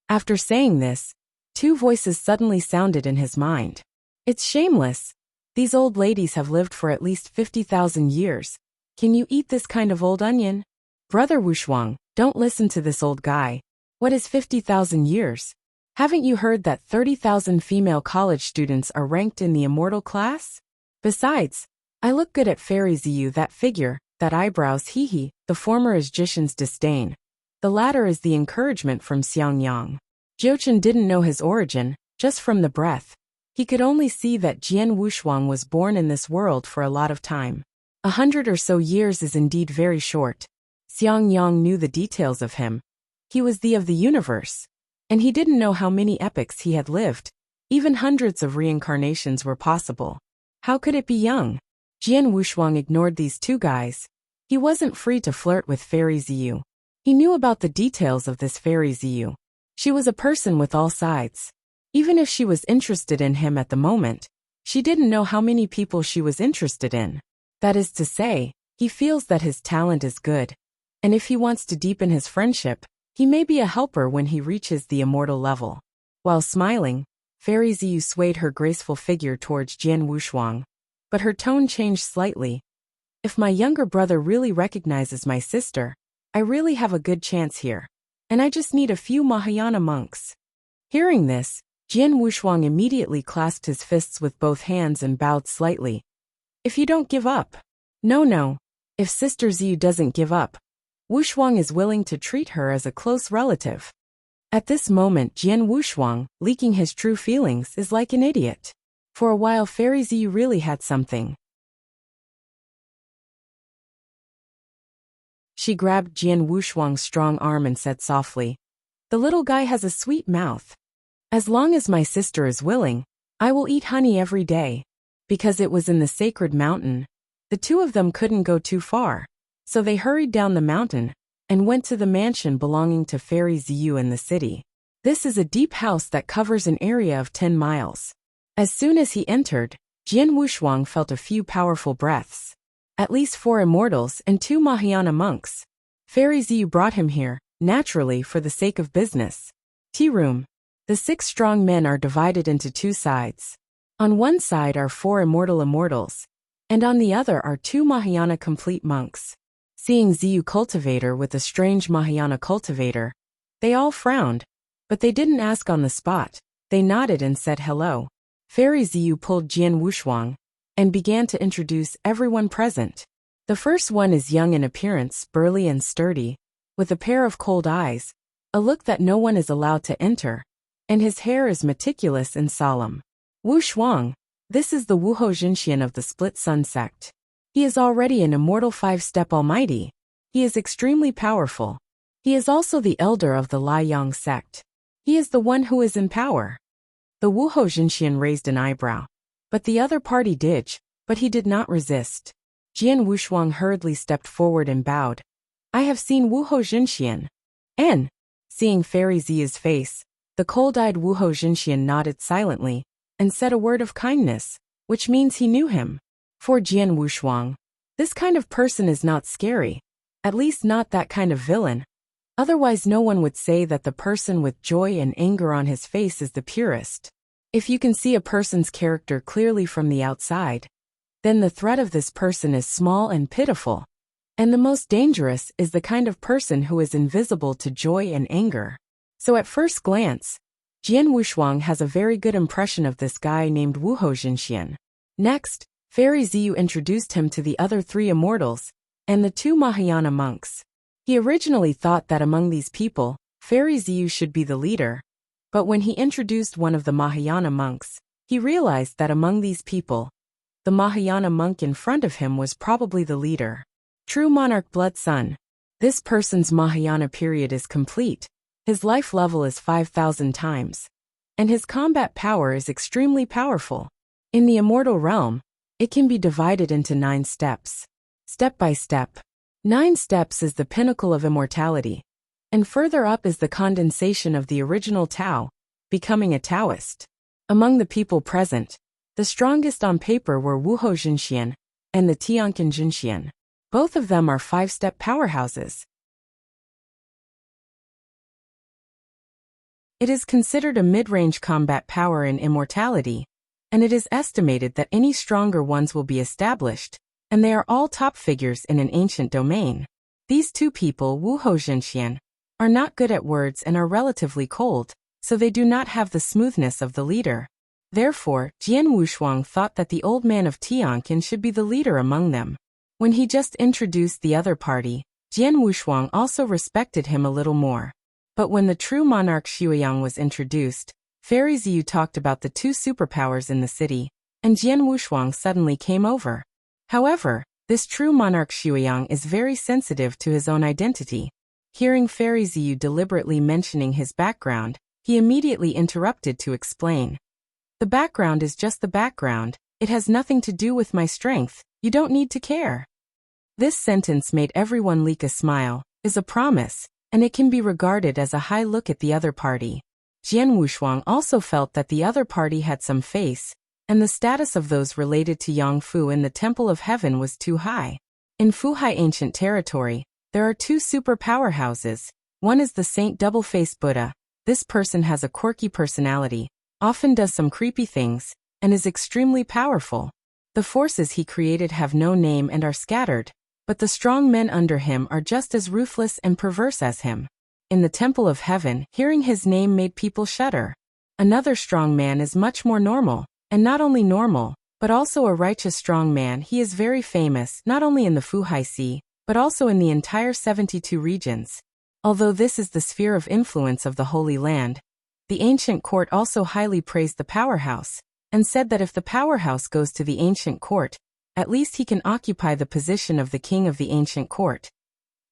After saying this, 2 voices suddenly sounded in his mind. It's shameless. These old ladies have lived for at least 50,000 years. Can you eat this kind of old onion? Brother Wushuang, don't listen to this old guy. What is 50,000 years? Haven't you heard that 30,000 female college students are ranked in the immortal class? Besides, I look good at Fairy Ziyu. That figure, that eyebrows, hee. The former is Jishin's disdain. The latter is the encouragement from Xiangyang. Jiuchen didn't know his origin, just from the breath. He could only see that Jian Wushuang was born in this world for a lot of time. 100 or so years is indeed very short. Xiangyang knew the details of him. He was the of the universe. And he didn't know how many epochs he had lived. Even hundreds of reincarnations were possible. How could it be young? Jian Wushuang ignored these 2 guys. He wasn't free to flirt with Fairy Ziyu. He knew about the details of this Fairy Ziyu. She was a person with all sides. Even if she was interested in him at the moment, she didn't know how many people she was interested in. That is to say, he feels that his talent is good. And if he wants to deepen his friendship, he may be a helper when he reaches the immortal level. While smiling, Fairy Ziyu swayed her graceful figure towards Jian Wushuang, but her tone changed slightly. If my younger brother really recognizes my sister, I really have a good chance here. And I just need a few Mahayana monks. Hearing this, Jian Wushuang immediately clasped his fists with both hands and bowed slightly. If you don't give up. No. If Sister Ziyu doesn't give up, Wushuang is willing to treat her as a close relative. At this moment, Jian Wushuang, leaking his true feelings, is like an idiot. For a while Fairy Ziyu really had something. She grabbed Jian Wushuang's strong arm and said softly, "The little guy has a sweet mouth. As long as my sister is willing, I will eat honey every day." Because it was in the sacred mountain, the 2 of them couldn't go too far. So they hurried down the mountain and went to the mansion belonging to Fairy Ziyu in the city. This is a deep house that covers an area of 10 miles. As soon as he entered, Jian Wushuang felt a few powerful breaths. At least 4 immortals and 2 Mahayana monks. Fairy Ziyu brought him here, naturally for the sake of business. Tea room. The 6 strong men are divided into 2 sides. On one side are 4 immortal immortals, and on the other are 2 Mahayana complete monks. Seeing Ziyu cultivator with a strange Mahayana cultivator, they all frowned, but they didn't ask on the spot. They nodded and said hello. Fairy Ziyu pulled Jian Wushuang and began to introduce everyone present. The first one is young in appearance, burly and sturdy, with a pair of cold eyes, a look that no one is allowed to enter, and his hair is meticulous and solemn. Wu Shuang, this is the Wuhou Jinxian of the Split Sun sect. He is already an immortal 5-step almighty. He is extremely powerful. He is also the elder of the Liang sect. He is the one who is in power. The Wuhou Jinxian raised an eyebrow, but the other party did, but he did not resist. Jian Wushuang hurriedly stepped forward and bowed. I have seen Wuhou Jinxian. And, seeing Fairy Ziyu's face, the cold-eyed Wuhou Jinxian nodded silently and said a word of kindness, which means he knew him. For Jian Wushuang, this kind of person is not scary, at least not that kind of villain. Otherwise no one would say that the person with joy and anger on his face is the purest. If you can see a person's character clearly from the outside, then the threat of this person is small and pitiful. And the most dangerous is the kind of person who is invisible to joy and anger. So at first glance, Jian Wushuang has a very good impression of this guy named Wuhou Jinxian. Next, Fairy Ziyu introduced him to the other 3 immortals and the 2 Mahayana monks. He originally thought that among these people, Fairy Ziyu should be the leader, but when he introduced one of the Mahayana monks, he realized that among these people, the Mahayana monk in front of him was probably the leader. True Monarch Blood Sun. This person's Mahayana period is complete, his life level is 5,000 times, and his combat power is extremely powerful. In the immortal realm, it can be divided into 9 steps. Step by step. 9 steps is the pinnacle of immortality, and further up is the condensation of the original Tao, becoming a Taoist. Among the people present, the strongest on paper were Wuhou Jinxian and the Tianqin Jinxian. Both of them are 5-step powerhouses. It is considered a mid-range combat power in immortality, and it is estimated that any stronger ones will be established, and they are all top figures in an ancient domain. These 2 people, Wuhou Jinxian, are not good at words and are relatively cold, so they do not have the smoothness of the leader. Therefore, Jian Wushuang thought that the old man of Tianqin should be the leader among them. When he just introduced the other party, Jian Wushuang also respected him a little more. But when the true monarch Xueyang was introduced, Fairy Ziyu talked about the 2 superpowers in the city, and Jian Wushuang suddenly came over. However, this true monarch Xueyang is very sensitive to his own identity. Hearing Fairy Ziyu deliberately mentioning his background, he immediately interrupted to explain. The background is just the background, it has nothing to do with my strength, you don't need to care. This sentence made everyone leak a smile, is a promise, and it can be regarded as a high look at the other party. Jian Wushuang also felt that the other party had some face, and the status of those related to Yang Fu in the Temple of Heaven was too high. In Fuhai ancient territory, there are 2 super powerhouses. One is the Saint Double-Faced Buddha. This person has a quirky personality, often does some creepy things, and is extremely powerful. The forces he created have no name and are scattered, but the strong men under him are just as ruthless and perverse as him. In the Temple of Heaven, hearing his name made people shudder. Another strong man is much more normal, and not only normal, but also a righteous strong man. He is very famous not only in the Fuhai Sea, but also in the entire 72 regions. Although this is the sphere of influence of the Holy Land, the ancient court also highly praised the powerhouse, and said that if the powerhouse goes to the ancient court, at least he can occupy the position of the king of the ancient court.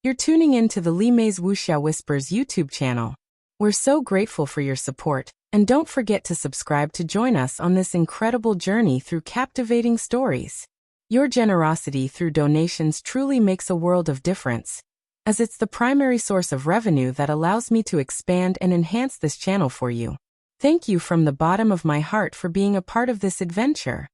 You're tuning in to the Li Mei's Wuxia Whispers YouTube channel. We're so grateful for your support, and don't forget to subscribe to join us on this incredible journey through captivating stories. Your generosity through donations truly makes a world of difference, as it's the primary source of revenue that allows me to expand and enhance this channel for you. Thank you from the bottom of my heart for being a part of this adventure.